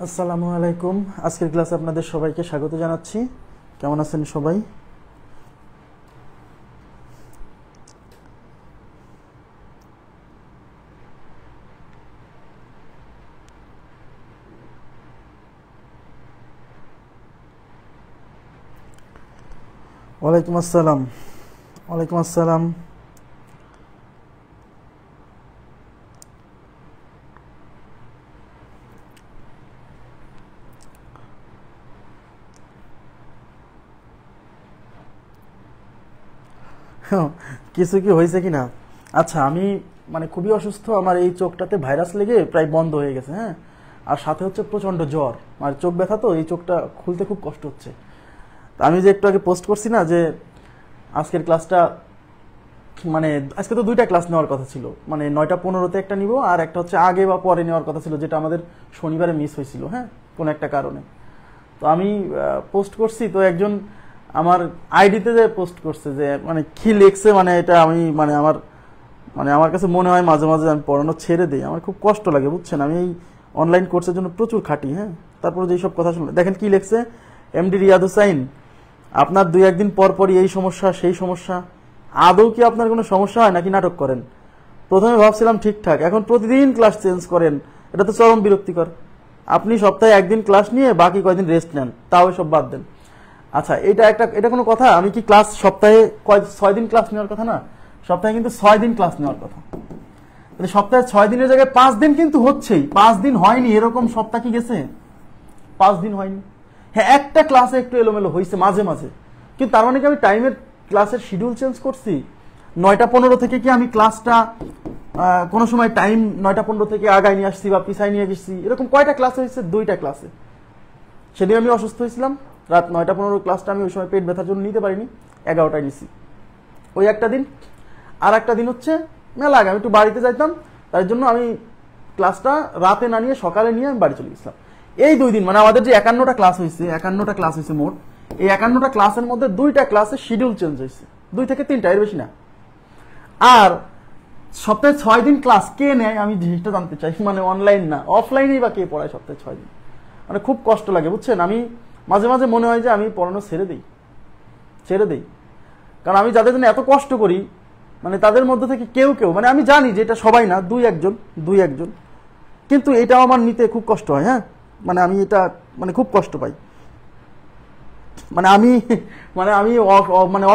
আসসালামু আলাইকুম। আজকের ক্লাসে আপনাদের সবাইকে স্বাগত জানাচ্ছি। কেমন আছেন সবাই? ওয়ালাইকুম আসসালাম। ওয়ালাইকুম আসসালাম। কিছু কি হয়েছে কিনা? আচ্ছা, আমি খুবই অসুস্থ। আমার এই চোখটাতে ভাইরাস লেগে প্রায় বন্ধ হয়ে গেছে। হ্যাঁ, আর সাথে হচ্ছে প্রচন্ড জ্বর, আর চোখ ব্যথা, তো এই চোখটা খুলতে খুব কষ্ট হচ্ছে। তা আমি যে একটু আগে পোস্ট করছি না যে আজকের ক্লাসটা, মানে আজকে তো দুইটা ক্লাস নেওয়ার কথা ছিল, 9:15-তে একটা নিব, আর একটা হচ্ছে আগে বা পরে নেওয়ার কথা ছিল, যেটা আমাদের শনিবারে মিস হয়েছিল। হ্যাঁ, কোনো একটা কারণে। তো আমি পোস্ট করছি, তো একজন আমার আইডিতে যে পোস্ট করছে যে কি লিখছে, এটা আমি আমার কাছে মনে হয় মাঝে মাঝে আমি পড়ানো ছেড়ে দিই। আমার খুব কষ্ট লাগে, বুঝছেন। আমি এই অনলাইন কোর্সের জন্য প্রচুর খাটি। হ্যাঁ, তারপরে যেসব কথা শুনলেন, দেখেন কি লিখছে এমডি রিয়াদ হুসাইন, আপনার 2-1 দিন পর পরই এই সমস্যা সেই সমস্যা। আদৌ কি আপনার কোনো সমস্যা হয় নাকি নাটক করেন? প্রথমে ভাবছিলাম ঠিকঠাক, এখন প্রতিদিন ক্লাস চেঞ্জ করেন, এটা তো চরম বিরক্তিকর। আপনি সপ্তাহে 1 দিন ক্লাস নিয়ে বাকি কয়দিন রেস্ট নেন, তাও সব বাদ দেন। আচ্ছা, এটা কোনো কথা? আমি কি ক্লাস সপ্তাহে 6 দিন ক্লাস নেওয়ার কথা না? সপ্তাহে কিন্তু 6 দিন ক্লাস নেওয়ার কথা। তাহলে সপ্তাহে 6 দিনের জায়গায় 5 দিন কিন্তু হচ্ছেই। 5 দিন হয়নি এরকম সপ্তাহ কি গেছে? 5 দিন হয়নি। হ্যাঁ, একটা ক্লাসে একটু এলোমেলো হয়েছে মাঝে মাঝে, কিন্তু তার মানে কি আমি টাইমের ক্লাসের শিডিউল চেঞ্জ করছি? 9:15 থেকে কি আমি ক্লাসটা কোনো সময় টাইম 9:15 থেকে আগায় নিয়ে আসছি বা পিছায় নিয়ে গেছি? এরকম কয়টা ক্লাস হয়েছে? 2টা ক্লাসে। সেদিন আমি অসুস্থ হয়েছিলাম, রাত 9:15 ক্লাসটা আমি ওই সময় পেট ব্যথার জন্য নিতে পারিনি, 11টায় নিছি ওই একটা দিন। আর একটা দিন হচ্ছে মেলা আগে আমি একটু বাড়িতে যাইতাম, তার জন্য আমি ক্লাসটা রাতে না নিয়ে সকালে নিয়ে আমি বাড়ি চলে গেছিলাম। এই 2 দিন আমাদের যে 51টা ক্লাস হয়েছে, 51টা ক্লাস হয়েছে মোট, এই 51টা ক্লাসের মধ্যে 2টা ক্লাসের শিডিউল চেঞ্জ হয়েছে, 2 থেকে 3টা, এর বেশি না। আর সপ্তাহে 6 দিন ক্লাস কে নেয় আমি জিনিসটা জানতে চাই। অনলাইন না অফলাইনেই বা কে পড়ায় সপ্তাহে 6 দিন? খুব কষ্ট লাগে, বুঝছেন। আমি মাঝে মাঝে মনে হয় যে আমি পড়ানো ছেড়ে দিই। কারণ আমি যাদের জন্য এত কষ্ট করি, তাদের মধ্যে থেকে কেউ কেউ, আমি জানি যে এটা সবাই না, দুই একজন, কিন্তু এটাও আমার নিতে খুব কষ্ট হয়। হ্যাঁ, আমি এটা খুব কষ্ট পাই। আমি আমি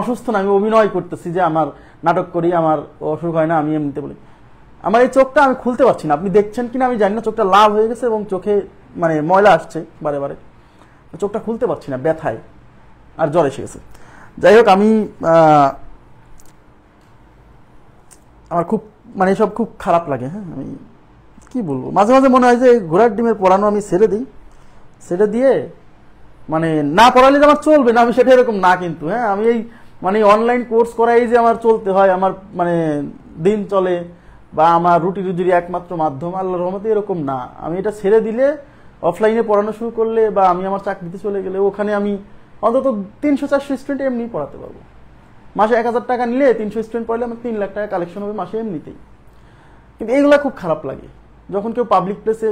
অসুস্থ না, আমি অভিনয় করতেছি যে আমার নাটক করি, আমার অসুখ হয় না, আমি এমনিতে বলি। আমার এই চোখটা আমি খুলতে পারছি না, আপনি দেখছেন কিনা আমি জানি না, চোখটা লাল হয়ে গেছে এবং চোখে ময়লা আসছে বারে বারে, চোখটা খুলতে পারছি না ব্যথায়, আর জ্বর এসে গেছে। যাই হোক, আমি আমার খুব এসব খুব খারাপ লাগে। হ্যাঁ, আমি কি বলবো, মাঝে মাঝে মনে হয় যে ঘোড়ার ডিমের পড়ানো আমি ছেড়ে দিয়ে না পড়ালে যে আমার চলবে না, আমি সেটা এরকম না কিন্তু। হ্যাঁ, আমি এই অনলাইন কোর্স করাই যে আমার চলতে হয়, আমার দিন চলে, বা আমার রুটি রুজির একমাত্র মাধ্যম, আল্লাহর রহমতে এরকম না। আমি এটা ছেড়ে দিলে, অফলাইনে পড়ানো শুরু করলে, বা আমি আমার চাকরিতে চলে গেলে, ওখানে আমি অন্তত 300-400 স্টুডেন্ট এমনি পড়াতে পারবো। মাসে 1000 টাকা নিলে 300 স্টুডেন্ট পড়লে আমার 3 লাখ টাকা কালেকশন হবে মাসে এমনিতেই। কিন্তু এইগুলা খুব খারাপ লাগে যখন কেউ পাবলিক প্লেসে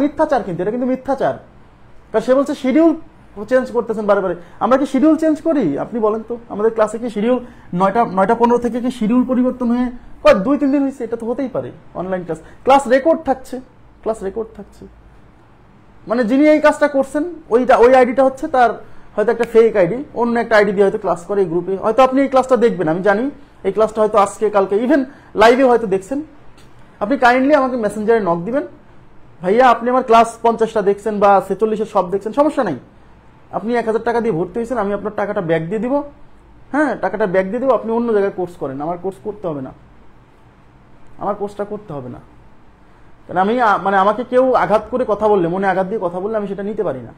মিথ্যাচার, কিন্তু এটা কিন্তু মিথ্যাচার। কারণ সে বলছে শিডিউল চেঞ্জ করতেছেন বারে বারে। আমরা কি শিডিউল চেঞ্জ করি? আপনি বলেন তো, আমাদের ক্লাসে কি শিডিউল 9:15 থেকে কি শিডিউল পরিবর্তন হয়ে 2-3 দিন হয়েছে? এটা তো হতেই পারে। অনলাইন ক্লাস রেকর্ড থাকছে। যিনি এই কাজটা করছেন, ওই আইডিটা হচ্ছে তার হয়তো একটা ফেক আইডি, অন্য একটা আইডি দিয়ে হয়তো ক্লাস করে এই গ্রুপে। হয়তো আপনি এই ক্লাসটা দেখবেন, আমি জানি এই ক্লাসটা হয়তো আজকে কালকে ইভেন লাইভে হয়তো দেখছেন। আপনি কাইন্ডলি আমাকে মেসেঞ্জারে নক দিবেন, ভাইয়া আপনি আমার ক্লাস 50টা দেখছেন বা 46-এর সব দেখছেন, সমস্যা নাই। আপনি 1000 টাকা দিয়ে ভর্তি হয়েছেন, আমি আপনার টাকাটা ব্যাক দিয়ে দিব। হ্যাঁ, টাকাটা ব্যাক দিয়ে দিব, আপনি অন্য জায়গায় কোর্স করেন, আমার কোর্স করতে হবে না, আমার কোর্সটা করতে হবে না। কারণ আমি আমাকে কেউ আঘাত করে কথা বললে, মনে আঘাত দিয়ে কথা বললে আমি সেটা নিতে পারি না।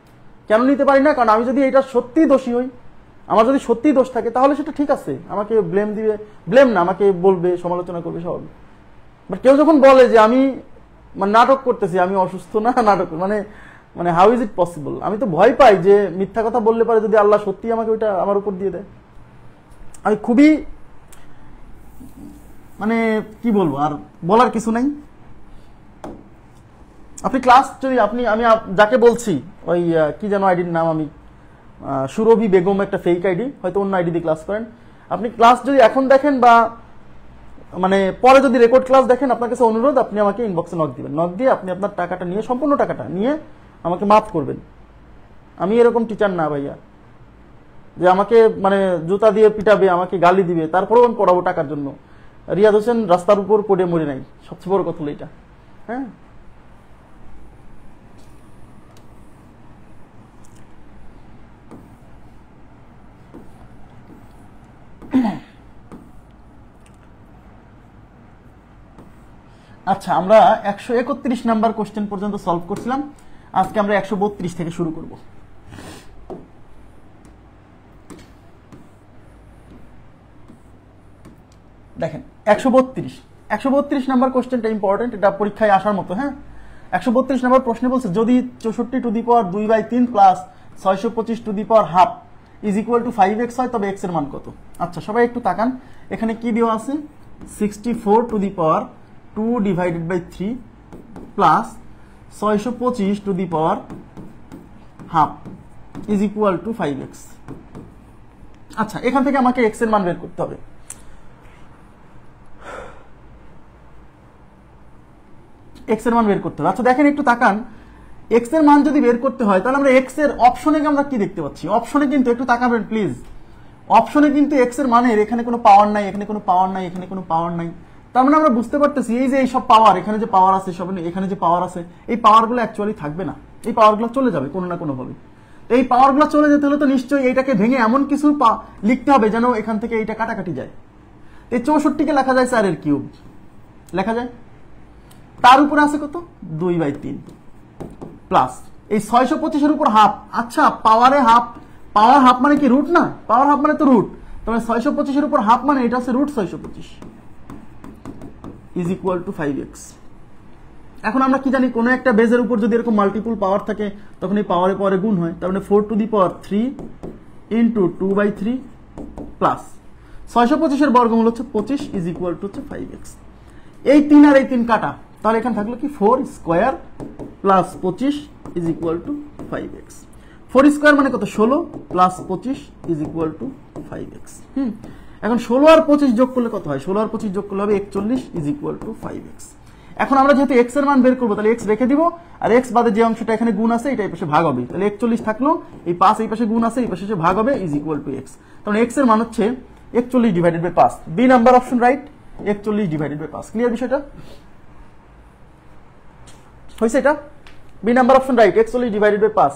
কেন নিতে পারি না? কারণ আমি যদি এটা সত্যিই দোষী হই, আমার যদি সত্যিই দোষ থাকে, তাহলে সেটা ঠিক আছে, আমাকে ব্লেম না, আমাকে বলবে, সমালোচনা করবে সব। বাট কেউ যখন বলে যে আমি নাটক করতেছি, আমি অসুস্থ না, নাটক হাউ ইজ ইট পসিবল? আমি তো ভয় পাই যে মিথ্যা কথা বললে পারে যদি আল্লাহ সত্যি আমাকে ওইটা আমার উপর দিয়ে দেয়। আমি খুবই কি বলবো, আর বলার কিছু নাই। আপনি ক্লাস যদি আমি যাকে বলছি ওই কি যেন আইডির নাম, আমি সুরভি বেগম, একটা ফেক আইডি, হয়তো অন্য আইডি দিয়ে ক্লাস করেন। আপনি ক্লাস যদি এখন দেখেন বা মানে পরে যদি রেকর্ড ক্লাস দেখেন, আপনার কাছে অনুরোধ, আপনি আমাকে ইনবক্সে নক দিবেন। নক দিয়ে আপনি আপনার টাকাটা নিয়ে, সম্পূর্ণ টাকাটা নিয়ে আমাকে মাফ করবেন। আমি এরকম টিচার না ভাইয়া যে আমাকে মানে জুতা দিয়ে পিটাবে, আমাকে গালি দিবে, তারপরেও আমি পড়াবো টাকার জন্য। রিয়াদ হোসেন রাস্তার উপর পড়ে মরে নাই, সবচেয়ে বড় কথা হলো এটা। হ্যাঁ, আচ্ছা, আমরা 131 নাম্বার কোশ্চেন পর্যন্ত সলভ করছিলাম। আজকে আমরা 132 থেকে শুরু করব। দেখেন 132 নাম্বার কোশ্চেনটা ইম্পর্টেন্ট, এটা পরীক্ষায় আসার মতো। হ্যাঁ, 132 নাম্বার প্রশ্নে বলছে যদি 64 two the power 2/3 plus 625 two the power half is equal two 5x হয়, তবে x এর মান কত? আচ্ছা, সবাই একটু তাকান, এখানে কি দেওয়া আছে? 64 two the power 2/3 plus 625 two the power half is equal two 5x। আচ্ছা, এখান থেকে আমাকে x এর মান বের করতে হবে। x এর মান বের করতে হবে। আচ্ছা দেখেন, একটু তাকান, x এর মান যদি বের করতে হয় তাহলে আমরা x এর অপশনে আমরা কি দেখতে পাচ্ছি? অপশনে কিন্তু একটু তাকাবেন প্লিজ, অপশনে কিন্তু x এর মানের এখানে কোনো পাওয়ার নাই, এখানে কোনো পাওয়ার নাই, এখানে কোনো পাওয়ার নাই। তার মানে আমরা বুঝতে পারতেছি এই যে এই সব পাওয়ার, এখানে যে পাওয়ার আছে, সব এখানে যে পাওয়ার আছে, এই পাওয়ারগুলো অ্যাকচুয়ালি থাকবে না, এই পাওয়ারগুলো চলে যাবে কোনো না কোনো ভাবে। এই পাওয়ারগুলো চলে যেতে হলে তো নিশ্চয়ই এইটাকে ভেঙে এমন কিছু লিখতে হবে যেন এখান থেকে এইটা কাটাকাটি যায়। এই 64কে লেখা যায় 4 এর কিউব, লেখা যায়। তার উপরে আছে কত? 2/3 প্লাস এই 625 এর উপর হাফ। আচ্ছা, পাওয়ারে হাফ, পাওয়ার হাফ মানে কি রুট না? পাওয়ার হাফ মানে তো রুট, তবে 625 এর উপর হাফ মানে এটা হচ্ছে root 625 is equal two 5x। এখন আমরা কি জানি, কোনো একটা বেজের উপর যদি এরকম মাল্টিপল পাওয়ার থাকে তখন এই পাওয়ারে পাওয়ারে গুণ হয়। তার মানে 4 to the power 3 into 2/3 plus 625 এর বর্গমূল হচ্ছে 25 ইজ ইকুয়াল টু হচ্ছে 5x। এই 3 আর এই 3 কাটা, তাহলে এখানে থাকলো কি 4 square plus 25 is equal two 5x। 4 square মানে কত? 16 plus 25 is equal two 5x। এখন 16 আর 25 যোগ করলে কত হয়? 16 আর 25 যোগ করলে হবে 41 ইজ ইকুয়াল টু 5x। এখন আমরা যেহেতু x এর মান বের করবো, তাহলে x রেখে দিব, আর x বাদে যে অংশটা এখানে গুণ আছে এটা এই পাশে ভাগ হবে, তাহলে 41 থাকলো, এই 5 এই পাশে গুণ আছে, এই পাশে ভাগ হবে ইজ ইকুয়াল টু x। তাহলে x এর মান হচ্ছে 41 divided by 5। B number option right, 41 divided by 5। Clear বিষয়টা? হয়েছে এটা? B number option right, 41 divided by 5।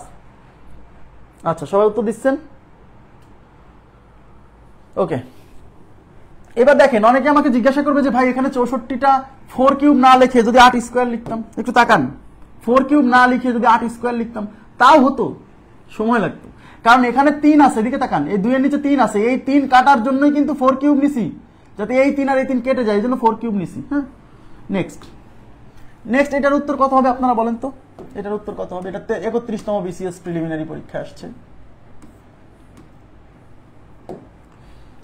আচ্ছা, সবাই উত্তর দিচ্ছেন? ওকে, এবার দেখেন, অনেকে আমাকে জিজ্ঞাসা করবে যে ভাই এখানে 64টা 4 কিউব না লিখে যদি 8 স্কোয়ার লিখতাম। একটু তাকান, 4 কিউব না লিখে যদি 8 স্কোয়ার লিখতাম তাও হতো, সময় লাগতো, কারণ এখানে 3 আছে। এদিকে তাকান, এই 2 এর নিচে 3 আছে, এই 3 কাটার জন্যই কিন্তু 4 কিউব নিছি, যাতে এই 3 আর এই 3 কেটে যায়, এই জন্য 4 কিউব নিছি। হ্যাঁ, নেক্সট এটার উত্তর কত হবে আপনারা বলেন তো? এটার উত্তর কত হবে? এটা 31তম বিসিএস প্রিলিমিনারি পরীক্ষা আসছে।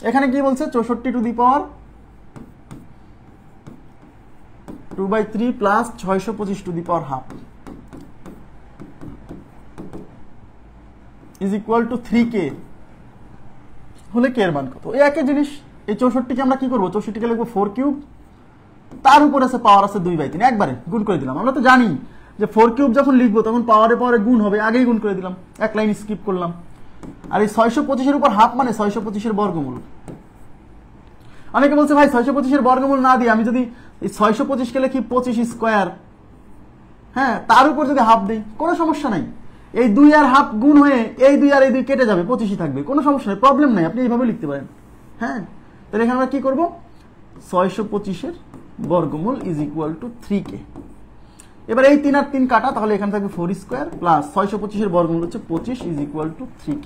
এখানে কি বলছে? 64 two the power 2/3 plus 625 two the power half is equal two 3k হলে কে এর মান কত? এই একই জিনিস। এই 64কে আমরা কি করবো? 64কে লিখবো 4 কিউব, তার উপরে আছে পাওয়ার আছে 2/3, একবারে গুণ করে দিলাম। আমরা তো জানি যে 4 কিউব যখন লিখবো তখন পাওয়ারে পাওয়ারে গুণ হবে, আগেই গুণ করে দিলাম, এক লাইন স্কিপ করলাম। আর এই 625 এর উপর হাফ মানে 625 এর বর্গমূল। অনেকে বলছে ভাই 625 এর বর্গমূল না দিয়ে আমি যদি এই 625 কে লিখি 25 স্কোয়ার, হ্যাঁ, তার উপর যদি হাফ দিই, কোনো সমস্যা নাই। এই 2 আর হাফ গুণ হয়ে এই 2 আর এই 2 কেটে যাবে, 25ই থাকবে, কোনো সমস্যা নেই, প্রবলেম নাই, আপনি এইভাবে লিখতে পারেন। হ্যাঁ, তাহলে এখানে আমরা কি করবো? 625 এর বর্গমূল ইজ ইকুয়াল টু 3k। এবার এই 3 আর 3 কাটা, তাহলে এখানে থাকবে 4 স্কোয়ার প্লাস 625 এর বর্গমূল হচ্ছে 25 is equal two 3k।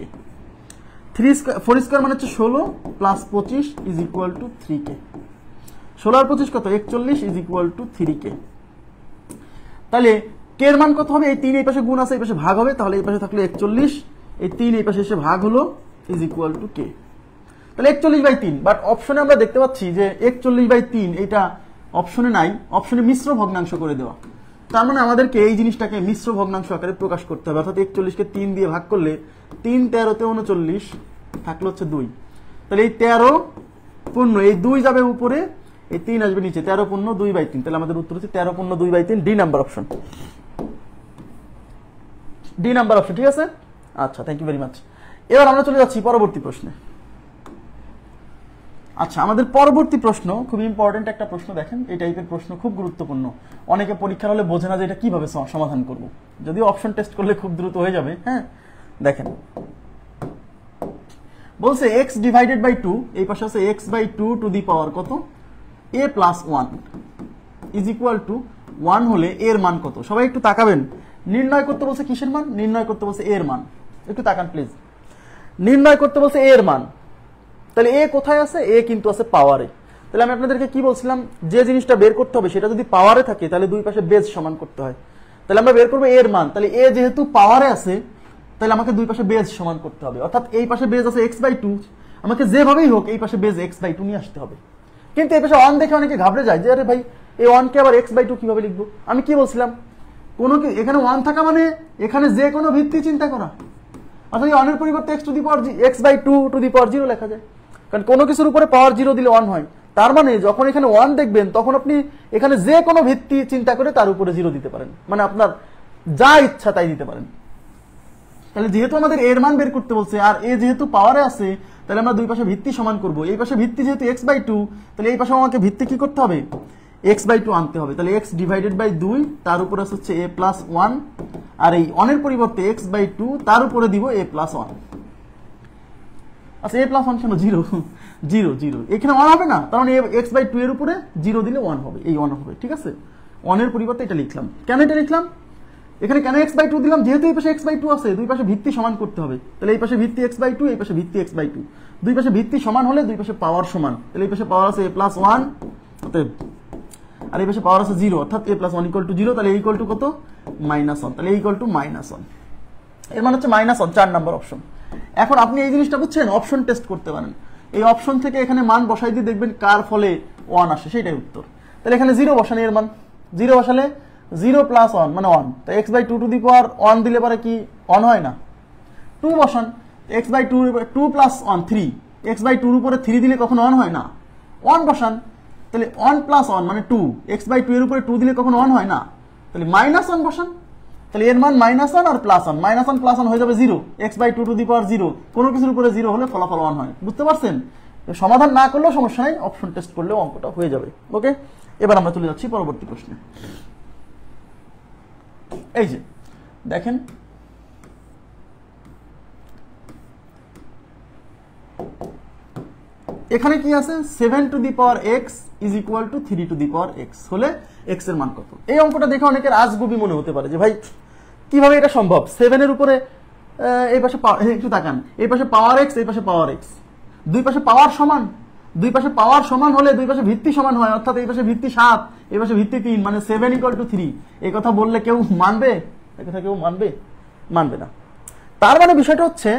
4 square মানে হচ্ছে 16 plus 25 is equal two 3k। 16 আর 25 কত? 41 ইজ ইকুয়াল টু 3k। তাহলে কে এর মান কত হবে? এই 3 এই পাশে গুণ আছে, এই পাশে ভাগ হবে, তাহলে এই পাশে থাকলে 41, এই 3 এই পাশে এসে ভাগ হলো ইজ ইকুয়াল টু k। তাহলে 41/3, বাট অপশনে আমরা দেখতে পাচ্ছি যে 41/3 এটা অপশনে নাই, অপশনে মিশ্র ভগ্নাংশ করে দেওয়া। তার মানে আমাদেরকে এই জিনিসটাকে মিশ্র ভগ্নাংশ আকারে প্রকাশ করতে হবে, অর্থাৎ 41 কে 3 দিয়ে ভাগ করলে 3 13 তে 39 থাকলো হচ্ছে 2, তাহলে এই 13 পূর্ণ এই 2 যাবে উপরে, এই 3 আসবে নিচে, 13 পূর্ণ 2/3, তাহলে আমাদের উত্তর হচ্ছে 13 পূর্ণ 2/3, D number option, D number option, ঠিক আছে। আচ্ছা, থ্যাংক ইউ ভেরি মাচ। এবার আমরা চলে যাচ্ছি পরবর্তী প্রশ্নে। আচ্ছা, আমাদের পরবর্তী প্রশ্ন খুব ইম্পর্টেন্ট একটা প্রশ্ন, দেখেন এই টাইপের প্রশ্ন খুব গুরুত্বপূর্ণ, অনেকে পরীক্ষার হলে বোঝে না যে এটা কিভাবে সমাধান করব, যদিও অপশন টেস্ট করলে খুব দ্রুত হয়ে যাবে। হ্যাঁ, দেখেন বলছে x ডিভাইডেড বাই 2, এই পাশে আছে x/2 টু দি পাওয়ার কত, a plus 1 is equal to 1 হলে এর মান কত। সবাই একটু তাকাবেন, নির্ণয় করতে বলছে কিসের মান, নির্ণয় করতে বলছে এর মান, একটু তাকান প্লিজ, নির্ণয় করতে বলছে এর মান। তাহলে এ কোথায় আছে, এ কিন্তু আছে পাওয়ারে। তাহলে আমি আপনাদেরকে কি বলছিলাম, যে জিনিসটা বের করতে হবে সেটা যদি পাওয়ারে থাকে তাহলে দুই পাশে বেজ সমান করতে হয়। তাহলে আমরা বের করবো এর মান, তাহলে এ যেহেতু পাওয়ারে আছে তাহলে আমাকে দুই পাশে বেজ সমান করতে হবে, অর্থাৎ এই পাশে বেজ আছে x/2, আমাকে যেভাবেই হোক এই পাশে বেজ x/2 নিয়ে আসতে হবে। কিন্তু এই পাশে 1 দেখে অনেকে ঘাবড়ে যায় যে আরে ভাই এই 1 কে আবার x/2 কিভাবে লিখবো। আমি কি বলছিলাম, এখানে 1 থাকা মানে এখানে যে কোনো ভিত্তি চিন্তা করা, অর্থাৎ এই 1 এর পরিবর্তে x/2 টু দি পাওয়ার 0 লেখা যায়, কারণ কোনো কিছুর উপরে পাওয়ার 0 দিলে 1 হয়। তার মানে যখন এখানে 1 দেখবেন তখন আপনি এখানে যে কোনো ভিত্তি চিন্তা করে তার উপরে 0 দিতে পারেন, মানে আপনার যা ইচ্ছা তাই দিতে পারেন। তাহলে যেহেতু আমাদের এর মান বের করতে বলছে আর এ যেহেতু পাওয়ারে আছে, তাহলে আমরা দুই পাশে ভিত্তি সমান করব। এই পাশে ভিত্তি যেহেতু x/2, তাহলে এই পাশে আমাকে ভিত্তি কি করতে হবে, x/2 আনতে হবে। তাহলে x ডিভাইডেড বাই 2, তার উপরে হচ্ছে a প্লাস 1, আর এই 1 এর পরিবর্তে x/2 তার উপরে দিব a প্লাস 1। আচ্ছা, a প্লাস 1 কেন, 0 0 0, এখানে 1 হবে না, কারণ x/2 এর উপরে 0 দিলে 1 হবে, এই 1 হবে, ঠিক আছে। 1 এর পরিবর্তে এটা লিখলাম, কেন এটা লিখলাম, এখানে কেন x/2 দিলাম, যেহেতু এই পাশে x/2 আছে দুই পাশে ভিত্তি সমান করতে হবে। তাহলে এই পাশে ভিত্তি x/2, এই পাশে ভিত্তি x/2, দুই পাশে ভিত্তি সমান হলে দুই পাশে পাওয়ার সমান, তাহলে এই পাশে পাওয়ার আছে a প্লাস 1, আর এই পাশে পাওয়ার আছে 0, অর্থাৎ a প্লাস 1 ইকুয়াল টু 0, তাহলে ইকুয়াল টু কত, -1, তাহলে ইকুয়াল টু -1, এর মানে হচ্ছে -1, 4 নাম্বার অপশন। এখন আপনি এই জিনিসটা বুঝছেন, অপশন টেস্ট করতে পারেন, এই অপশন থেকে এখানে মান বসাই দিয়ে দেখবেন কার ফলে 1 আসে, সেটাই উত্তর। তাহলে এখানে 0 বসান, এর মান 0 বসালে 0 প্লাস 1 মানে 1, তাই x/2 টু দি পাওয়ার 1 দিলে পরে কি 1 হয় না। 2 বসান, x/2 2 প্লাস 1 3, x/2 এর উপরে 3 দিলে কখনো 1 হয় না। 1 বসান, তাহলে 1 প্লাস 1 মানে 2, x/2 এর উপরে 2 দিলে কখনো 1 হয় না, তাহলে -1 বসান, তাহলে এর মান -1 আর প্লাস 1, -1 প্লাস 1 হয়ে যাবে 0, x/2 টু দি পাওয়ার 0, কোনো কিছুর উপরে 0 হলে ফলাফল 1 হয়। বুঝতে পারছেন, সমাধান না করলেও সমস্যা নেই, অপশন টেস্ট করলেও অঙ্কটা হয়ে যাবে। ওকে, এবার আমরা চলে যাচ্ছি পরবর্তী প্রশ্নে। এই যে দেখেন, এখানে কি আছে, 7 two the power x is equal to 3 to the power x হলে x এর মান কত। এই অঙ্কটা দেখে অনেকের আজগুবি মনে হতে পারে যে ভাই কিভাবে এটা সম্ভব, 7 এর উপরে এই পাশে একটু তাকান, এই পাশে পাওয়ার x, এই পাশে পাওয়ার x, দুই পাশে পাওয়ার সমান, দুই পাশে পাওয়ার সমান হলে দুই পাশে ভিত্তি সমান হয়, অর্থাৎ এই পাশে ভিত্তি 7, এই পাশে ভিত্তি 3, মানে 7 ইকুয়াল টু 3। এই কথা বললে কেউ মানবে, এই কথা কেউ মানবে, মানবে না। তার মানে বিষয়টা হচ্ছে,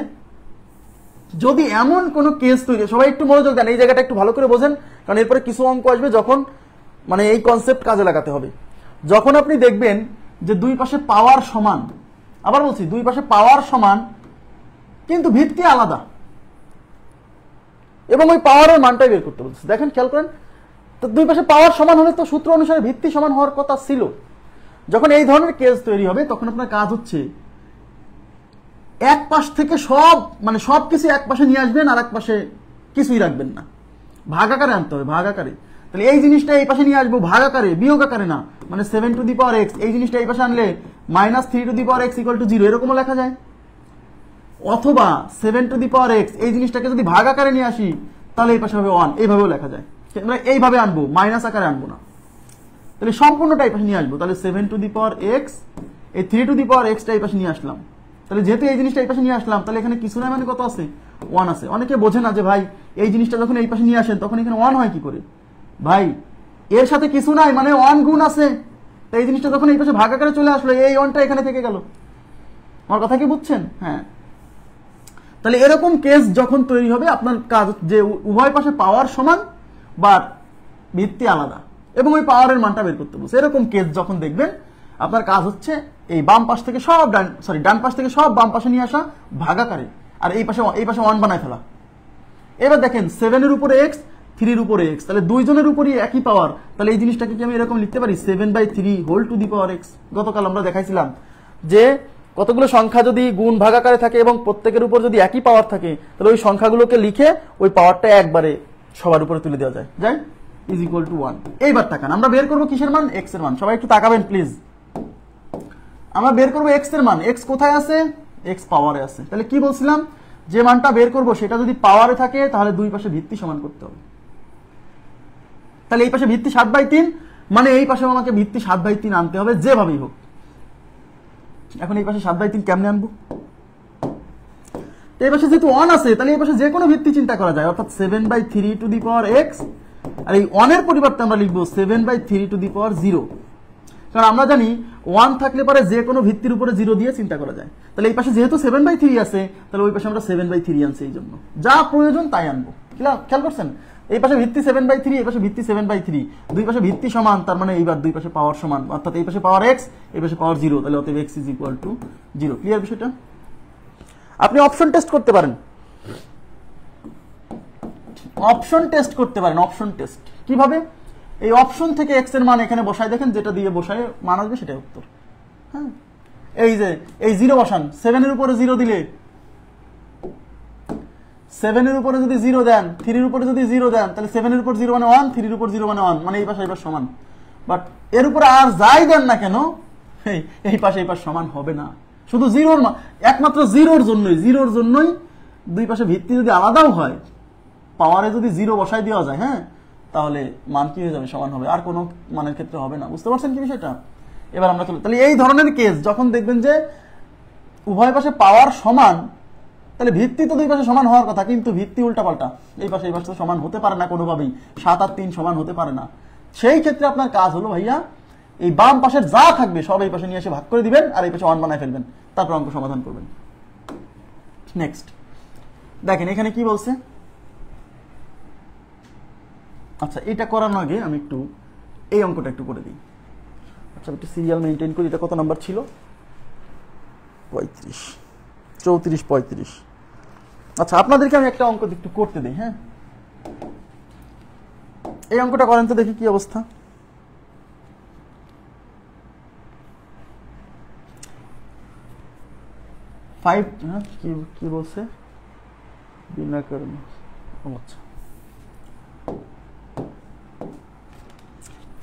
যদি এমন কোন কেস তৈরি, সবাই একটু মনোযোগ দেন, এই জায়গাটা একটু ভালো করে বোঝেন, কারণ এরপরে কিছু অঙ্ক আসবে যখন মানে এই কনসেপ্ট কাজে লাগাতে হবে। যখন আপনি দেখবেন যে দুই পাশে পাওয়ার সমান, আবার বলছি দুই পাশে পাওয়ার সমান কিন্তু ভিত্তি আলাদা, এবং ওই পাওয়ারের মানটাই বের করতে বলছে। দেখেন, খেয়াল করেন, তো দুই পাশে পাওয়ার সমান হলে তো সূত্র অনুসারে ভিত্তি সমান হওয়ার কথা ছিল। যখন এই ধরনের কেস তৈরি হবে তখন আপনার কাজ হচ্ছে এক পাশ থেকে সব কিছু এক পাশে নিয়ে আসবেন, আর এক পাশে কিছুই রাখবেন না, ভাগাকারে আনতে হবে, ভাগাকারে। তাহলে এই জিনিসটা এই পাশে নিয়ে আসবো ভাগাকারে, বিয়োগ আকারে না, মানে 7 টু দি পাওয়ার x, এই জিনিসটা এই পাশে আনলে -3 to the power x equal to 0 এরকমও লেখা যায়। অথবা 7 টু দি পাওয়ার x, এই জিনিসটাকে যদি ভাগ আকারে নিয়ে আসি তাহলে এই পাশে হবে 1, এইভাবেও লেখা যায়, মানে এইভাবে আনবো, মাইনাস আকারে আনবো না। তাহলে সম্পূর্ণটা এই পাশে নিয়ে আসবো, তাহলে 7 টু দি পাওয়ার x, এই 3 টু দি পাওয়ার x টা এই পাশে নিয়ে আসলাম। তাহলে যেহেতু এই জিনিসটা এই পাশে নিয়ে আসলাম, তাহলে এখানে কিছু না মানে কত আছে, 1 আছে। অনেকে বোঝে না যে ভাই এই জিনিসটা যখন এই পাশে নিয়ে আসেন তখন এখানে 1 হয় কি করে, ভাই এর সাথে কিছু নাই মানে 1 গুণ আছে, তাই এই জিনিসটা যখন এই পাশে ভাগ আকারে চলে আসলো এই 1টা এখানে থেকে গেল। আমার কথা কি বুঝছেন? হ্যাঁ, তাহলে এরকম কেস যখন তৈরি হবে আপনার কাজ যে উভয় পাশে পাওয়ার সমান বা ভিত্তি আলাদা এবং ওই পাওয়ারের মানটা বের করতে বলছে, এরকম কেস যখন দেখবেন আপনার কাজ হচ্ছে এই বাম পাশ থেকে সব ডান পাশ থেকে সব বাম পাশে নিয়ে আসা ভাগাকারে, আর এই পাশে 1 বানায় ফেলা। এবার দেখেন 7 এর উপরে x, 3 এর উপরে x, তাহলে দুইজনের উপরই একই পাওয়ার, তাহলে এই জিনিসটাকে কি আমি এরকম লিখতে পারি 7/3 whole to the power x। গতকাল আমরা দেখাইছিলাম যে কতগুলো সংখ্যা যদি গুণ ভাগাকারে থাকে এবং প্রত্যেকের উপর যদি একই পাওয়ার থাকে, তাহলে ওই সংখ্যাগুলোকে লিখে ওই পাওয়ারটা একবারে সবার উপরে তুলে দেওয়া যায়, ইজ ইকুয়াল টু 1। এইবার তাকান, আমরা বের করবো কিসের মান? x এর মান। সবাই একটু তাকাবেন প্লিজ। আমরা বের করবো x এর মান। x কোথায় আছে? x পাওয়ারে আছে। তাহলে কি বলছিলাম, যে মানটা বের করবো সেটা যদি পাওয়ারে থাকে তাহলে দুই পাশে ভিত্তি সমান করতে হবে। তাহলে এই পাশে ভিত্তি 7/3, মানে এই পাশে আমাকে ভিত্তি 7/3 আনতে হবে যেভাবেই হোক। এখন এই পাশে 7/3 কেমনে আনবো? এই পাশে যেহেতু 1 আছে, তাহলে এই পাশে যে কোনো ভিত্তি চিন্তা করা যায়, অর্থাৎ 7/3 টু দি পাওয়ার x, আর এই 1 এর পরিবর্তে আমরা লিখবো 7/3 টু দি পাওয়ার 0। কারণ আমরা জানি 1 থাকলে পরে যে কোনো ভিত্তির উপরে 0 দিয়ে চিন্তা করা যায়। তাহলে এই পাশে যেহেতু 7/3 আছে, তাহলে ওই পাশে আমরা 7/3 আনছি, এই জন্য যা প্রয়োজন তাই আনবো। খেয়াল করছেন, এই পাশে ভিত্তি 7/3, এই পাশে ভিত্তি 7/3, দুই পাশে ভিত্তি সমান, তার মানে এইবার দুই পাশে পাওয়ার সমান, অর্থাৎ এই পাশে পাওয়ার x, এই পাশে পাওয়ার 0, তাহলে অতএব x is equal two 0। Clear বিষয়টা? আপনি অপশন টেস্ট করতে পারেন, অপশন টেস্ট কিভাবে? এই অপশন থেকে x এর মান এখানে বসায় দেখেন, যেটা দিয়ে বসায় মান আসবে সেটাই উত্তর। হ্যাঁ, এই যে এই 0 বসান, 7 এর উপরে 0 দিলে, 7 এর উপরে যদি 0 দেন, 3 এর উপরে যদি 0 দেন, তাহলে 7 এর উপর 0 মানে 1, 3 এর উপর 0 মানে 1, মানে এই পাশে এই পাশ সমান। বাট এর উপরে আর যাই দেন না কেন, এই পাশে এই পাশ সমান হবে না। শুধু 0 একমাত্র 0-র জন্যই দুই পাশে ভিত্তি যদি আলাদাও হয়, পাওয়ারে যদি 0 বসাই দেওয়া যায়, হ্যাঁ, তাহলে মান কি হয়ে যাবে? সমান হবে, আর কোনো মানের ক্ষেত্রে হবে না। বুঝতে পারছেন কি বিষয়টা? এবার আমরা তাহলে এই ধরনের কেস যখন দেখবেন যে উভয় পাশে পাওয়ার সমান, তাহলে ভিত্তি তো দুই পাশে সমান হওয়ার কথা, কিন্তু ভিত্তি উল্টাপাল্টা, এই পাশে এই পাশে তো সমান হতে পারে না কোনোভাবেই, 7 আর 3 সমান হতে পারে না। সেই ক্ষেত্রে আপনার কাজ হলো ভাইয়া, এই বাম পাশের যা থাকবে সব এই পাশে নিয়ে এসে ভাগ করে দিবেন, আর এই পাশে 1 বানায় ফেলবেন, তারপর অঙ্ক সমাধান করবেন। নেক্সট দেখেন এখানে কি বলছে। আচ্ছা, এটা করানোর আগে আমি একটু এই অঙ্কটা একটু করে দিই। আচ্ছা, একটু সিরিয়াল মেনটেন করি। এটা কত নাম্বার ছিল? 35, 34, 35। আচ্ছা, আপনাদেরকে আমি একটা অঙ্ক একটু করতে দিই। হ্যাঁ, এই অঙ্কটা করেন তো দেখি কি অবস্থা। কি বলছে? বিনা কারণে। আচ্ছা,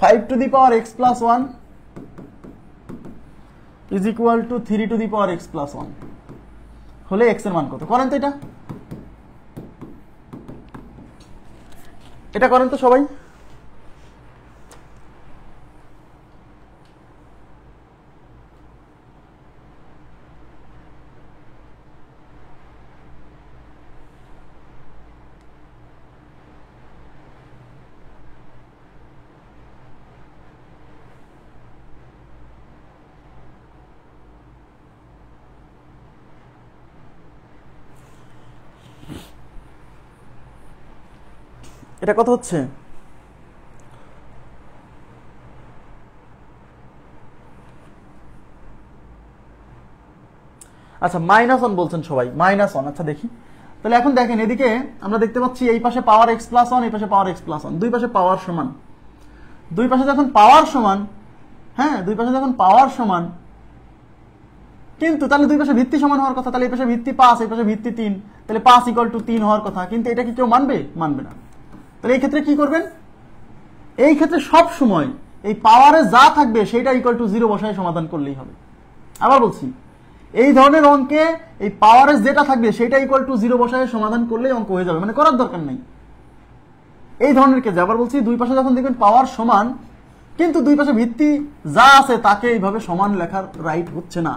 5 to the power x plus 1 is equal to 3 to the power x plus 1 হলে x এর মান কত? করেন তো এটা করেন তো সবাই। এটা কত হচ্ছে? আচ্ছা, -1 বলছেন সবাই, -1। আচ্ছা দেখি, তাহলে এখন দেখেন এদিকে আমরা দেখতে পাচ্ছি এই পাশে পাওয়ার x প্লাস 1, এই পাশে পাওয়ার x প্লাস 1, দুই পাশে পাওয়ার সমান। দুই পাশে যখন পাওয়ার সমান, হ্যাঁ, দুই পাশে যখন পাওয়ার সমান, কিন্তু তাহলে দুই পাশে ভিত্তি সমান হওয়ার কথা। তাহলে এই পাশে ভিত্তি 5, এই পাশে ভিত্তি 3, তাহলে 5 = 3 হওয়ার কথা। কিন্তু এটা কি কেউ মানবে? মানবে না। তাহলে এই ক্ষেত্রে কি করবেন? এই ক্ষেত্রে সব সময় এই পাওয়ারে যা থাকবে সেটা =0 বসায় সমাধান করলেই হবে। আবার বলছি, এই ধরনের অঙ্কে এই পাওয়ারে যেটা থাকবে সেটা =0 বসায় সমাধান করলেই অঙ্ক হয়ে যাবে, মানে করার দরকার নাই। এই ধরনের কেসে আবার বলছি, দুই পাশে যখন দেখবেন পাওয়ার সমান, কিন্তু দুই পাশে ভিত্তি যা আছে তাকে এইভাবে সমান লেখার রাইট হচ্ছে না,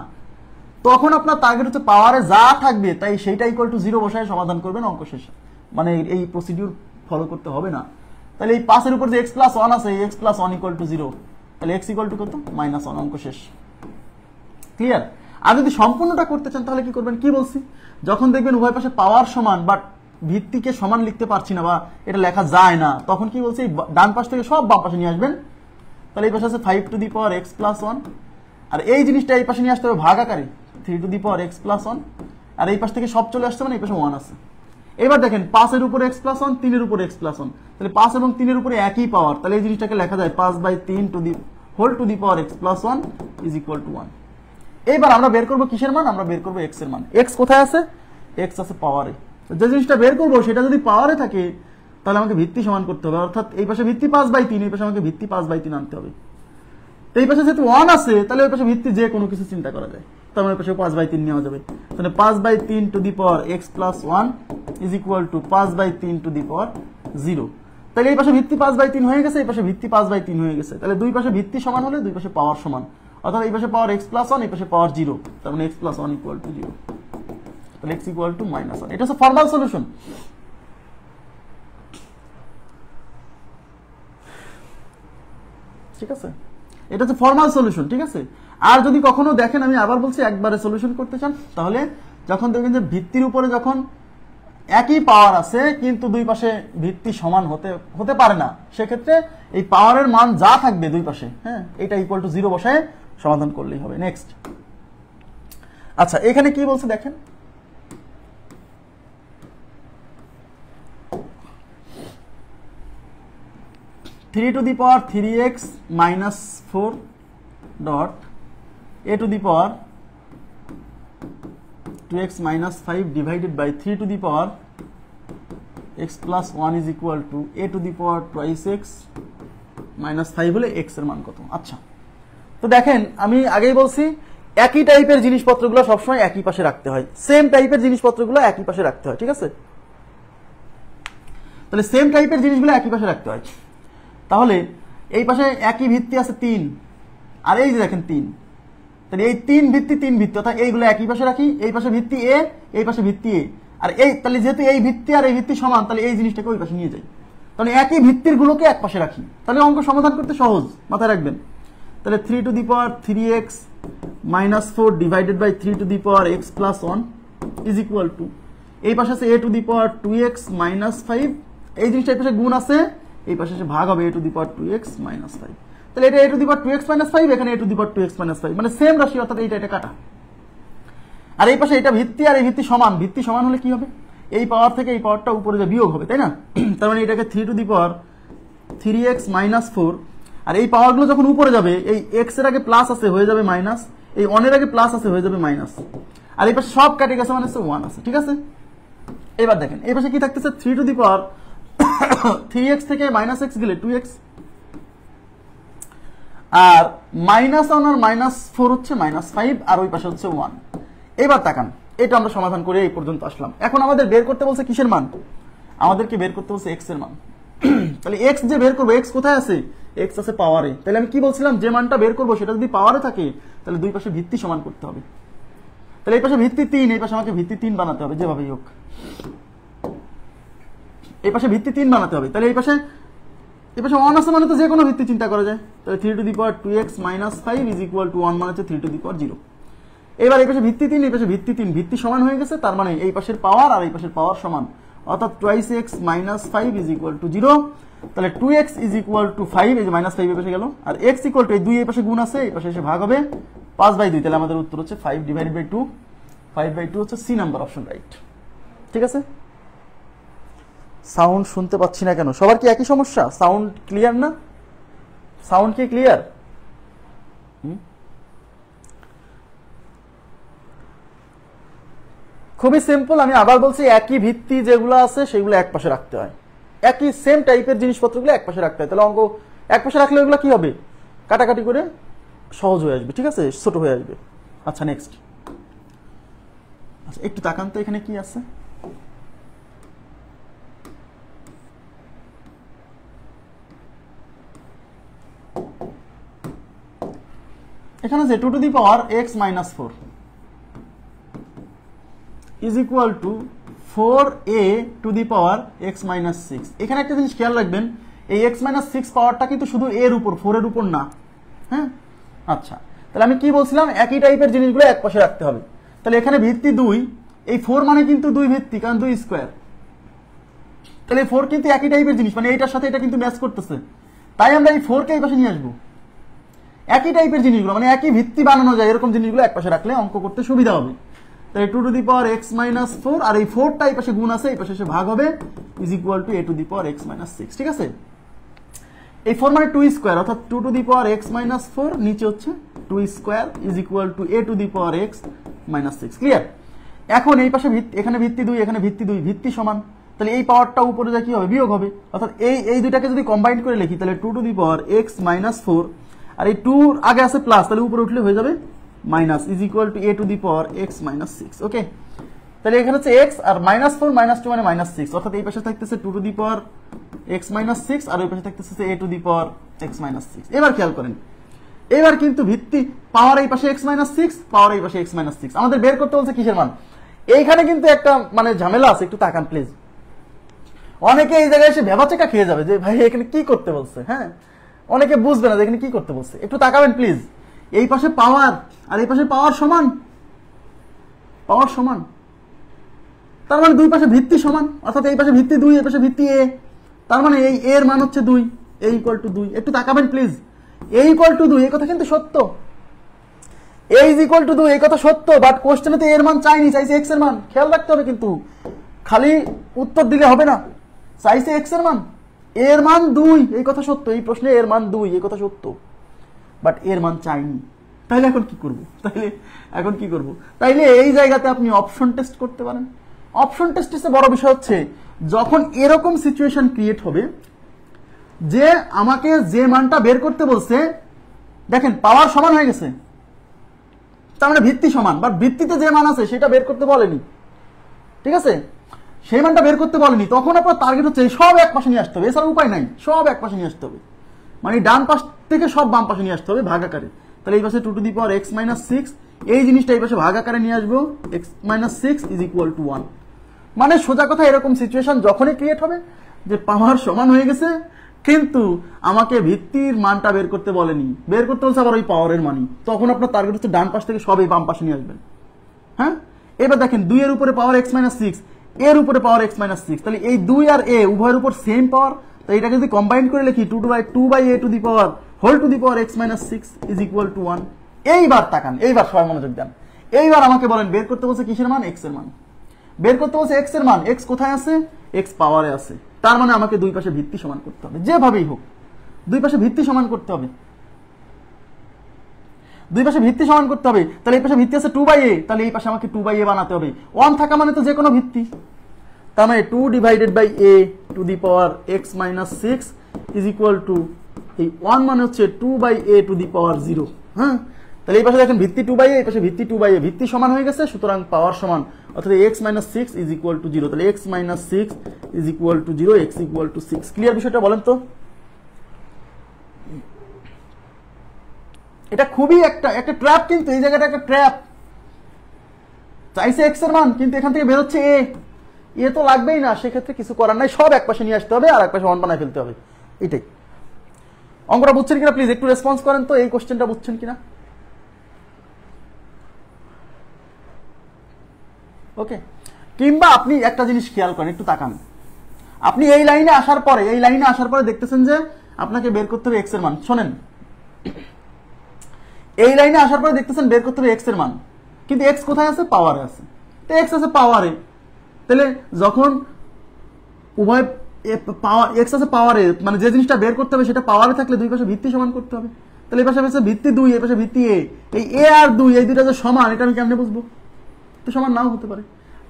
তখন আপনার টার্গেট হচ্ছে পাওয়ারে যা থাকবে তাই সেইটা =0 বসায় সমাধান করবেন, অঙ্ক শেষ। মানে এই প্রসিডিউর ফলো করতে হবে না। তাহলে এই 5 এর উপর যে x প্লাস 1 আছে, x প্লাস 1 = 0, তাহলে x = কত? -1, অঙ্ক শেষ। ক্লিয়ার? আর যদি সম্পূর্ণটা করতে চান তাহলে কি করবেন? কি বলছি, যখন দেখবেন উভয় পাশে পাওয়ার সমান বাট ভিত্তিকে সমান লিখতে পারছি না বা এটা লেখা যায় না, তখন কি বলছি, ডান পাশ থেকে সব বাম পাশে নিয়ে আসবেন। তাহলে এই পাশে আছে 5 to the power x plus 1, আর এই জিনিসটা এই পাশে নিয়ে আসতে হবে ভাগ আকারে 3 to the power x plus 1, আর এই পাশ থেকে সব চলে আসছে মানে এই পাশে 1 আছে। এবার দেখেন 5 এর উপরে x প্লাস 1, 3 এর উপরে x প্লাস 1, তাহলে 5 এবং 3 এর উপরে একই পাওয়ার, তাহলে এই জিনিসটাকে লেখা যায় 5/3 to the whole to the power x plus 1 is equal to 1। এইবার আমরা বের করব কিসের মান? আমরা বের করব x এর মান। x কোথায় আছে? x আছে পাওয়ারে। যে জিনিসটা বের করব সেটা যদি পাওয়ারে থাকে তাহলে আমাকে ভিত্তি সমান করতে হবে, অর্থাৎ এই পাশে ভিত্তি 5/3, এই পাশে আমাকে ভিত্তি 5/3 আনতে হবে। তো এই পাশে যেহেতু 1 আছে তাহলে ওই পাশে ভিত্তি যে কোনো কিছু চিন্তা করা যায়, তার মানে ওই পাশে 5/3 নেওয়া যাবে। তাহলে 5/3 to the power x plus 1 is equal to 5/3 to the power 0। তাহলে এই পাশে ভিত্তি 5/3 হয়ে গেছে, এই পাশে ভিত্তি 5/3 হয়ে গেছে। তাহলে দুই পাশে ভিত্তি সমান হলে দুই পাশে পাওয়ার সমান, অর্থাৎ এই পাশে পাওয়ার x প্লাস 1, এই পাশে পাওয়ার 0, তার মানে x প্লাস 1 ইকুয়াল টু 0। তাহলে x ইকুয়াল টু -1। এটা হচ্ছে ফর্মাল সলিউশন। ঠিক আছে, এটা হচ্ছে ফর্মাল সলিউশন। ঠিক আছে, আর যদি কখনো দেখেন, আমি আবার বলছি, একবারে সলিউশন করতে চান তাহলে যখন দেখবেন যে ভিত্তির উপরে যখন একই পাওয়ার আছে কিন্তু দুই পাশে ভিত্তি সমান হতে পারে না, সেক্ষেত্রে এই পাওয়ারের মান যা থাকবে দুই পাশে, হ্যাঁ, এটা ইকুয়াল টু 0 বসায় সমাধান করলেই হবে। নেক্সট, আচ্ছা এখানে কি বলছে দেখেন, three to the power 3x minus 4 dot a to the power 2x minus 5 divided by 3 to the power x plus 1 is equal to a to the power twice x minus 5 হলে x এর মান কত? আচ্ছা, তো দেখেন আমি আগেই বলছি একই টাইপের জিনিসপত্রগুলো সবসময় একই পাশে রাখতে হয়, সেম টাইপের জিনিসপত্রগুলো একই পাশে রাখতে হয়। ঠিক আছে, তাহলে সেম টাইপের জিনিসগুলো একই পাশে রাখতে হয়। তাহলে এই পাশে একই ভিত্তি আছে 3, আর এই যে দেখেন 3, তাহলে এই 3 ভিত্তি 3 ভিত্তি, অর্থাৎ এইগুলো একই পাশে রাখি, এই পাশে ভিত্তি a, এই পাশে ভিত্তি a, আর এই তাহলে যেহেতু এই ভিত্তি আর এই ভিত্তি সমান, তাহলে এই জিনিসটাকে ওই পাশে নিয়ে যাই, তাহলে একই ভিত্তির গুলোকে এক পাশে রাখি, তাহলে অঙ্ক সমাধান করতে সহজ, মাথায় রাখবেন। তাহলে 3 to the power 3x minus 4 divided by 3 to the power x plus 1 is equal to, এই পাশে আছে a to the power 2x minus 5, এই জিনিসটা এই পাশে গুণ আছে, এই পাশে এসে ভাগ হবে a to the power 2x minus 5, তাহলে এটা a to the power 2x minus 5, এখানে a to the power 2x minus 5, মানে সেম রাশি, অর্থাৎ এটা কাটা। আর এই পাশে এটা ভিত্তি আর এই ভিত্তি সমান, ভিত্তি সমান হলে কি হবে, এই পাওয়ার থেকে এই পাওয়ারটা উপরে যা বিয়োগ হবে, তাই না? তার মানে এটাকে 3 to the power 3x minus 4, আর এই পাওয়ারগুলো যখন উপরে যাবে, এই x এর আগে প্লাস আছে হয়ে যাবে মাইনাস, এই 1 এর আগে প্লাস আছে হয়ে যাবে মাইনাস, আর এই পাশে সব কাটে গেছে মানে 1 আছে। ঠিক আছে, এবার দেখেন এই পাশে কি থাকতেছে, 3 টু দি পাওয়ার 3x থেকে মাইনাস x গেলে 2x, আর -1 আর -4 হচ্ছে -5, আর ওই পাশে হচ্ছে 1। এবার তাকান, এটা আমরা সমাধান করে এই পর্যন্ত আসলাম। এখন আমাদের বের করতে বলছে কিসের মান? আমাদেরকে বের করতে বলছে x এর মান। তাহলে x যে বের করবো, x কোথায় আছে? x আছে পাওয়ারে। তাহলে আমি কি বলছিলাম, যে মানটা বের করবো সেটা যদি পাওয়ারে থাকে তাহলে দুই পাশে ভিত্তি সমান করতে হবে। তাহলে এই পাশে ভিত্তি 3, এই পাশে আমাকে ভিত্তি 3 বানাতে হবে, যেভাবেই হোক এই পাশে ভিত্তি 3 বানাতে হবে। তাহলে এই পাশে 1 আছে মানে তো যে কোনো ভিত্তি চিন্তা করা যায়। তাহলে 3 to the power 2x minus 5 is equal to 1 মানে হচ্ছে 3 টু দি পাওয়ার 0। এবার এই পাশে ভিত্তি 3, এই পাশে ভিত্তি 3, ভিত্তি সমান হয়ে গেছে, তার মানে এই পাশের পাওয়ার আর এই পাশের পাওয়ার সমান, অর্থাৎ twice x minus 5 is equal two 0। তাহলে 2x ইজ ইকুয়াল টু 5, এই যে মাইনাস 5 এই পাশে গেল, আর x ইকুয়াল টু এই 2 এই পাশে গুণ আছে, এই পাশে এসে ভাগ হবে 5/2। তাহলে আমাদের উত্তর হচ্ছে 5 ডিভাইডেড বাই 2, 5/2 হচ্ছে সি নাম্বার অপশন, রাইট। ঠিক আছে, সাউন্ড শুনতে পাচ্ছি না কেন? সবার কি একই সমস্যা? সাউন্ড ক্লিয়ার না? সাউন্ড কি ক্লিয়ার? খুবই সিম্পল, আমি আবার বলছি, একই ভিত্তি যেগুলো আছে সেগুলো এক পাশে রাখতে হয়, একই সেম টাইপের জিনিসপত্রগুলো এক পাশে রাখতে হয়। তাহলে অঙ্ক এক পাশে রাখলে ওগুলো কি হবে, কাটাকাটি করে সহজ হয়ে আসবে। ঠিক আছে, ছোট হয়ে আসবে। আচ্ছা নেক্সট, আচ্ছা একটু তাকান তো এখানে কি আছে। এখানে যে 2 to the power x minus 4 is equal two 4a two the power x minus 6। এখানে একটা জিনিস খেয়াল রাখবেন, এই x মাইনাস 6 পাওয়ারটা কিন্তু শুধু এর উপর, 4 এর উপর না। হ্যাঁ, আচ্ছা তাহলে আমি কি বলছিলাম, একই টাইপের জিনিসগুলো এক পাশে রাখতে হবে। তাহলে এখানে ভিত্তি 2, এই 4 মানে কিন্তু 2 ভিত্তি, কারণ 2 স্কোয়ার। তাহলে 4 কিন্তু একই টাইপের জিনিস, মানে এইটার সাথে এটা কিন্তু ম্যাচ করতেছে, তাই আমরা এই 4 কে এই পাশে নিয়ে আসবো। একই টাইপের জিনিসগুলো, মানে একই ভিত্তি বানানো যায় এরকম জিনিসগুলো এক পাশে রাখলে অঙ্ক করতে সুবিধা হবে। তাই 2 to the power x minus 4, আর এই 4টা এই পাশে গুণ আছে, এই পাশে এসে ভাগ হবে, is equal to a to the power x minus 6। ঠিক আছে, এই 4 মানে 2 স্কোয়ার, অর্থাৎ 2 to the power x minus 4, নিচে হচ্ছে 2 square is equal to a to the power x minus 6। Clear? এখন এই পাশে এখানে ভিত্তি 2, এখানে ভিত্তি 2, ভিত্তি সমান, তাহলে এই পাওয়ারটা উপরে যা কি হবে, বিয়োগ হবে। অর্থাৎ এই দুইটাকে যদি কম্বাইন করে লিখি তাহলে 2 to the power x minus 4, আর এই 2 আগে আছে প্লাস, তাহলে উপরে উঠলে হয়ে যাবে minus, is equal to a to the power x minus 6। ওকে, তাহলে এখানে হচ্ছে x আর মাইনাস 4 মাইনাস 2 মানে মাইনাস 6, অর্থাৎ এই পাশে থাকতেছে 2 to the power x minus 6, আর ওই পাশে থাকতেছে a to the power x minus 6। এবার খেয়াল করেন, এবার কিন্তু ভিত্তি পাওয়ার এই পাশে x মাইনাস 6, পাওয়ার এই পাশে x মাইনাস 6, আমাদের বের করতে বলছে কিসের মান। এইখানে কিন্তু একটা মানে ঝামেলা আছে, একটু তাকান প্লিজ। অনেকে এই জায়গায় এসে ভেবাচেকা খেয়ে যাবে যে ভাই এখানে কি করতে বলছে, হ্যাঁ, অনেকে বুঝবে না যে এখানে কি করতে বলছে। একটু তাকাবেন প্লিজ, এই পাশে পাওয়ার আর এই পাশে পাওয়ার সমান, পাওয়ার সমান, তার মানে দুই পাশে ভিত্তি সমান, অর্থাৎ এই পাশে ভিত্তি 2, এই পাশে ভিত্তি a, তার মানে এই এর মান হচ্ছে 2, a ইকুয়াল টু 2। একটু তাকাবেন প্লিজ, a ইকুয়াল টু 2 এই কথা কিন্তু সত্য, a ইজ ইকুয়াল টু 2 এই কথা সত্য, বাট কোশ্চেনে তো এর মান চাইনি, চাইছে x এর মান। খেয়াল রাখতে হবে কিন্তু, খালি উত্তর দিলে হবে না, চাইছে x এর মান, এর মান 2 এই কথা সত্য, এই প্রশ্নে এর মান 2 এই কথা সত্য, বাট এর মান চাইনি। তাইলে এখন কি করব, তাইলে এই জায়গাতে আপনি অপশন টেস্ট করতে পারেন। অপশন টেস্টে বড় বিষয় হচ্ছে যখন এরকম সিচুয়েশন ক্রিয়েট হবে যে আমাকে যে মানটা বের করতে বলছে, দেখেন পাওয়ার সমান হয়ে গেছে, তার মানে ভিত্তি সমান, বাট ভিত্তিতে যে মান আছে সেটা বের করতে বলেনি। ঠিক আছে, সেই মানটা বের করতে বলেনি, তখন আপনার টার্গেট হচ্ছে সব এক পাশে নিয়ে আসতে হবে, এছাড়া উপায় নাই, সব এক পাশে নিয়ে আসতে হবে, মানে ডান পাশ থেকে সব বাম পাশে নিয়ে আসতে হবে ভাগাকারে। তাহলে এই পাশে 2 to the power x minus 6, এই জিনিসটা এই পাশে ভাগাকারে নিয়ে আসবো, x minus 6 is equal to 1। মানে সোজা কথা এরকম সিচুয়েশন যখনই ক্রিয়েট হবে যে পাওয়ার সমান হয়ে গেছে কিন্তু আমাকে ভিত্তির মানটা বের করতে বলেনি, বের করতে বলছে আবার ওই পাওয়ারের মানই, তখন আপনার টার্গেট হচ্ছে ডান পাশ থেকে সবই বাম পাশে নিয়ে আসবেন। হ্যাঁ, এবার দেখেন 2 এর উপরে পাওয়ার x মাইনাস 6, এর উপরে পাওয়ার x মাইনাস 6, তাহলে এই 2 আর a উভয়ের উপর সেম পাওয়ার, তাই এটাকে যদি কম্বাইন করে লিখি 2 by a to the power whole to the power x minus 6 is equal to 1। এইবার তাকান, এইবার সবাই মনোযোগ দেন, এইবার আমাকে বলেন বের করতে বলছে কিসের মান, x এর মান। বের করতে বলছে x এর মান, x কোথায় আছে, x পাওয়ারে আছে, তার মানে আমাকে দুই পাশে ভিত্তি সমান করতে হবে, যেভাবেই হোক দুই পাশে ভিত্তি সমান করতে হবে, দুই পাশে ভিত্তি সমান করতে হবে। তাহলে এই পাশে ভিত্তি আছে 2 বাই a, তাহলে এই পাশে আমাকে 2 বাই a বানাতে হবে, 1 থাকা মানে তো যে কোনো ভিত্তি, তার মানে 2 divided by a to the power x minus 6 is equal to, এই 1 মানে হচ্ছে 2 by a to the power 0। হ্যাঁ, তাহলে এই পাশে দেখেন ভিত্তি 2 বাই a, এই পাশে ভিত্তি 2 বাই a, ভিত্তি সমান হয়ে গেছে, সুতরাং পাওয়ার সমান, অর্থাৎ x minus 6 is equal two 0, তাহলে x minus 6 is equal two 0, x equal to 6। Clear বিষয়টা বলেন তো? এটা খুবই একটা ট্র্যাপ, কিন্তু এই জায়গাটা একটা ট্র্যাপ, চাইছে x এর মান কিন্তু এখান থেকে বের হচ্ছে a তো লাগবেই না, সেক্ষেত্রে কিছু করার নাই, সব এক পাশে নিয়ে আসতে হবে আর এক পাশে 1 বানায় ফেলতে হবে। এটাই অঙ্কটা বুঝছেন কিনা প্লিজ একটু রেসপন্স করেন তো, এই কোশ্চেনটা বুঝছেন কিনা? ওকে, কিংবা আপনি একটা জিনিস খেয়াল করেন, একটু তাকান, আপনি এই লাইনে আসার পরে দেখতেছেন যে আপনাকে বের করতে হবে x এর মান। শোনেন, এই লাইনে আসার পরে দেখতেছেন বের করতে হবে x এর মান, কিন্তু x কোথায় আছে, পাওয়ারে আছে, তো x আছে পাওয়ারে, তাহলে যখন উভয় পাওয়ার x আছে পাওয়ারে, মানে যে জিনিসটা বের করতে হবে সেটা পাওয়ারে থাকলে দুই পাশে ভিত্তি সমান করতে হবে। তাহলে এই পাশে আছে ভিত্তি 2, এই পাশে ভিত্তি a, এই a আর 2 এই দুইটা যে সমান, এটা আমি কেমনে বুঝবো? তো সমান নাও হতে পারে,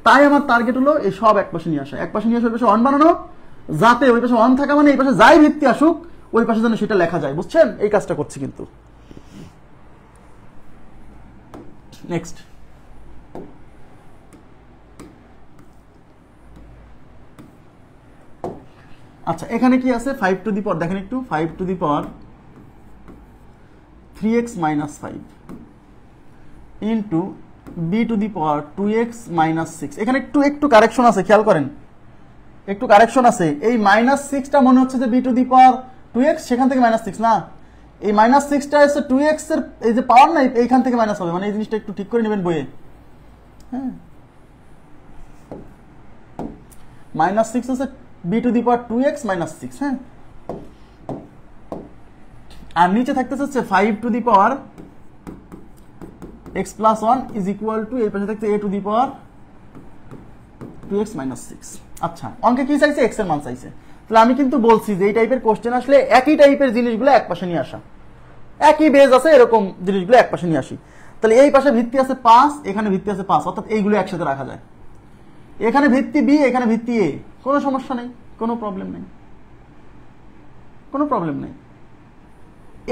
তাই আমার টার্গেট হলো এই সব এক পাশে নিয়ে আসা, এক পাশে নিয়ে আসা, ওই পাশে 1 বানানো, যাতে ওই পাশে 1 থাকা মানে এই পাশে যাই ভিত্তি আসুক ওই পাশে যেন সেটা লেখা যায়, বুঝছেন? এই কাজটা করছি কিন্তু। নেক্সট, আচ্ছা এখানে কি আছে, 5 টু দি পাওয়ার, দেখেন একটু, 5 to the power 3x minus 5 into b to the power 2x minus 6। এখানে একটু কারেকশন আছে, খেয়াল করেন, একটু কারেকশন আছে, এই মাইনাস 6টা মনে হচ্ছে যে b to the power 2x, সেখান থেকে মাইনাস 6 না, এই মাইনাস 6টা এসে 2x এর এই যে পাওয়ার নাই এইখান থেকে মাইনাস হবে, মানে এই জিনিসটা একটু ঠিক করে নেবেন বইয়ে। হ্যাঁ, মাইনাস 6 আছে b to the power 2x minus 6। হ্যাঁ, আর নিচে থাকতেছে হচ্ছে 5 to the power x plus 1 is equal to এই পাশে থাকছে a to the power 2x minus 6। আচ্ছা, অঙ্কে কি চাইছে? x এর মান চাইছে। তাহলে আমি কিন্তু বলছি যে এই টাইপের কোশ্চেন আসলে একই টাইপের জিনিসগুলো এক পাশে নিয়ে আসা, একই বেজ আছে এরকম জিনিসগুলো এক পাশে নিয়ে আসি। তাহলে এই পাশে ভিত্তি আছে 5, এখানে ভিত্তি আছে 5, অর্থাৎ এইগুলো একসাথে রাখা যায়। এখানে ভিত্তি b, এখানে ভিত্তি a, কোনো সমস্যা নেই, কোনো প্রবলেম নেই, কোনো প্রবলেম নেই।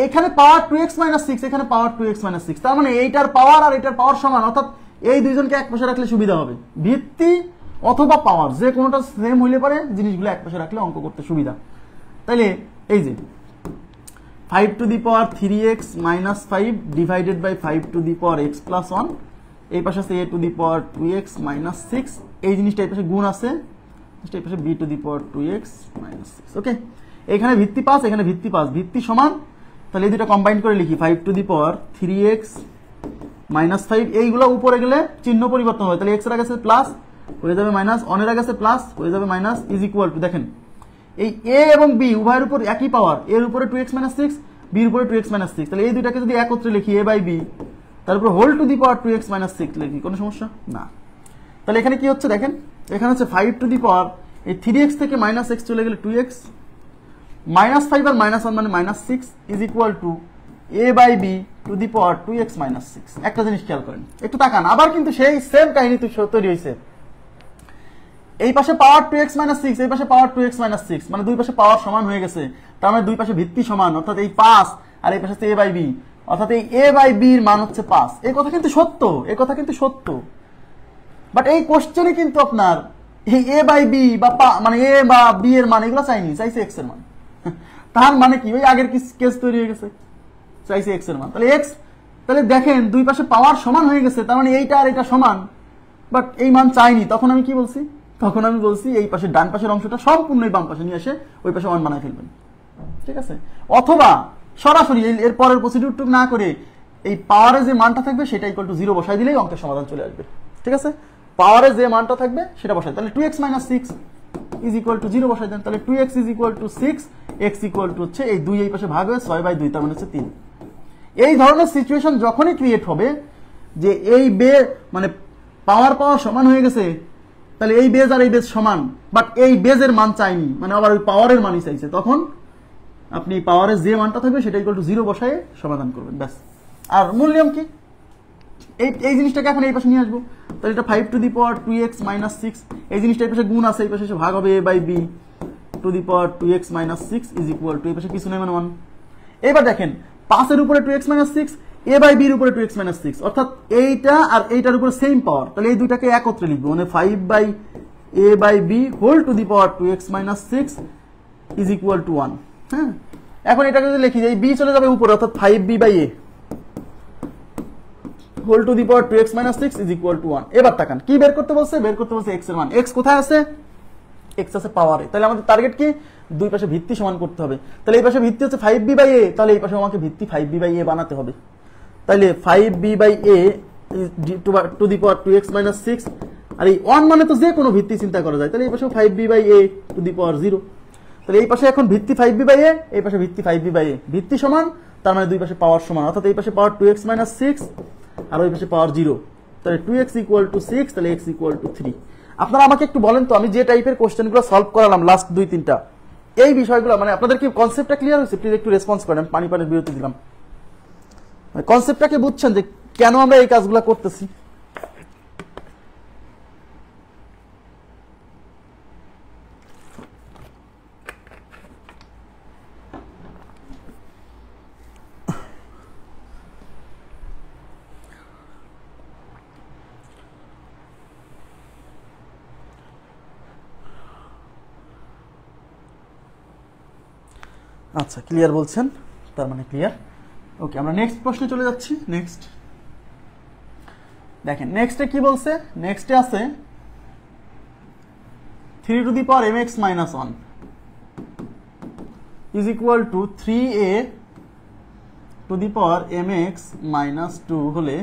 এখানে পাওয়ার 2x মাইনাস 6, এখানে পাওয়ার 2x মাইনাস 6, তার মানে এইটার পাওয়ার আর এটার পাওয়ার সমান, অর্থাৎ এই দুইজনকে এক পাশে রাখলে সুবিধা হবে। ভিত্তি অথবা পাওয়ার যে কোনোটা সেম হইলে পারে জিনিসগুলো এক পাশে রাখলে অঙ্ক করতে সুবিধা। তাইলে এই যে 5 to the power 3x minus 5 divided by 5 to the power x plus 1, এই পাশে আছে a to the power 2x minus 6, এই জিনিসটা এই পাশে গুণ আছে, এই পাশে b to the power 2x minus 6। ওকে, এখানে ভিত্তি 5, এখানে ভিত্তি 5, ভিত্তি সমান। তাহলে এই দুটো কম্বাইন করে লিখি 5 to the power 3x minus 5, এইগুলো উপরে গেলে চিহ্ন পরিবর্তন হবে। তাহলে x এর আগে আছে প্লাস হয়ে যাবে মাইনাস, 1 এর আগে আছে প্লাস হয়ে যাবে মাইনাস, ইজ ইকুয়াল টু, দেখেন এই a এবং b উভয়ের উপর একই পাওয়ার, এর উপরে 2x মাইনাস 6, b এর উপরে 2x মাইনাস 6। তাহলে এই দুটাকে যদি একত্রে লিখি a বাই b, তারপর whole to the power 2x minus 6 লিখি, কোনো সমস্যা না। তাহলে এখানে কি হচ্ছে দেখেন, এখানে হচ্ছে 5 টু দি পাওয়ার এই 3x থেকে মাইনাস x চলে গেলে 2x, মাইনাস 5 আর মাইনাস 1 মানে minus 6 is equal to a by b to the power 2x minus 6। একটা জিনিস খেয়াল করেন, একটু তাকান, আবার কিন্তু সেই সেম কাহিনী তৈরি হয়েছে। এই পাশে পাওয়ার 2x মাইনাস 6, এই পাশে পাওয়ার 2x মাইনাস 6, মানে দুই পাশে পাওয়ার সমান হয়ে গেছে, তার মানে দুই পাশে ভিত্তি সমান, অর্থাৎ এই 5 আর এই পাশে হচ্ছে a বাই b, অর্থাৎ এই a বাই b এর মান হচ্ছে 5। এই কথা কিন্তু সত্য, এই কথা কিন্তু সত্য, বাট এই কোশ্চেনে কিন্তু আপনার এই a বাই b বা মানে a বা b এর মান এগুলো চাইনি, চাইছে x এর মান। তার মানে কি, ওই আগের কেস তৈরি হয়ে গেছে, চাইছে x এর মান। তাহলে x, তাহলে দেখেন দুই পাশে পাওয়ার সমান হয়ে গেছে, তার মানে এইটা আর এটা সমান, বাট এই মান চাইনি। তখন আমি কি বলছি, তখন আমি বলছি এই পাশে ডান পাশের অংশটা সম্পূর্ণই বাম পাশে নিয়ে এসে ওই পাশে 1 বানায় ফেলবেন, ঠিক আছে? অথবা সরাসরি এর পরের প্রসিডিউরটুকু না করে এই পাওয়ারে যে মানটা থাকবে সেটা ইকুয়াল টু 0 বসাই দিলেই অঙ্কের সমাধান চলে আসবে, ঠিক আছে? পাওয়ারে যে মানটা থাকবে সেটা বসাই, তাহলে 2x minus 6 is equal two 0 বসাই দেন। তাহলে 2x is equal two 6, x equal to হচ্ছে এই 2 এই পাশে ভাগ হয়ে 6/2, তার মানে হচ্ছে 3। এই ধরনের সিচুয়েশন যখনই ক্রিয়েট হবে যে এই মানে পাওয়ার সমান হয়ে গেছে, তাহলে এই বেজ আর এই বেজ সমান, বাট এই বেজের মান চাইনি, মানে আবার ওই পাওয়ারের মানই চাইছে, তখন আপনি পাওয়ারের যে মানটা থাকবে সেটা ইকুয়াল টু 0 বসায় সমাধান করবেন, ব্যাস। আর মূল নিয়ম কি, এই জিনিসটাকে এখন এই পাশে নিয়ে আসবো। তাহলে এটা 5 to the power 2x minus 6, এই জিনিসটা এই পাশে গুণ আছে, এই পাশে এসে ভাগ হবে a by b to the power 2x minus 6 is equal to, এই পাশে কিছু নেই মানে 1। এবার দেখেন 5 এর উপরে 2x minus 6, a by b এর উপরে 2x মাইনাস 6, অর্থাৎ এইটা আর এইটার উপরে সেম পাওয়ার, তাহলে এই দুটাকে একত্রে লিখবো, মানে 5 by a by b whole to the power 2x minus 6 is equal to 1। হ্যাঁ, এখন এটাকে যদি লিখি, এই b চলে যাবে উপরে, অর্থাৎ 5b by a whole to the power 2x minus 6 is equal to 1। এবার তাকান কি বের করতে বলছে, বের করতে বলছে x এর মান। x কোথায় আছে, x আছে পাওয়ারে, তাহলে আমাদের টার্গেট কি, দুই পাশে ভিত্তি সমান করতে হবে। তাহলে এই পাশে ভিত্তি হচ্ছে 5b বাই a, তাহলে এই পাশে আমাকে ভিত্তি 5b বাই a বানাতে হবে। তাহলে 5b by a to the power 2x minus 6, আর এই 1 মানে তো যে কোনো ভিত্তি চিন্তা করা যায়, তাহলে এই পাশে 5b by a to the power 0। তাহলে এই পাশে এখন ভিত্তি 5b বাই a, এই পাশে ভিত্তি 5b বাই a, ভিত্তি সমান, তার মানে দুই পাশে পাওয়ার সমান, অর্থাৎ এই পাশে পাওয়ার 2x মাইনাস 6 আর ওই পাশে পাওয়ার 0, তাহলে 2x ইকুয়াল টু 6, তাহলে x ইকুয়াল টু 3। আপনারা আমাকে একটু বলেন তো, আমি যে টাইপের কোশ্চেনগুলো সলভ করালাম লাস্ট 2-3টা, এই বিষয়গুলো মানে আপনাদের কি কনসেপ্টটা ক্লিয়ার হয়েছে? প্লিজ একটু রেসপন্স করেন, পানির বিরতি দিলাম। কনসেপ্টটাকে বুঝছেন যে কেন আমরা এই কাজগুলো করতেছি? আচ্ছা, ক্লিয়ার বলছেন, তার মানে ক্লিয়ার। ওকে, আমরা নেক্সট প্রশ্নে চলে যাচ্ছি। নেক্সট দেখেন, নেক্সটে কি বলছে, নেক্সটে আছে 3 to the power mx minus 1 is equal two 3a two the power mx minus 2 হলে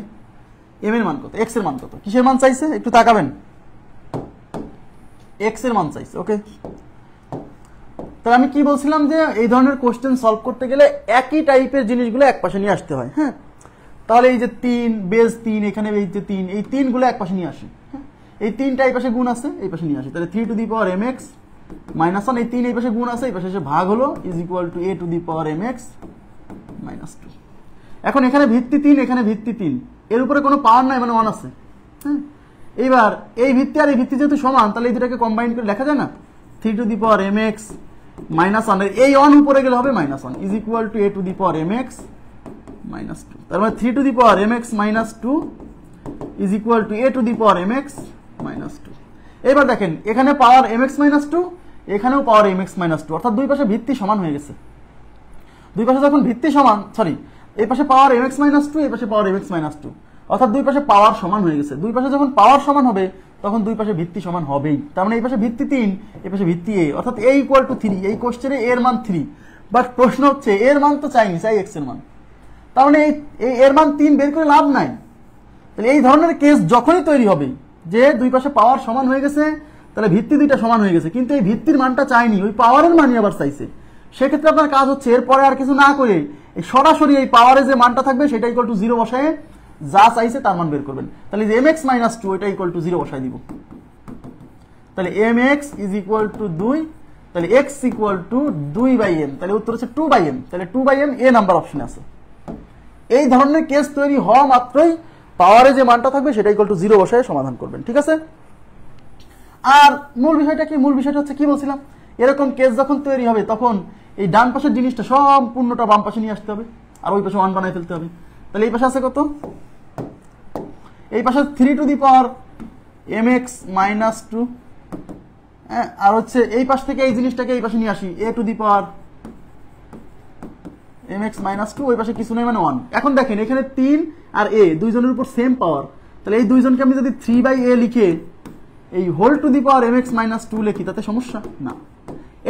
m এর মান কত, x এর মান কত, কিসের মান চাইছে একটু তাকাবেন, x এর মান চাইছে। ওকে, তাহলে আমি কি বলছিলাম যে এই ধরনের কোশ্চেন সলভ করতে গেলে একই টাইপের জিনিসগুলো এক পাশে নিয়ে আসতে হয়। হ্যাঁ, তাহলে এই যে 3 বেস 3, এখানে এই যে 3, এই 3 গুলো এক পাশে নিয়ে আসি। হ্যাঁ, এই 3টা এই পাশে গুণ আছে, এই পাশে নিয়ে আসি। তাহলে 3 to the power mx minus 1, এই 3 এই পাশে গুণ আছে, এই পাশে এসে ভাগ হলো, is equal to a to the power mx minus 2। এখন এখানে ভিত্তি 3, এখানে ভিত্তি 3, এর উপরে কোনো পাওয়ার নাই, মানে 1 আছে। হ্যাঁ, এইবার এই ভিত্তি আর এই ভিত্তি যেহেতু সমান, তাহলে এই দুটাকে কম্বাইন করে লেখা যায় না, 3 to the power mx minus 1, এই 1 উপরে গেলে হবে minus 1, is equal to a to the power mx minus 2। তার মানে 3 to the power mx minus 2 is equal to a to the power mx minus 2। এবার দেখেন এখানে পাওয়ার mx মাইনাস 2, এখানেও পাওয়ার mx মাইনাস 2, অর্থাৎ দুই পাশে ভিত্তি সমান হয়ে গেছে। দুই পাশে যখন ভিত্তি সমান, সরি, এই পাশে পাওয়ার mx মাইনাস 2, এই পাশে পাওয়ার mx মাইনাস 2, অর্থাৎ দুই পাশে পাওয়ার সমান হয়ে গেছে। দুই পাশে যখন পাওয়ার সমান হবে তখন দুই পাশে ভিত্তি সমান হবেই। তার মানে এই পাশে ভিত্তি 3, এই পাশে ভিত্তি a, অর্থাৎ a ইকুয়াল টু 3। এই কোশ্চেনে এর মান 3, বাট প্রশ্ন হচ্ছে এর মান তো চাইনি, চাই x এর মান। তার মানে এই এর মান 3 বের করে লাভ নাই। তাহলে এই ধরনের কেস যখনই তৈরি হবে যে দুই পাশে পাওয়ার সমান হয়ে গেছে, তাহলে ভিত্তি দুইটা সমান হয়ে গেছে, কিন্তু এই ভিত্তির মানটা চাইনি, ওই পাওয়ারের মানই আবার চাইছে। সেক্ষেত্রে আপনার কাজ হচ্ছে এরপরে আর কিছু না করে এই সরাসরি এই পাওয়ারে যে মানটা থাকবে সেটা ইকুয়াল টু 0 বসায় যা চাইছে তার মান বের করবেন। তাহলে যে mx মাইনাস 2 এটা ইকুয়াল টু 0 বসায় দিব। তাহলে mx ইজ ইকুয়াল টু 2, তাহলে x ইকুয়াল টু 2/m, তাহলে উত্তর হচ্ছে 2/m। তাহলে 2/m a নাম্বার অপশনে আছে। এই ধরনের কেস তৈরি হওয়া মাত্রই পাওয়ারে যে মানটা থাকবে সেটা ইকুয়াল টু 0 বসায় সমাধান করবেন, ঠিক আছে? আর মূল বিষয়টা কি? মূল বিষয়টা হচ্ছে কি বলছিলাম, এরকম কেস যখন তৈরি হবে তখন এই ডান পাশের জিনিসটা সম্পূর্ণটা বাম পাশে নিয়ে আসতে হবে, আর ওই পাশে 1 বানায় ফেলতে হবে। তাহলে এই পাশে আছে কত? এই পাশে 3 to the power mx minus 2, আর হচ্ছে এই পাশ থেকে এই জিনিসটাকে এই পাশে নিয়ে আসি, a to the power mx minus 2, ওই পাশে কিছু নেই মানে 1। এখন দেখেন এখানে 3 আর a দুইজনের উপর সেম পাওয়ার, তাহলে এই দুইজনকে আমি যদি 3/a লিখে এই whole to the power mx minus 2 লিখি তাতে সমস্যা না।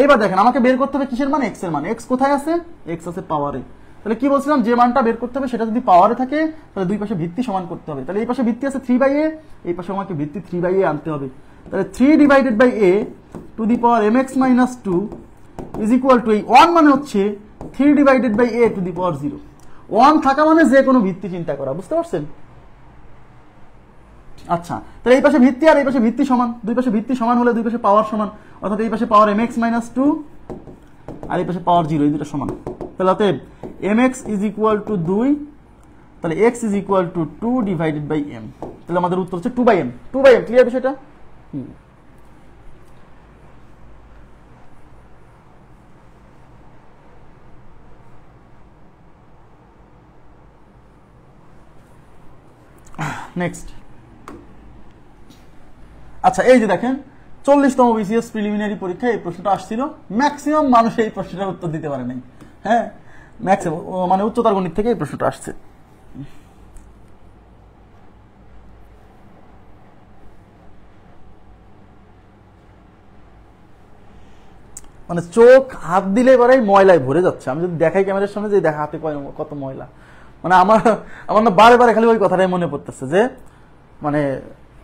এইবার দেখেন আমাকে বের করতে হবে কিসের মান? x এর মান। x কোথায় আছে? x আছে পাওয়ারে। তাহলে কি বলছিলাম, যে মানটা বের করতে হবে সেটা যদি পাওয়ারে থাকে তাহলে দুই পাশে ভিত্তি সমান করতে হবে। তাহলে এই পাশে ভিত্তি আছে 3/a, এই পাশে আমাকে ভিত্তি 3/a আনতে হবে। তাহলে 3 divided by a to the power mx minus 2 is equal to, এই 1 মানে হচ্ছে 3 divided by a to the power 0। 1 থাকা মানে যে কোনো ভিত্তি চিন্তা করা, বুঝতে পারছেন? আচ্ছা, তাহলে এই পাশে ভিত্তি আর এই পাশে ভিত্তি সমান, দুই পাশে ভিত্তি সমান হলে দুই পাশে পাওয়ার সমান, অর্থাৎ এই পাশে পাওয়ার mx মাইনাস 2 আর এই পাশে পাওয়ার 0, এই দুটো সমান। তাহলে অতএব mx ইজ ইকুয়াল টু 2, তাহলে x is equal to 2 divided by m। তাহলে আমাদের উত্তর হচ্ছে 2/m। 2/m ক্লিয়ার বিষয়টা? নেক্সট। আচ্ছা, এই যে দেখেন 40তম বিসিএস প্রিলিমিনারি পরীক্ষায় এই প্রশ্নটা আসছিল, ম্যাক্সিমাম মানুষ এই প্রশ্নটার উত্তর দিতে পারে নাই। হ্যাঁ, ম্যাক্সিমাম মানে উচ্চতর গণিত থেকে এই প্রশ্নটা আসছে। মানে চোখ হাত দিলে পরে ময়লায় ভরে যাচ্ছে। আমি যদি দেখাই ক্যামেরার সামনে যে দেখা হাতে কত ময়লা, মানে আমার না বারে বারে খালি ওই কথাটাই মনে পড়তেছে যে মানে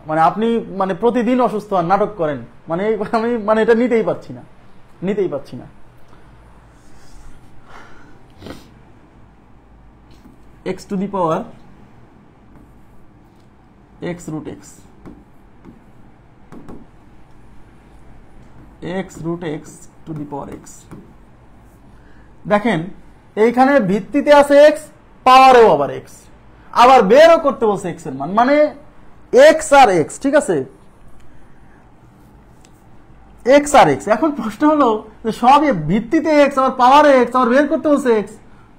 মানে আপনি মানে প্রতিদিন অসুস্থ হন, নাটক করেন, মানে আমি মানে এটা নিতেই পারছি না। x to the power x root x, x root x to the power x। দেখেন এইখানে ভিত্তিতে আছে x, পাওয়ারেও আবার x, আবার বেরও করতে বলছে x এর মান, মানে x আর x, ঠিক আছে? x আর x। এখন প্রশ্ন হলো যে সব ভিত্তিতে x, আবার পাওয়ারে x, আবার বের করতে বলছে x,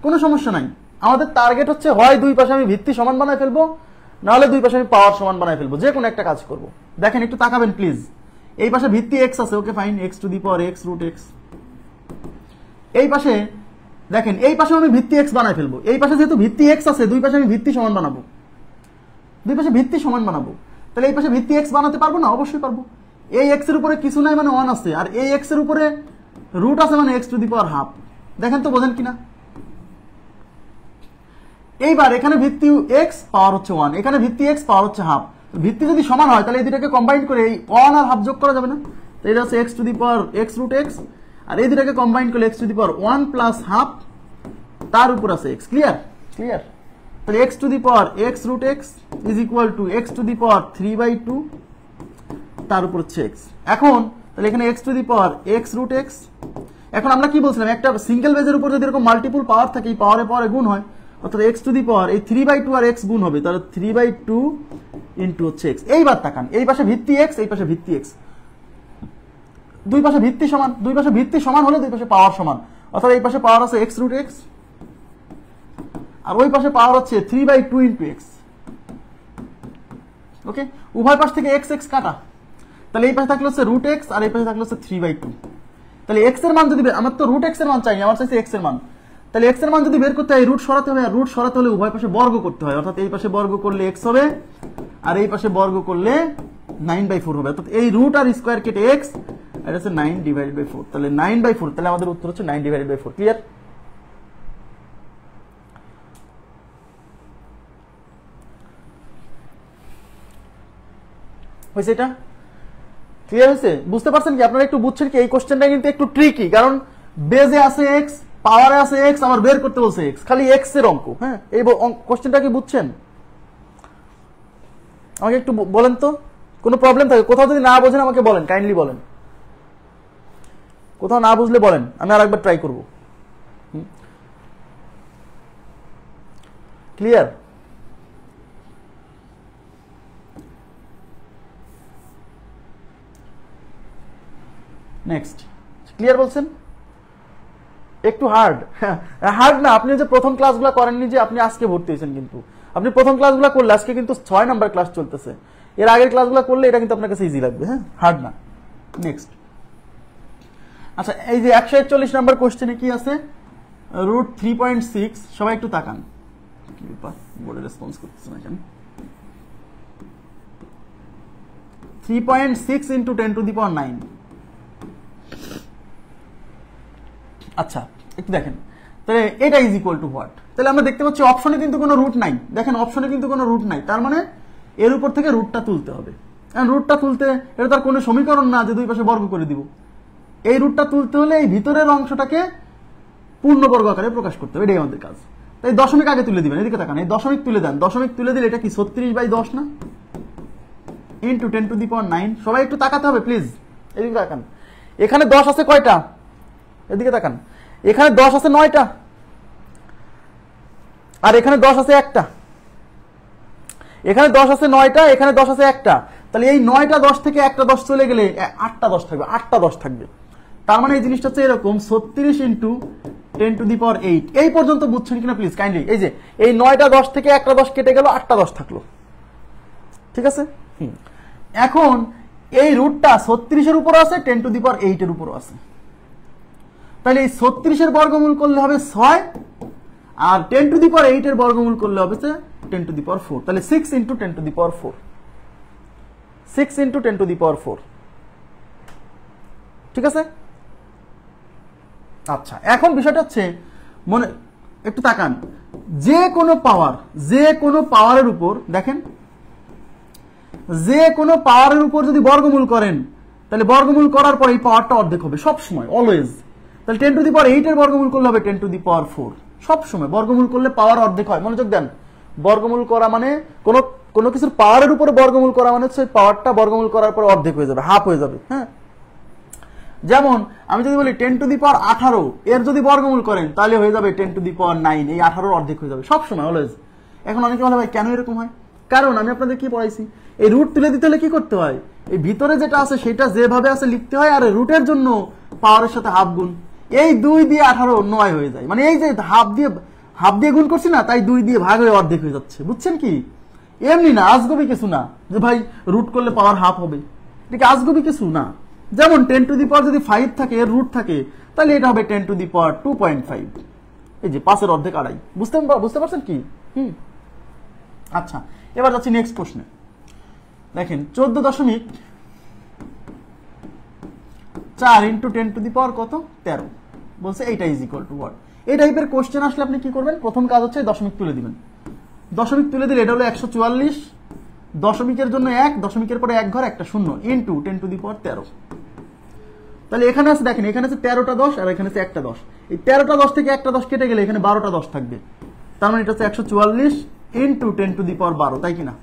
কোনো সমস্যা নাই। আমাদের টার্গেট হচ্ছে হয় দুই পাশে আমি ভিত্তি সমান বানায় ফেলবো, নাহলে দুই পাশে আমি পাওয়ার সমান বানায় ফেলবো, যে কোনো একটা কাজ করব। দেখেন একটু তাকাবেন প্লিজ, এই পাশে ভিত্তি x আছে, okay fine, x to the power x root x। এই পাশে দেখেন এই পাশে আমি ভিত্তি x বানায় ফেলবো, এই পাশে যেহেতু ভিত্তি x আছে দুই পাশে আমি ভিত্তি সমান বানাবো, তাহলে এই পাশে ভিত্তি x বানাতে পারবো না? অবশ্যই পারবো। এই x এর উপরে কিছু নাই মানে 1 আছে, আর এই x এর উপরে রুট আছে মানে x to the power half. দেখেন তো বোঝেন কিনা? এইবার এখানে ভিত্তি x পাওয়ার হচ্ছে 1, এখানে ভিত্তি x পাওয়ার হচ্ছে হাফ। ভিত্তি যদি সমান হয় তাহলে এই দুটাকে কম্বাইন করে এই 1 আর হাফ যোগ করা যাবে না? তো এটা হচ্ছে x to the power x root x, আর এই দুটাকে কম্বাইন করলে X to the power 1 plus half, তার উপর আছে এক্স। ক্লিয়ার? ক্লিয়ার। তাহলে X to the power X root X is equal to X to the power 3/2 তার উপর হচ্ছে এক্স। এখন তাহলে এখানে X to the power X root X. এখন আমরা কি বলছিলাম, একটা সিঙ্গেল বেজের উপর যদি এরকম মাল্টিপল পাওয়ার থাকে, এই পাওয়ারে পাওয়ারে গুণ হয়, অর্থাৎ এক্স টু দি পাওয়ার এই 3/2 আর এক্স গুণ হবে, তাহলে 3/2 ইন্টু হচ্ছে এক্স। এইবার তাকান, এই পাশে ভিত্তি এক্স, এই পাশে ভিত্তি এক্স, দুই পাশে ভিত্তি সমান, দুই পাশে ভিত্তি সমান হলে দুই পাশে পাওয়ার সমান, অর্থাৎ এই পাশে পাওয়ার আছে এক্স রুট এক্স আর ওই পাশে পাওয়ার হচ্ছে 3/2 ইন্টু এক্স। ওকে, উভয় পাশ থেকে এক্স এক্স কাটা, তাহলে এই পাশে থাকলে হচ্ছে রুট এক্স আর এই পাশে থাকলে হচ্ছে 3/2। তাহলে এক্স এর মান যদি, আমার তো রুট এক্স এর মান চাইনি, আমার চাইছে এক্স এর মান। তাহলে এক্স এর মান যদি বের করতে হয় রুট সরাতে হবে, আর রুট সরাতে হলে উভয় পাশে বর্গ করতে হয়, অর্থাৎ এই পাশে বর্গ করলে এক্স হবে আর এই পাশে বর্গ করলে 9/4 হবে, অর্থাৎ এই রুট আর স্কোয়ার কেটে এক্স, এটা হচ্ছে 9/4, তাহলে 9/4, তাহলে আমাদের উত্তর হচ্ছে 9/4। ক্লিয়ার? হয়েছে? এটা ক্লিয়ার হয়েছে? বুঝতে পারছেন কি? আপনারা একটু বুঝছেন কি? এই কোশ্চেনটা কিন্তু একটু ট্রিকি, কারণ বেজে আছে এক্স, পাওয়ারে আছে এক্স, আবার বের করতে বলছে এক্স, খালি এক্স এর অঙ্ক। হ্যাঁ, এই কোশ্চেনটা কি বুঝছেন? আমাকে একটু বলেন তো, কোনো প্রবলেম থাকে কোথাও যদি না বোঝেন আমাকে বলেন, কাইন্ডলি বলেন, কোথাও না বুঝলে বলেন, আমি আর একবার ট্রাই করব। ক্লিয়ার? নেক্সট, ক্লিয়ার বলছেন? একটু হার্ড? হার্ড না, আপনি যে প্রথম ক্লাসগুলো করেননি, যে আপনি আজকে ভর্তি হয়েছেন, কিন্তু আপনি প্রথম ক্লাসগুলো করলে, আজকে কিন্তু 6 নাম্বার ক্লাস চলতেছে, এর আগের ক্লাসগুলো করলে এটা কিন্তু আপনার কাছে ইজি লাগবে। হ্যাঁ, হার্ড না। নেক্সট, আচ্ছা, এই যে 141 নাম্বার কোশ্চেনে কি আছে, রুট 3.6, সবাই একটু তাকান, কি ব্যাপার বোর্ডে রেসপন্স করতেছে না কেন? 3.6 ইন্টু 10 টু দি পাওয়ার 9। আচ্ছা, একটু দেখেন, তাহলে এটা ইজ ইকুয়াল টু হোয়াট? তাহলে আমরা দেখতে পাচ্ছি অপশনে কিন্তু কোনো রুট নাই। দেখেন, অপশনে কিন্তু কোনো রুট নাই, তার মানে এর উপর থেকে রুটটা তুলতে হবে। কারণ রুটটা তুলতে, এটা তার কোনো সমীকরণ না যে দুই পাশে বর্গ করে দিব। এই রুটটা তুলতে হলে এই ভিতরের অংশটাকে পূর্ণবর্গ আকারে প্রকাশ করতে হবে, এটাই আমাদের কাজ। তাই দশমিক আগে তুলে দিবেন, এদিকে তাকান, এই দশমিক তুলে দেন, দশমিক তুলে দিলে এটা কি 36/10 না, ইন্টু 10 টু দি পাওয়ার 9। সবাই একটু তাকাতে হবে প্লিজ, এদিকে তাকান। এখানে 10 আছে কয়টা? এদিকে তাকান, এখানে 10 আছে 9টা, আর এখানে 10 আছে একটা। এখানে 10 আছে 9টা, এখানে 10 আছে একটা, তাহলে এই 9টা 10 থেকে একটা 10 চলে গেলে 8টা 10 থাকবে, 8টা 10 থাকবে। তার মানে এই জিনিসটা হচ্ছে এরকম 36 ইন্টু 10 টু দি পাওয়ার 8। এই পর্যন্ত বুঝছেন কিনা প্লিজ কাইন্ডলি? এই যে এই 9টা 10 থেকে একটা 10 কেটে গেল, 8টা 10 থাকলো। ঠিক আছে? এখন এই রুটটা 36 এর উপর আছে, 10 টু দি পাওয়ার 8 এর উপর আছে, তাহলে এই 36 এর বর্গমূল করলে হবে 6, আর 10 টু দি পাওয়ার 8 এর বর্গমূল করলে হবে 10 টু দি পাওয়ার 4। তাহলে 6 into 10 to the power 4, 6 into 10 to the power 4। ঠিক আছে? আচ্ছা, এখন বিষয়টা হচ্ছে, মনে একটু তাকান, যে কোনো পাওয়ারের উপর দেখেন, যে কোনো পাওয়ারের উপর যদি বর্গমূল করেন, তাহলে বর্গমূল করার পর এই পাওয়ারটা অর্ধেক হবে সব সময়, অলওয়েজ। তাহলে 10 টু দি পাওয়ার 8 এর বর্গমূল করলে হবে 10 টু দি পাওয়ার 4। সব সময় বর্গমূল করলে পাওয়ার অর্ধেক হয়, মনোযোগ দেন। বর্গমূল করা মানে কোনো কিছুর পাওয়ারের উপরে বর্গমূল করা মানে হচ্ছে পাওয়ারটা বর্গমূল করার পর অর্ধেক হয়ে যাবে, হাফ হয়ে যাবে। হ্যাঁ, যেমন আমি যদি বলি 10 টু দি পাওয়ার 18, এর যদি বর্গমূল করেন তাহলে হয়ে যাবে 10 টু দি পাওয়ার 9, এই 18 অর্ধেক হয়ে যাবে সব সময়, অলওয়েজ। এখন অনেকে বলে ভাই কেন এরকম হয়? কারণ আমি আপনাদের কি পড়াইছি, এই রুট তুলে দিতে হলে কি করতে হয়, এই ভিতরে যেটা আছে সেটা যেভাবে আছে লিখতে হয়, আর রুটের জন্য পাওয়ারের সাথে হাফ গুণ, এই 2 দিয়ে 18 9 হয়ে যায়, মানে এই যে হাফ দিয়ে গুণ করছি না, তাই 2 দিয়ে ভাগ হয়ে অর্ধেক হয়ে যাচ্ছে। বুঝছেন কি? এমনি না, আজগবি কিছু না যে ভাই রুট করলে পাওয়ার হাফ হবে, এটা আজগবি কিছু না। যেমন 10 টু দি পাওয়ার যদি 5 থাকে, এর রুট থাকে, তাহলে এটা হবে 10 টু দি পাওয়ার 2.5, এই যে 5 এর অর্ধেক আড়াই। বুঝতে পারছেন কি? আচ্ছা, এবার যাচ্ছি নেক্সট প্রশ্নে। দেখেন 14.4 ইন্টু 10 টু দি পাওয়ার কত? 13 বলছে এইটা ইজ ইকুয়াল টু হোয়াট? এই টাইপের কোশ্চেন আসলে আপনি কি করবেন? প্রথম কাজ হচ্ছে দশমিক তুলে দিবেন। দশমিক তুলে দিলে এটা হলো 144, দশমিকের জন্য 1, দশমিকের পরে 1 ঘর একটা 0, ইন্টু 10 টু দি পাওয়ার 13। তাহলে এখানে আছে দেখেন, এখানে আছে 13টা 10 আর এখানে আছে একটা 10। এই 13টা 10 থেকে একটা 10 কেটে গেলে এখানে 12টা 10 থাকবে। তার মানে এটা হচ্ছে 144 ইন্টু 10 টু দি পাওয়ার 12, তাই কিনা?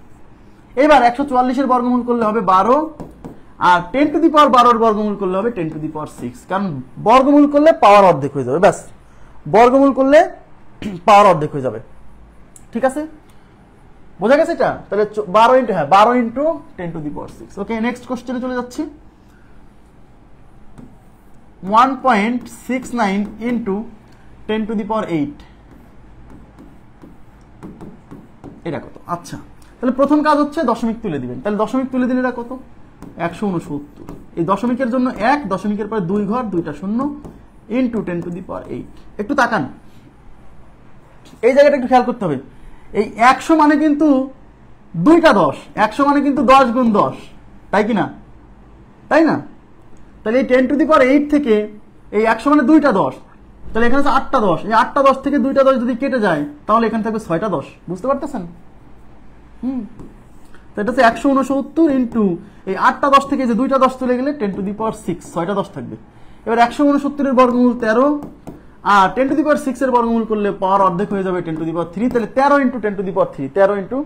এবার 144 এর বর্গমূল করলে হবে 12, আর 10 টু দি পাওয়ার 12 এর বর্গমূল করলে হবে 10 টু দি পাওয়ার 6, কারণ বর্গমূল করলে পাওয়ার অর্ধেক হয়ে যাবে। ব্যাস, বর্গমূল করলে পাওয়ার অর্ধেক হয়ে যাবে। ঠিক আছে, বোঝা গেছে এটা? তাহলে 12 into 10 to the power 6। Okay, next কোশ্চেনে চলে যাচ্ছি। 1.69 ইন্টু 10 টু দি পাওয়ার 8, এটা কত? আচ্ছা, তাহলে প্রথম কাজ হচ্ছে দশমিক তুলে দিবেন। তাহলে দশমিক তুলে দিলে এটা কত? 169। এই দশমিকের জন্য 1, দশমিকের পরে 2 ঘর, 2টা শূন্য, ইন্টু 10 টু দি পাওয়ার 8। একটু তাকান, এই জায়গাটা একটু খেয়াল করতে হবে। এই 100 মানে কিন্তু 2টা 10, 100 মানে কিন্তু 10 গুণ 10, তাই কিনা? তাই না? তাহলে এই 10 টু দি পাওয়ার 8 থেকে এই 100 মানে 2টা 10, তাহলে এখানে আছে 8টা 10। এই 8টা 10 থেকে 2টা 10 যদি কেটে যায় তাহলে এখানে থাকবে 6টা 10। বুঝতে পারতেছেন? তো এটা হচ্ছে 169 ইন্টু এই 8টা 10 থেকে যে 2টা 10 চলে গেলে 10 টু দি পাওয়ার 6, 6টা 10 থাকবে। এবার 169 এর বর্গমূল 13, আর 10 টু দি পাওয়ার 6 এর বর্গমূল করলে পাওয়ার অর্ধেক হয়ে যাবে 10 টু দি পাওয়ার 3। তাহলে 13 into 10 to the power 3, 13 into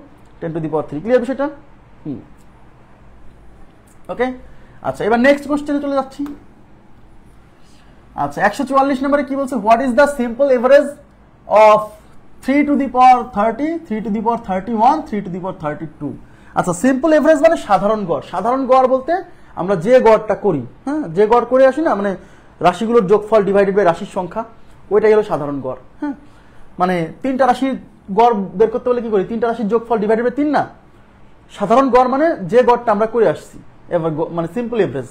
10 to the power 3। Clear বিষয়টা? ওকে, আচ্ছা, এবার নেক্সট কোশ্চেনে চলে যাচ্ছি। আচ্ছা, 144 নম্বরে কি বলছে? What is the simple average of 3 to the power 30, 3 to the power 31, 3 to the power 32। আচ্ছা, সিম্পল এভারেজ মানে সাধারণ গড়। সাধারণ গড় বলতে আমরা যে গড়টা করি, হ্যাঁ, যে গড় করে আসি না, মানে রাশিগুলোর যোগফল ডিভাইডেড বাই রাশির সংখ্যা, ওইটাই হলো সাধারণ গড়। হ্যাঁ, মানে তিনটা রাশির গড় বের করতে হলে কি করি? তিনটা রাশির যোগফল ডিভাইডেড বাই 3 না? সাধারণ গড় মানে যে গড়টা আমরা করে আসছি, এবার মানে সিম্পল এভারেজ।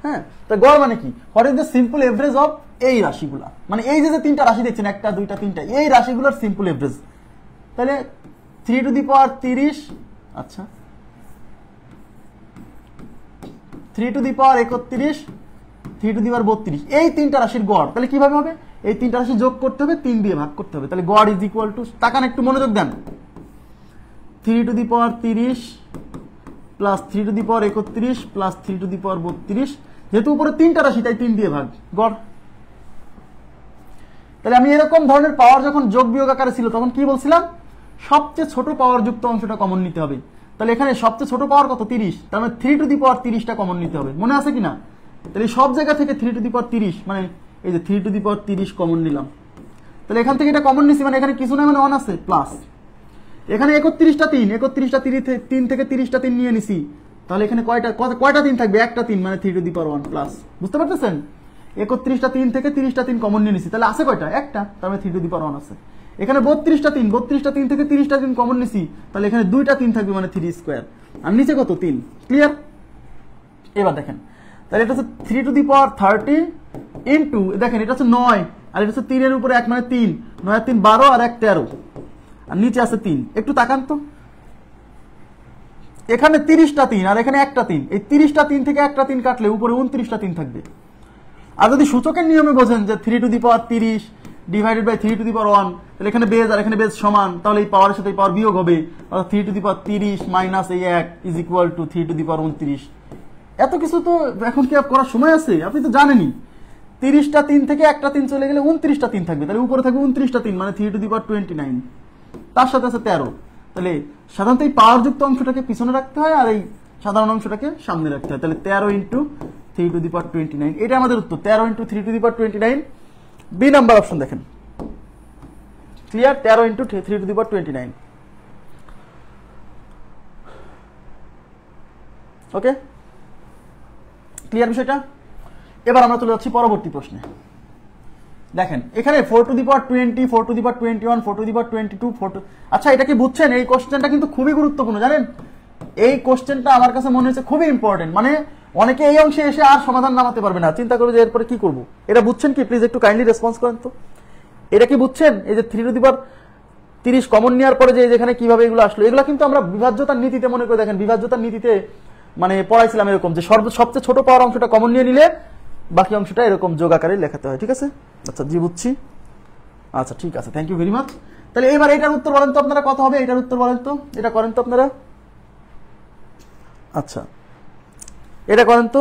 হ্যাঁ, তা গড় মানে কি? What is the simple average of এই রাশিগুলা, মানে এই যে তিনটা রাশি দেখছেন, 1টা 2টা 3টা, এই রাশিগুলোর সিম্পল এভারেজ। তাহলে 3 টু দি পাওয়ার 30, আচ্ছা 3 to the power 31, 3 to the power 32, এই তিনটা রাশির গড়। তাহলে কিভাবে হবে? এই তিনটা রাশি যোগ করতে হবে, 3 দিয়ে ভাগ করতে হবে। তাহলে গড় ইজ ইকুয়াল টু, তাকান একটু মনোযোগ দেন, 3 to the power 30 plus 3 to the power 31 plus 3 to the power 32। যেহেতু উপরে তিনটা রাশি তাই 3 দিয়ে ভাগ, গড়। তাহলে আমি এরকম ধরনের পাওয়ার যখন যোগ বিয়োগ আকারে ছিল তখন কি বলছিলাম? সবচেয়ে ছোট পাওয়ার যুক্ত অংশটা কমন নিতে হবে। তাহলে এখানে সবচেয়ে ছোট পাওয়ার কত? 30, তার মানে 3 টু দি পাওয়ার 30টা কমন নিতে হবে। মনে আছে কিনা? তাহলে সব জায়গা থেকে 3 টু দি পাওয়ার 30, মানে এই যে 3 টু দি পাওয়ার 30 কমন নিলাম। তাহলে এখান থেকে এটা কমন নিছি, মানে এখানে কিছু না, মানে 1 আছে, প্লাস এখানে 31টা 3, 31টা 3 থেকে 30টা 3 নিয়ে নিছি। তাহলে এখানে কয়টা 3 থাকবে? একটা 3, মানে 3 টু দি পাওয়ার 1 প্লাস। বুঝতে পারতেছেন? 31টা 3 থেকে 30টা 3 কমন নিয়ে নিছি, তাহলে আছে কয়টা? একটা, তার মানে 3 টু দি পাওয়ার 1 আছে। এখানে 32টা 3 থেকে 30টা 3 কমন নিছি, তাহলে এখানে 2টা 3 থাকবে, মানে 3 স্কয়ার। আর নিচে কত? 3। ক্লিয়ার? এবার দেখেন, তাহলে এটা হচ্ছে 3 টু দি পাওয়ার 30 ইন্টু, দেখেন এটা হচ্ছে 9, আর এটা হচ্ছে 3 এর উপরে 1, মানে 3, 9 আর 3 12, আর 1 13, আর নিচে আছে 3। একটু তাকান তো, এখানে 30টা 3 আর এখানে একটা 3, এই 30টা 3 থেকে একটা 3 কাটলে উপরে 29টা 3 থাকবে। আর যদি সূচকের নিয়মে বোঝেন যে 3 to the power 30 divided by 3 to the power 1, তাহলে এখানে বেজ আর এখানে বেজ সমান, তাহলে এই পাওয়ারের সাথে এই পাওয়ার বিয়োগ হবে, অর্থাৎ 3 টু দি পাওয়ার 30 মাইনাস এই 1 is equal to 3 to the power 29। এত কিছু তো এখন কি করার সময় আছে? আপনি তো জানেনই, 30টা 3 থেকে একটা 3 চলে গেলে 29টা 3 থাকবে, তাহলে উপরে থাকবে 29টা 3, মানে 3 টু দি পাওয়ার 29, তার সাথে আছে 13। তাহলে সাধারণত এই পাওয়ার যুক্ত অংশটাকে পিছনে রাখতে হয় আর এই সাধারণ অংশটাকে সামনে রাখতে হয়। তাহলে 13 ইন্টু 3 টু দি পাওয়ার 29, এটা আমাদের উত্তর। 13 into 3 to the power 29, B number option দেখেন। Clear? 13 into 3 to the power 29। Okay, clear বিষয়টা? এবার আমরা চলে যাচ্ছি পরবর্তী প্রশ্নে। দেখেন এখানে 4 to the power 20, 4 to the power 21, 4 to the power 22, 4 to, আচ্ছা এটা কি বুঝছেন? এই কোশ্চেনটা কিন্তু খুবই গুরুত্বপূর্ণ, জানেন? এই কোশ্চেনটা আমার কাছে মনে হচ্ছে খুবই ইম্পর্টেন্ট। মানে অনেকে এই অংশে এসে আর সমাধান নামাতে পারবে না, চিন্তা করবে যে এরপরে কি করব। এটা বুঝছেন কি? প্লিজ একটু কাইন্ডলি রেসপন্স করেন তো। এটা কি বুঝছেন? এই যে 3 টু দি পাওয়ার 30 কমন নেওয়ার পরে যে যেখানে কিভাবে এগুলো আসলো, এগুলো কিন্তু আমরা বিভাজ্যতার নীতিতে মনে করে দেখেন, বিভাজ্যতার নীতিতে মানে পড়াইছিলাম এরকম যে সবচেয়ে ছোট পাওয়ার অংশটা কমন নিয়ে নিলে বাকি অংশটা এরকম যোগ আকারে লেখাতে হয়। ঠিক আছে? আচ্ছা জি, বুঝছি। আচ্ছা ঠিক আছে, থ্যাংক ইউ ভেরি মাচ। তাহলে এবার এটার উত্তর বলেন তো আপনারা, কত হবে এটার উত্তর বলেন তো, এটা করেন তো আপনারা। আচ্ছা এটা করেন তো,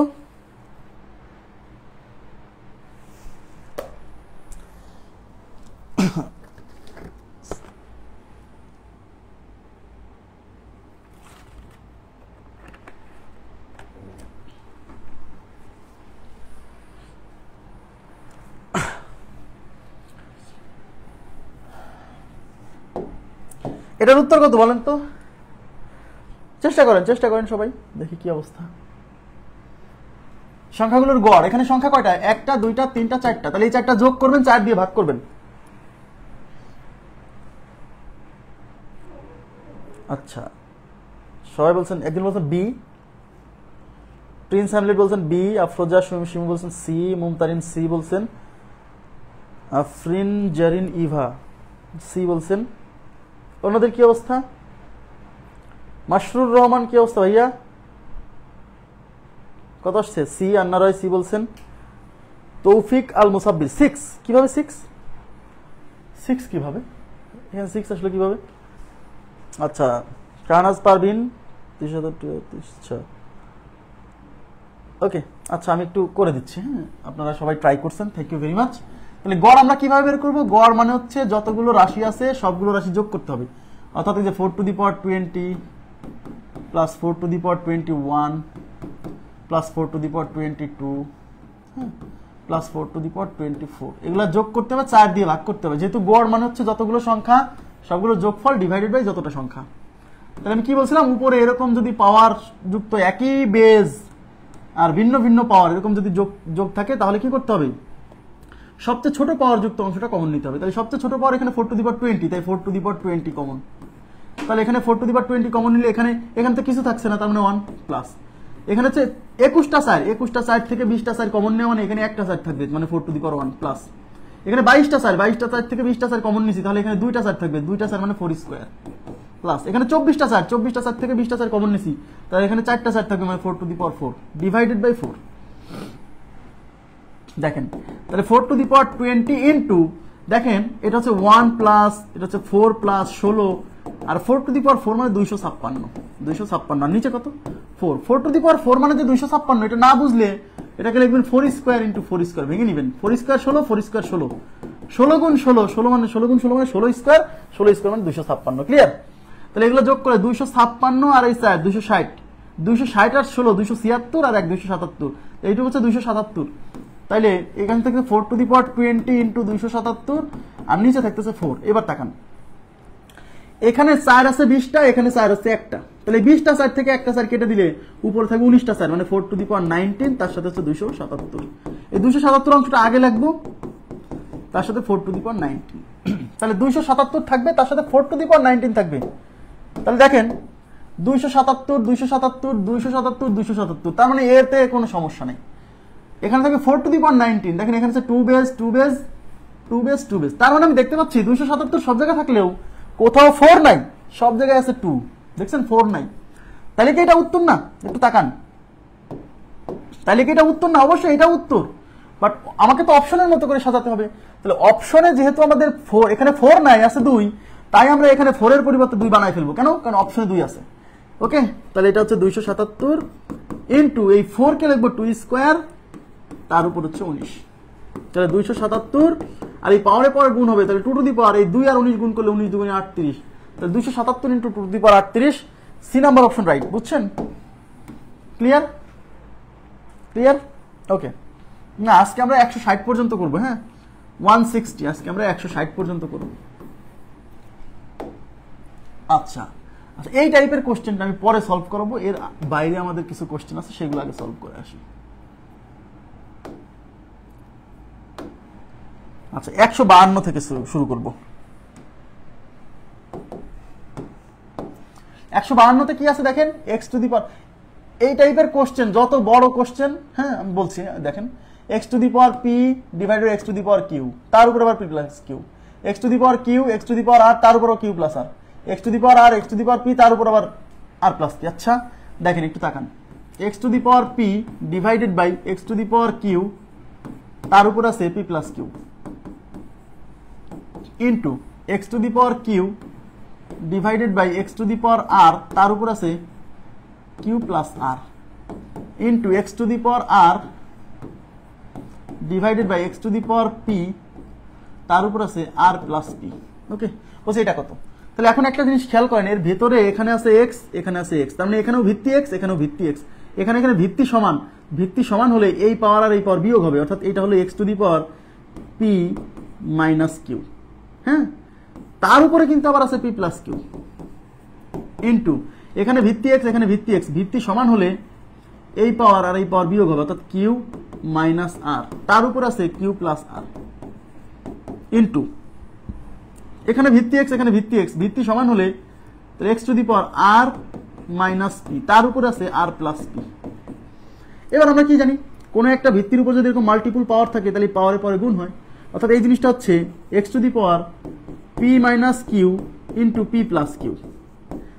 এটার উত্তর কত বলেন তো? চেষ্টা করেন সবাই, দেখি কি অবস্থা। সংখ্যাগুলোর গড়, এখানে সংখ্যা কয়টা? 1টা 2টা 3টা 4টা, তাহলে এই 4টা যোগ করবেন, 4 দিয়ে ভাগ করবেন। আচ্ছা, সবাই বলছেন, একজন বলছেন বি, প্রিন্স হ্যামলেট বলছেন বি, আফরোজা শিমু বলছেন সি, মুমতারিন সি বলছেন, আফরিন জারিন ইভা সি বলছেন। অন্যদের কি অবস্থা? মাশরুর রহমান কি অবস্থা ভাইয়া? কত আসছে? সি। আন্না রয় সি বলছেন। তৌফিক আল মুসাব্বির 6। কিভাবে 6 কিভাবে? এখানে 6 আসলে কিভাবে? আচ্ছা, কানাজ পারভিন 30,000। ওকে, আচ্ছা আমি একটু করে দিচ্ছি। হ্যাঁ, আপনারা সবাই ট্রাই করছেন, থ্যাংক ইউ ভেরি মাচ। তাহলে গড় আমরা কিভাবে বের করবো? গড় মানে হচ্ছে যতগুলো রাশি আছে সবগুলো রাশি যোগ করতে হবে। অর্থাৎ এই যে 4 to the power 20 plus 4 to the power 21 plus 4 to the power 22, হ্যাঁ, প্লাস 4 টু দি পাওয়ার 24, এগুলো যোগ করতে হবে, 4 দিয়ে ভাগ করতে হবে। যেহেতু গড় মানে হচ্ছে যতগুলো সংখ্যা সবগুলো যোগফল ডিভাইডেড বাই যতটা সংখ্যা। তাহলে আমি কি বলছিলাম, উপরে এরকম যদি পাওয়ার যুক্ত একই বেজ আর ভিন্ন ভিন্ন পাওয়ার এরকম যদি যোগ থাকে, তাহলে কি করতে হবে? সবচেয়ে ছোট পাওয়ার যুক্ত অংশটা কমন নিতে হবে। তাহলে সবচেয়ে ছোট পাওয়ার এখানে 4 টু দি পাওয়ার 20, তাই 4 টু দি পাওয়ার 20 কমন। তাহলে এখানে 4 টু দি পাওয়ার 20 কমন নিলে এখানে তো কিছু থাকছে না, তার মানে 1 প্লাস। এখানে হচ্ছে 21টা সাইড থেকে 20টা সাইড কমন নেওয়া, মানে এখানে একটা সাইড থাকবে, মানে 4 টু দি পাওয়ার 1 প্লাস। এখানে 22টা সাইড থেকে 20টা সাইড কমন নিছি, তাহলে এখানে 2টা সাইড থাকবে, 2টা সাইড মানে 4 স্কয়ার প্লাস। এখানে 24টা সাইড থেকে 20টা সাইড কমন নিছি, তাহলে এখানে 4টা সাইড থাকবে, মানে 4 to the power 4 divided by 4। দেখেন, তাহলে 4 টু দি পাওয়ার 20 ইনটু, দেখেন এটা হচ্ছে 1 প্লাস, এটা হচ্ছে 4 plus 16, R 4 to the power 4 মানে 256। আর নিচে কত? 4 টু দি পাওয়ার 4 মানে যে 256, এটা না বুঝলে এটাকে লিখবেন 4 স্কয়ার ইনটু 4 স্কয়ার, ভেঙে নেবেন। 4 স্কয়ার 16, 4 স্কয়ার 16, 16 গুণ 16 মানে 16 গুণ 16 মানে 16 স্কয়ার, 16 স্কয়ার মানে 256। ক্লিয়ার? তাহলে এগুলো যোগ করে 256 আর এই 4 260, 260 আর 16 276, আর 1 277, এইটুকু হচ্ছে 277। তাইলে এখান থেকে 4 টু দি পাওয়ার 20 ইনটু 277, আর নিচে থাকতেছে 4। এবার তাকান, এখানে 4 আছে 20টা, এখানে 4 আছে 1টা, তাহলে 20টা সাইড থেকে একটা সাইড কেটে দিলে উপরে থাকবে 19টা সাইড, মানে 4 টু দি পাওয়ার 19, তার সাথে হচ্ছে 277। এই 277 অংশটা আগে লিখবো, তার সাথে 4 টু দি পাওয়ার 19। তাহলে 277 থাকবে, তার সাথে 4 টু দি পাওয়ার 19 থাকবে। তাহলে দেখেন 277, তার মানে এতে কোনো সমস্যা নেই। এখানে থাকে 4 টু দি পাওয়ার 19, দেখেন এখানে আছে 2 বেস, তার মানে আমি দেখতে পাচ্ছি 277 সব জায়গায় থাকলেও কোথাও 4 নাই, সব জায়গায় আছে 2। দেখছেন 4 নাই, তাহলে কি এটা উত্তর না? একটু তাকান, তাহলে কি এটা উত্তর না? অবশ্যই এটা উত্তর, বাট আমাকে তো অপশনের মতো করে সাজাতে হবে। তাহলে অপশনে যেহেতু আমাদের 4, এখানে 4 নাই, আছে 2, তাই আমরা এখানে 4 এর পরিবর্তে 2 বানাই ফেলবো। কেন? কারণ অপশনে 2 আছে। ওকে, তাহলে এটা হচ্ছে 277 ইনটু এই 4 কে লিখবো 2 স্কয়ার, তার উপর হচ্ছে 19। তাহলে 277, আর এই পাওয়ারে পরে গুণ হবে, তাহলে 2 টু দি পাওয়ার, এই 2 আর 19 গুণ করলে 19 2 38, তাহলে 277 into 2 to the power 38। C number option right. বুঝছেন? ক্লিয়ার? ওকে, না আজকে আমরা 160 পর্যন্ত করব। হ্যাঁ, 160, আজকে আমরা 160 পর্যন্ত করব। আচ্ছা, এই টাইপের কোশ্চেনটা আমি পরে সলভ করব, এর বাইরে আমাদের কিছু কোশ্চেন আছে, সেগুলো আগে সলভ করে আসি। আচ্ছা, 152 থেকে শুরু করব। 152 তে কি আছে দেখেন, x টু দি পাওয়ার, এই টাইপের কোশ্চেন যত বড় কোশ্চেন, হ্যাঁ আমি বলছি, দেখেন x to the power p divided x to the power q, তার উপর আবার p plus q, x to the power q, x to the power r, তার উপর q plus r, x to the power r, x to the power p, তার উপর আবার r plus q। আচ্ছা দেখেন একটু তাকান, x to the power p divided by x to the power q, তার উপর আছে p plus q, into x to the power q divided by x to the power r, তার উপর আছে q plus r, into x to the power r divided by x to the power p, তার উপর আছে r plus p। ওকে, বলছে এটা কত? তাহলে এখন একটা জিনিস খেয়াল করেন, এর ভেতরে এখানে আছে x, এখানে আছে x, তার মানে এখানেও ভিত্তি x, এখানেও ভিত্তি x, এখানে ভিত্তি সমান হলে এই পাওয়ার আর এই পাওয়ার বিয়োগ হবে, অর্থাৎ এটা হলো x to the power p minus q। হ্যাঁ, তার উপরে কিন্তু আবার আছে পি প্লাস কিউ ইন্টু এখানে ভিত্তি এক্স এখানে ভিত্তি এক্স, ভিত্তি সমান হলে এই পাওয়ার আর এই পাওয়ার বিয়োগ হবে, অর্থাৎ কিউ মাইনাস আর, তার উপর আছে কিউ প্লাস আর ইন্টু এখানে ভিত্তি এক্স এখানে ভিত্তি এক্স, ভিত্তি সমান হলে x to the power r minus p, তার উপর আছে আর প্লাস পি। এবার আমরা কি জানি, কোনো একটা ভিত্তির উপর যদি এরকম মাল্টিপল পাওয়ার থাকে তাহলে পাওয়ারে পরে গুণ হয়, অর্থাৎ এই জিনিসটা হচ্ছে x to the power p minus Q into P plus q.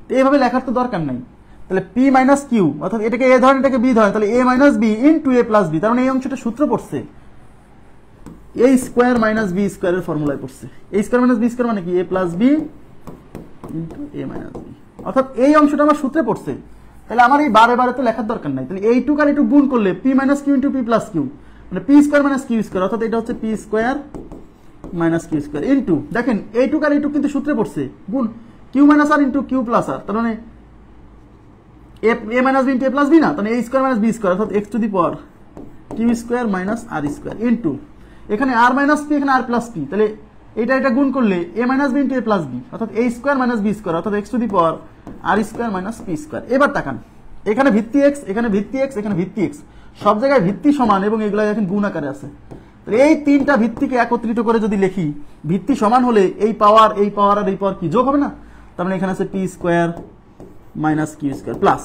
তো এইভাবে লেখার তো দরকার নাই, তাহলে পি মাইনাস কিউ অর্থাৎ এটাকে এ ধরেন এটাকে বি ধরেন, তাহলে a minus B into A plus B, তার মানে এই অংশটা সূত্র পড়ছে এ স্কোয়ার মাইনাস বি স্কোয়ারের ফর্মুলায় পড়ছে। এ স্কোয়ার মাইনাস বি স্কোয়ার মানে কি, এ প্লাস বি ইন্টু এ মাইনাস বি, অর্থাৎ এই অংশটা আমার সূত্রে পড়ছে। তাহলে আমার এই বারে বারে তো লেখার দরকার নাই, তাহলে এইটুক আর এইটুক গুণ করলে P minus Q into P plus Q, মানে P square minus Q square, অর্থাৎ এটা হচ্ছে P square minus Q square into দেখেন এইটুক আর এইটুক কিন্তু সূত্রে পড়ছে গুণ Q minus R into Q plus R, তার মানে A minus B into A plus B না, তাহলে A square minus B square অর্থাৎ x to the power Q square minus R square into এখানে আর মাইনাস পি এখানে আর plus P, তাহলে এটা গুণ করলে a minus B into A plus b অর্থাৎ a square minus B square অর্থাৎ x to the power r square minus P square. এবার তাকান এখানে ভিত্তি এক্স এখানে ভিত্তি এক্স এখানে ভিত্তি এক্স, সব জায়গায় ভিত্তি সমান এবং এগুলো এখন গুণ আকারে আছে। তাহলে এই তিনটা ভিত্তিকে একত্রিত করে যদি লিখি, ভিত্তি সমান হলে এই পাওয়ার আর এই পাওয়ার কি যোগ হবে না, তার মানে এখানে আছে P square minus Q square plus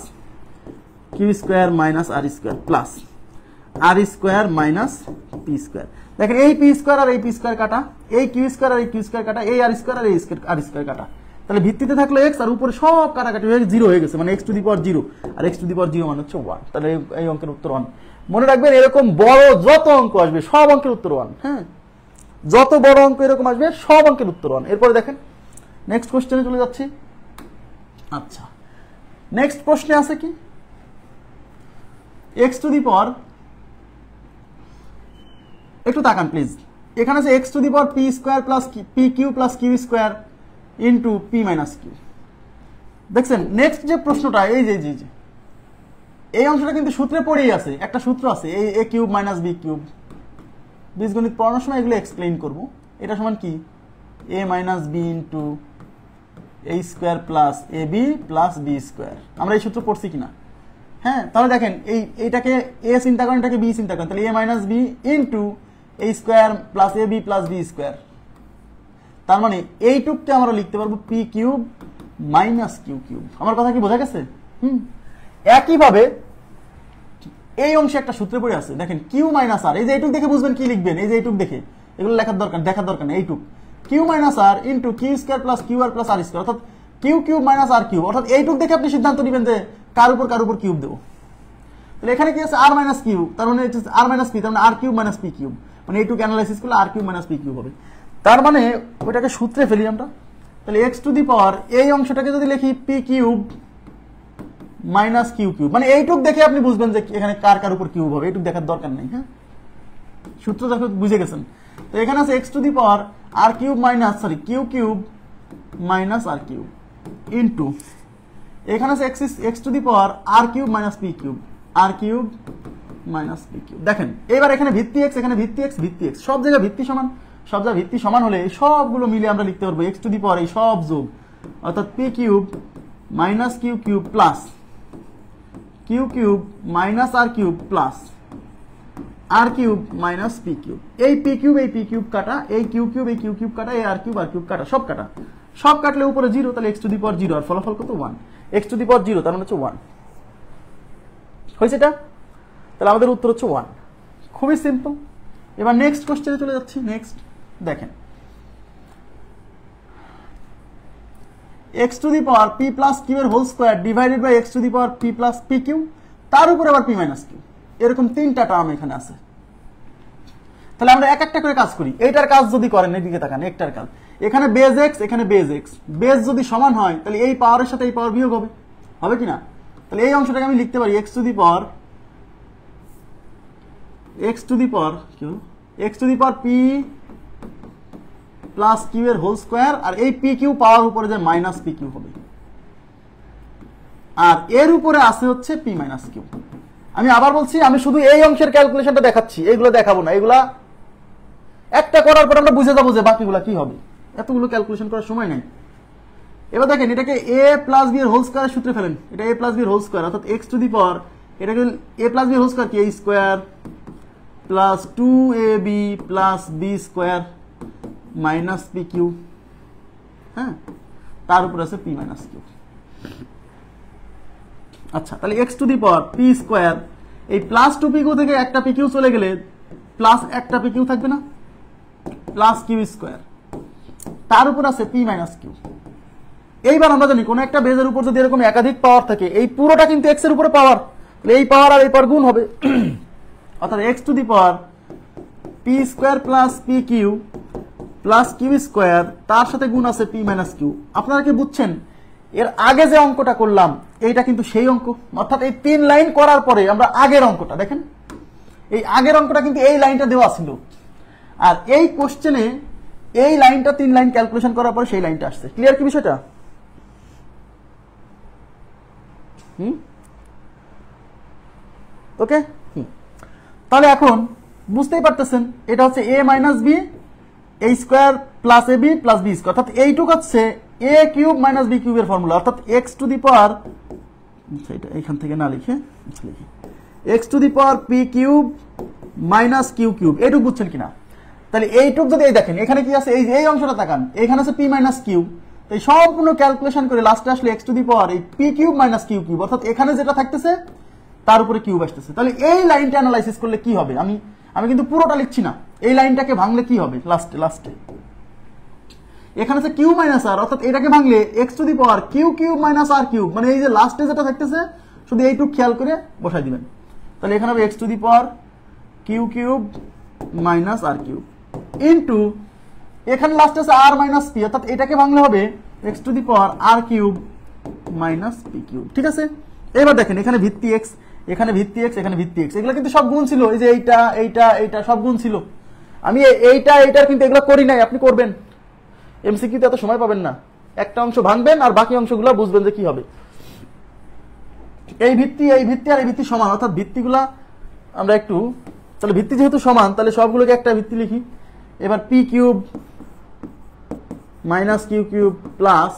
Q square minus R square plus R square minus P square. দেখেন এই পি স্কোয়ার আর এই পি স্কোয়ার কাটা, এই কিউ স্কোয়ার আর এই কিউ স্কোয়ার কাটা, এই আর স্কোয়ার আর এই আর স্কোয়ার কাটা, তাহলে ভিত্তিতে থাকলো এক্স আর উপরে সব কাটাকাটি হয়ে জিরো হয়ে গেছে, মানে x to the power zero আর x to the power zero মানে হচ্ছে ওয়ান। তাহলে এই অঙ্কের উত্তর ওয়ান। মনে রাখবেন এরকম বড় যত অঙ্ক আসবে সব অঙ্কের উত্তর ওয়ান। হ্যাঁ, যত বড় অঙ্ক এরকম আসবে সব অঙ্কের উত্তর ওয়ান। এরপরে দেখেন নেক্সট কোশ্চেনে চলে যাচ্ছি। আচ্ছা, নেক্সট প্রশ্নে আছে কি, এক্স টু দি পাওয়ার, একটু তাকান প্লিজ, এখানে আছে x to the power p square plus P q plus Q square into p minus q. দেখছেন নেক্সট যে প্রশ্নটা এই যে এই অংশটা কিন্তু সূত্রে পড়েই আছে, একটা সূত্র আছে এই এ কিউব মাইনাস বি কিউব, বীজগণিত পড়ানোর সময় এগুলো এক্সপ্লেইন করবো। এটা সমান কি এ minus B into a square plus a b plus b square. আমরা এই সূত্র পড়ছি কিনা? হ্যাঁ, তাহলে দেখেন এইটাকে এ চিন্তা করেন, এটাকে বি চিন্তা করেন, তাহলে a minus B into a square plus a b plus b square, তার মানে এইটুককে আমরা লিখতে পারবো p cube minus Q cube. আমার কথা কি বোঝা গেছে? একইভাবে এই অংশে একটা সূত্রে পড়ে আছে, দেখেন কিউ মাইনাস আর, এই যে এইটুক দেখে বুঝবেন কি লিখবেন, এই যে এইটুক দেখে, এগুলো দেখার দরকার নেই। এইটুক Q minus R into Q square plus Q R plus R square, অর্থাৎ কিউ কিউব মাইনাস আর কিউব, অর্থাৎ এইটুক দেখে আপনি সিদ্ধান্ত নেবেন যে কার উপর কিউব দেবো। তাহলে এখানে কি আছে আর মাইনাস কিউ, তার মানে আর মাইনাস পি, তার মানে আর কিউব মাইনাস পি কিউব, মানে এইটুক অ্যানালাইসিস করলে আর কিউব মাইনাস পি কিউব হবে। তার মানে ওইটাকে সূত্রে ফেলি আমরা, তাহলে এক্স টু দি পাওয়ার এই অংশটাকে যদি লিখি p cube minus Q cube, মানে এইটুক দেখে আপনি বুঝবেন যে এখানে কার উপর কিউব হবে, এইটুক দেখার দরকার নেই। হ্যাঁ, সূত্র দেখো বুঝে গেছেন। তো এখানে আছে x to the power r cube minus Q cube minus R cube into এখানে আছে x to the power r cube minus P cube, r cube minus P cube. দেখেন এবার এখানে ভিত্তি এক্স এখানে ভিত্তি এক্স ভিত্তি এক্স, সব জায়গায় ভিত্তি সমান, সব জায়গায় ভিত্তি সমান হলে সবগুলো মিলে আমরা লিখতে পারবো এক্স টু দি পাওয়ার এই সব যোগ, অর্থাৎ P cube minus Q cube plus Q cube minus আর cube plus R cube minus P cube. এই পি কিউব কাটা, এই কিউ কিউব কাটা, এই আর কিউব কাটা, সব কাটা, সব কাটলে উপরে জিরো, তাহলে X to the power zero আর ফলাফল কত one, X to the power zero তার মানে হচ্ছে ওয়ান। হয়েছে এটা? তাহলে আমাদের উত্তর হচ্ছে ওয়ান। খুবই সিম্পল। এবার নেক্সট কোশ্চেনে চলে যাচ্ছি। নেক্সট দেখেন X to the power P plus Q এর whole square divided by X to the power P plus P Q, তার উপরে আবার পি মাইনাস কিউ, এরকম তিনটা টার্ম এখানে আছে। তাহলে আমরা এক একটা করে কাজ করি। এইটার কাজ যদি করেন, এদিকে তাকান, একটার কাজ, এখানে বেজ এক্স এখানে বেজ এক্স, বেজ যদি সমান হয় তাহলে এই পাওয়ারের সাথে এই পাওয়ার বিয়োগ হবে কিনা? তাহলে এই অংশটাকে আমি লিখতে পারি x to the power P plus Q এর হোল স্কোয়ার, আর এই পি কিউ পাওয়ার উপরে যে মাইনাস পি কিউ হবে, আর এর উপরে আছে হচ্ছে পি মাইনাস কিউ। আমি আবার বলছি, আমি শুধু এই অংশের ক্যালকুলেশনটা দেখাচ্ছি, এগুলো দেখাবো না। এগুলা একটা করার পর আমরা বুঝে যাবো যে বাকিগুলা কি হবে। এতগুলো ক্যালকুলেশন করার সময় নাই। এবার দেখেন এটাকে a প্লাস বি এর হোল স্কয়ারের সূত্রে ফেলেন। এটা a প্লাস বি এর হোল স্কয়ার, অর্থাৎ x টু দি পাওয়ার, এটাকে a প্লাস বি এর হোল স্কয়ার কি a square plus 2ab plus b square minus p q, হ্যাঁ, তার উপর আছে p মাইনাস কিউ। আচ্ছা, তাহলে x to the power p square, এই প্লাস 2p কিউ থেকে একটা p কিউ চলে গেলে প্লাস একটা p কিউ থাকবে না, প্লাস কিউ স্কয়ার, তার উপর আছে p মাইনাস কিউ। এইবার আমরা জানি কোন একটা বেজের উপর যদি এরকম একাধিক পাওয়ার থাকে, এই পুরোটা কিন্তু x এর উপরে পাওয়ার, তাহলে এই পাওয়ার আর এই পাওয়ার গুণ হবে, অর্থাৎ x to the power p square plus p q plus q square, তার সাথে গুণ আছে p মাইনাস কিউ। আপনারা কি বুঝছেন? এর আগে যে অঙ্কটা করলাম এইটা কিন্তু সেই অঙ্ক, অর্থাৎ এই 3 লাইন করার পরে আমরা আগের অঙ্কটা দেখেন, এই আগের অঙ্কটা কিন্তু এই লাইনটা দেওয়া ছিল, আর এই কোশ্চেনে এই লাইনটা 3 লাইন ক্যালকুলেশন করার পরে সেই লাইনটা আসছে। ক্লিয়ার কি বিষয়টা? ওকে, তাহলে এখন বুঝতেই পারতেছেন এটা হচ্ছে a minus b a square plus ab plus b square, অর্থাৎ এইটুক হচ্ছে a কিউব মাইনাস b কিউবের ফর্মুলা, অর্থাৎ x টু দি পাওয়ার, এটা এখান থেকে না লিখে লিখি x to the power p cube minus Q cube. এইটুক বুঝছেন কিনা? তাহলে এইটুক যদি এই দেখেন এখানে কি আছে, এই অংশটা তাকান, এখানে আছে p মাইনাস কিউ, তো এই সম্পূর্ণ ক্যালকুলেশন করে লাস্টে আসলে x টু দি পাওয়ার এই p cube minus Q cube, অর্থাৎ এখানে যেটা থাকতেছে তার উপরে কিউব আসতেছে। তাহলে এই লাইনটা অ্যানালাইসিস করলে কি হবে, আমি কিন্তু পুরোটা লিখছি না, এই লাইনটাকে ভাঙলে কি হবে, লাস্টে এখানে আছে কিউ মাইনাস আর, অর্থাৎ এটাকে ভাঙলে x to the power q cube minus R cube, মানে এই যে লাস্টে যেটা থাকতেছে শুধু এইটুক খেয়াল করে বসাই দিবেন। তাহলে এখানে হবে x to the power q cube minus R cube into এখানে লাস্টে আছে আর মাইনাস পি, অর্থাৎ এটাকে ভাঙলে হবে x to the power r cube minus P cube. ঠিক আছে, এবার দেখেন এখানে ভিত্তি x, এখানে ভিত্তি x, এখানে ভিত্তি x, এগুলো কিন্তু সব গুণ ছিল, এই যে এইটা সব গুণ ছিল। আমি এইটার কিন্তু এগুলো করি নাই, আপনি করবেন, এমসিকিউতে এত সময় পাবেন না, একটা অংশ ভাঙবেন আর বাকি অংশগুলো বুঝবেন যে কি হবে। এই ভিত্তি আর এই ভিত্তি সমান, অর্থাৎ ভিত্তিগুলা আমরা একটু, তাহলে ভিত্তি যেহেতু সমান তাহলে সবগুলোকে একটা ভিত্তি লিখি। এবার P cube minus Q cube plus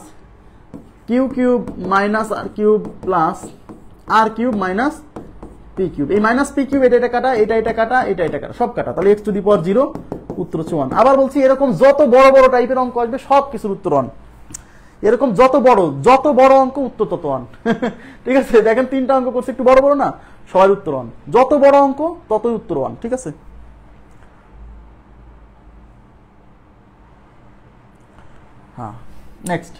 Q cube minus আর cube plus R cube minus P cube, এই মাইনাস পি কিউব এটা কাটা, এটা কাটা, এটা কাটা, সব কাটা, তাহলে x টু দি পাওয়ার 0, উত্তর হচ্ছে 1। আবার বলছি এরকম যত বড় বড় টাইপের অঙ্ক আসবে সব কিছুর উত্তর 1, এরকম যত বড় অঙ্ক উত্তর তত 1। ঠিক আছে, দেখেন 3টা অঙ্ক করছে একটু বড় বড় না, সবার উত্তর 1, যত বড় অঙ্ক ততই উত্তর 1। ঠিক আছে, হ্যাঁ, নেক্সট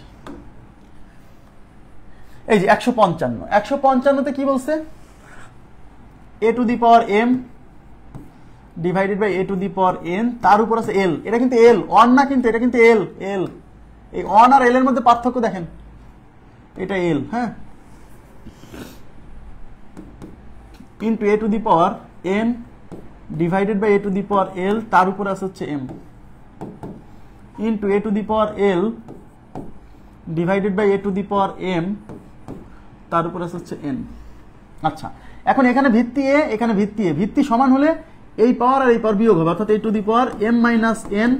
এই যে 155তে কি বলছে, a to the power m divided by a to the power n, তার উপর আছে l, এটা কিন্তু l, অন না কিন্তু, এটা কিন্তু l, এই অন আর l এর মধ্যে পার্থক্য দেখেন, এটা l, হ্যাঁ, into a to the power n divided by a to the power l, তার উপর আছে হচ্ছে m, into a to the power l divided by a to the power m, তার উপর আছে হচ্ছে n। আচ্ছা, এখন এখানে ভিত্তি a, এখানে ভিত্তি a, ভিত্তি সমান হলে এই পাওয়ার আর এই পাওয়ার বিয়োগ হবে, অর্থাৎ a to the power m minus n,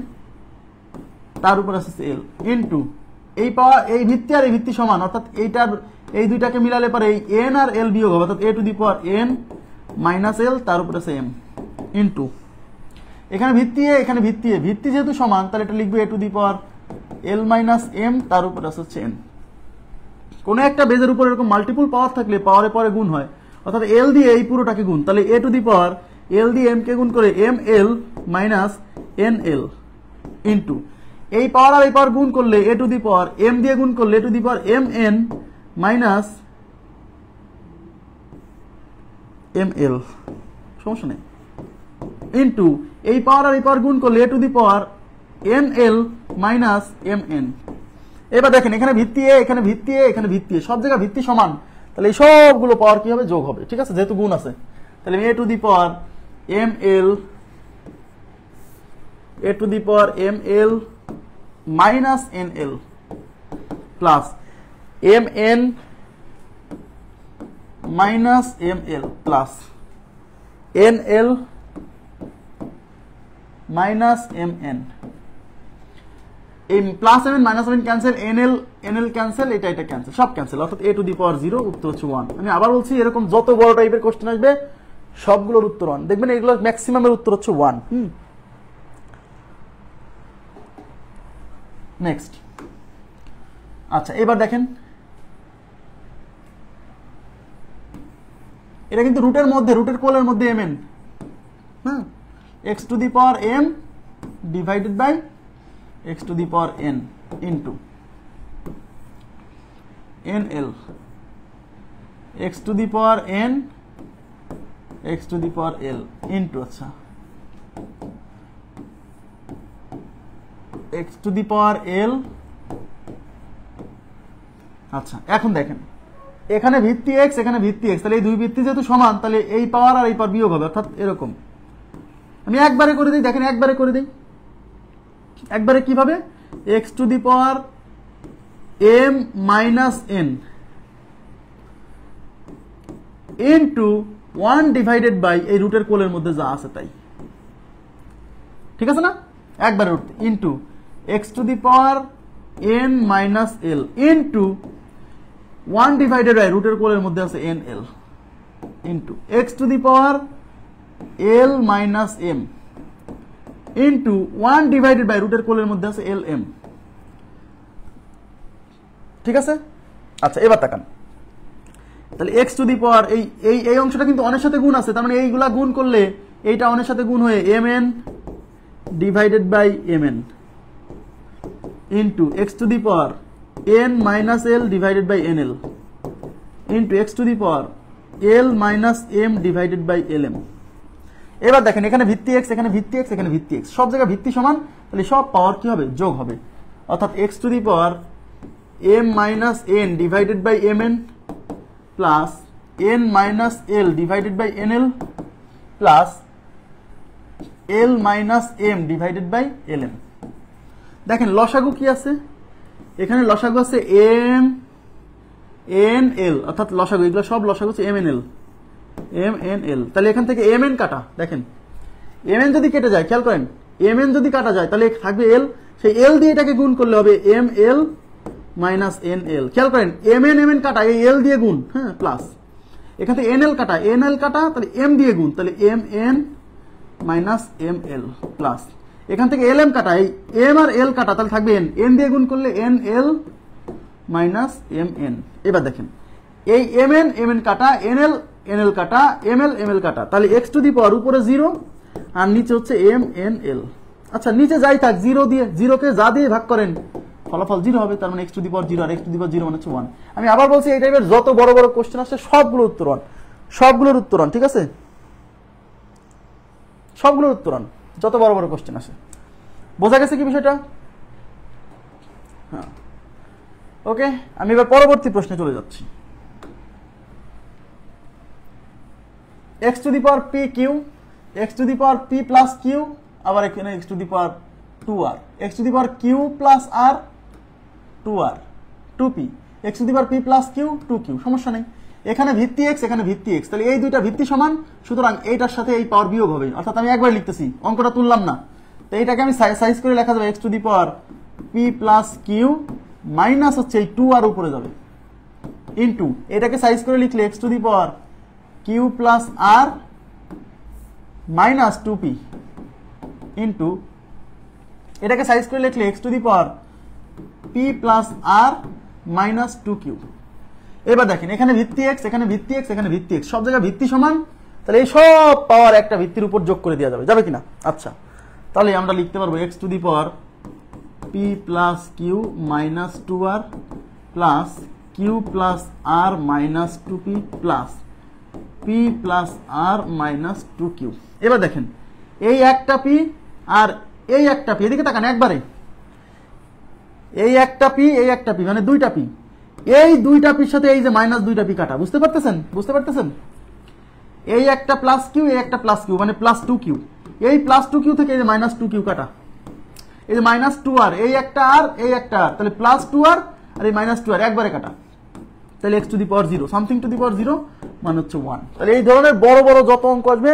তার উপর আছে l, ইনটু এই পাওয়ার, এই ভিত্তি আর এই ভিত্তি সমান, অর্থাৎ এইটার এই দুইটাকে মিলালে পরে এই n আর l বিয়োগ হবে, অর্থাৎ a to the power n minus l, তার উপর আছে m, ইনটু এখানে ভিত্তি a, এখানে ভিত্তি a, ভিত্তি যেহেতু সমান তাহলে এটা লিখবে a to the power l minus m, তার উপর আছে হচ্ছে n। কোন একটা বেজের উপর এরকম মাল্টিপল পাওয়ার থাকলে পাওয়ারে পরে গুণ হয়, অর্থাৎ l দিয়ে এই পুরোটাকে গুণ, তাহলে a to the power l দিয়ে m কে গুণ করে ml মাইনাস nl, ইনটু এই পাওয়ার আর এই পাওয়ার গুণ করলে a to the power m দিয়ে গুণ করলে a to the power mn minus ml, সমস্যা নেই, ইনটু এই পাওয়ার আর এই পাওয়ার গুণ করলে a to the power nl minus mn। এবার দেখেন এখানে ভিত্তি a, এখানে ভিত্তি a, এখানে ভিত্তি a, সব জায়গায় ভিত্তি সমান, তাহলে এই সবগুলো পাওয়ার কি হবে, যোগ হবে। ঠিক আছে, যেহেতু গুণ আছে, তাহলে a to the power ml, a to the power ml minus nl plus mn minus ml plus nl minus mn। এই plus mn minus mn cancel, nl cancel, এটা ক্যান্সেল, সব ক্যান্সেল, অর্থাৎ a টু দি পাওয়ার 0 উত্তর হচ্ছে 1। আমি আবার বলছি এরকম যত বড় টাইপের কোশ্চেন আসবে সবগুলোর উত্তর 1, দেখবেন এগুলো ম্যাক্সিমামের উত্তর হচ্ছে 1। নেক্সট, আচ্ছা এবার দেখেন এটা কিন্তু রুটের মধ্যে, রুটের কোলের মধ্যে mn, হ্যাঁ, x to the power m divided by x to the power n into nl, x to the power n x to the power l into, আচ্ছা x to the power l। আচ্ছা এখন দেখেন এখানে ভিত্তি x, এখানে ভিত্তি x, তাহলে এই দুই ভিত্তি যেহেতু সমান তাহলে এই পাওয়ার আর এই পাওয়ার বিয়োগ হবে, অর্থাৎ এরকম। আমি একবারে করে দিই, দেখেন একবারে করে দিই, একবারে কিভাবে, x to the power m minus n into 1 divided by এই রুটের কোলের মধ্যে যা আছে তাই, ঠিক আছে না, একবারে root into x to the power n minus l into 1 divided by রুটের কোলের মধ্যে আছে nl into x to the power l minus m into 1 divided by রুটের কোলের মধ্যে আছে lm, ঠিক আছে। আচ্ছা এবার তাকান, তাহলে x টু দি পাওয়ার এই অংশটা কিন্তু অনেক সাথে গুণ আছে, তার মানে এইগুলা গুণ করলে এইটা অনেক সাথে গুণ হয়ে mn divided by mn into x to the power n minus l divided by nl into x to the power l minus m divided by lm। এবার দেখেন এখানে ভিত্তি x, এখানে ভিত্তি x, এখানে ভিত্তি x, সব জায়গায় ভিত্তি সমান, তাহলে সব পাওয়ার কি হবে, যোগ হবে, অর্থাৎ x to the power m minus n divided by mn plus n minus l divided by nl plus l minus m divided by lm। দেখেন লসাগু কি আছে, এখানে লসাগু আছে m n l, অর্থাৎ লসাগু, এগুলো সব লসাগু হচ্ছে m n l, তাহলে এখান থেকে mn কাটা, দেখেন mn যদি কেটে যায়, খেয়াল করেন mn যদি কাটা যায় তাহলে থাকবে l, সেই l দিয়ে এটাকে গুণ করলে হবে ml মাইনাস nl, খেয়াল করেন mn কাটা, এই l দিয়ে গুণ, হ্যাঁ, প্লাস এখান থেকে nl কাটা তাহলে m দিয়ে গুণ, তাহলে mn মাইনাস ml প্লাস এখান থেকে lm কাটা, এই m আর l কাটা, তাহলে থাকবে n দিয়ে গুণ করলে nl মাইনাস mn। এবার দেখেন এই mn কাটা, nl কাটা, ml কাটা, তাহলে x টু দি পাওয়ার উপরে 0 আর নিচে হচ্ছে mnl। আচ্ছা নিচে যাই থাক, 0 দিয়ে, 0 কে যা দিয়ে ভাগ করেন ফলাফল 0 হবে, তার মানে x টু দি পাওয়ার 0 আর x টু দি পাওয়ার 0 মানে হচ্ছে 1। আমি আবার বলছি এই টাইপের যত বড় বড় কোশ্চেন আসছে সবগুলোর উত্তর 1, সবগুলোর উত্তর 1, ঠিক আছে, সবগুলোর উত্তর 1, যত বড় বড় কোশ্চেন আসে। বোঝা গেছে কি বিষয়টা? হ্যাঁ, ওকে, আমি এবার পরবর্তী প্রশ্নে চলে যাচ্ছি। x to the power p q, x to the power p plus q, আবার এখানে x to the power 2r, x to the power q plus r 2r 2p, x to the power p plus q 2q, সমস্যা নেই। এখানে ভিত্তি x, এখানে ভিত্তি x, তাহলে এই দুইটা ভিত্তি সমান, সুতরাং এইটার সাথে এই পাওয়ার বিয়োগ হবে, অর্থাৎ আমি একবার লিখতেছি, অঙ্কটা তুললাম না, তো এইটাকে আমি সাইজ করে লেখা যাবে x to the power p plus q minus হচ্ছে এই 2r উপরে যাবে ইন্টু এটাকে সাইজ করে লিখলে x to the power q plus r minus 2p into এটাকে সাইজ করে লিখলে x to the power p plus r minus 2q। এবার দেখেন এখানে ভিত্তি x, এখানে ভিত্তি x, এখানে ভিত্তি x, সব জায়গায় ভিত্তি সমান, তাহলে এই সব পাওয়ার একটা ভিত্তির উপর যোগ করে দেওয়া যাবে, যাবে কিনা? আচ্ছা তাহলে আমরা লিখতে পারবো x to the power p plus q minus 2r plus q plus r minus 2p plus p plus r minus 2q। এবার দেখেন এই একটা p আর এই একটা p, এদিকে তাকান একবারে, এই একটা p, এই একটা p, মানে দুইটা p, এই দুইটা পির সাথে এই যে মাইনাস দুইটা p কাটা, বুঝতে পারতেছেন? বুঝতে পারতেছেন? এই একটা প্লাস q, এই একটা প্লাস q, মানে প্লাস 2q, এই প্লাস 2q থেকে এই যে মাইনাস 2q কাটা, এই যে মাইনাস 2r, এই একটা আর এই একটা আর, তাহলে প্লাস 2r আর এই মাইনাস 2r একবারে কাটা, তাহলে x to the power 0, something to the power 0 মানে হচ্ছে 1। তাহলে এই ধরনের বড় বড় যত অঙ্ক আসবে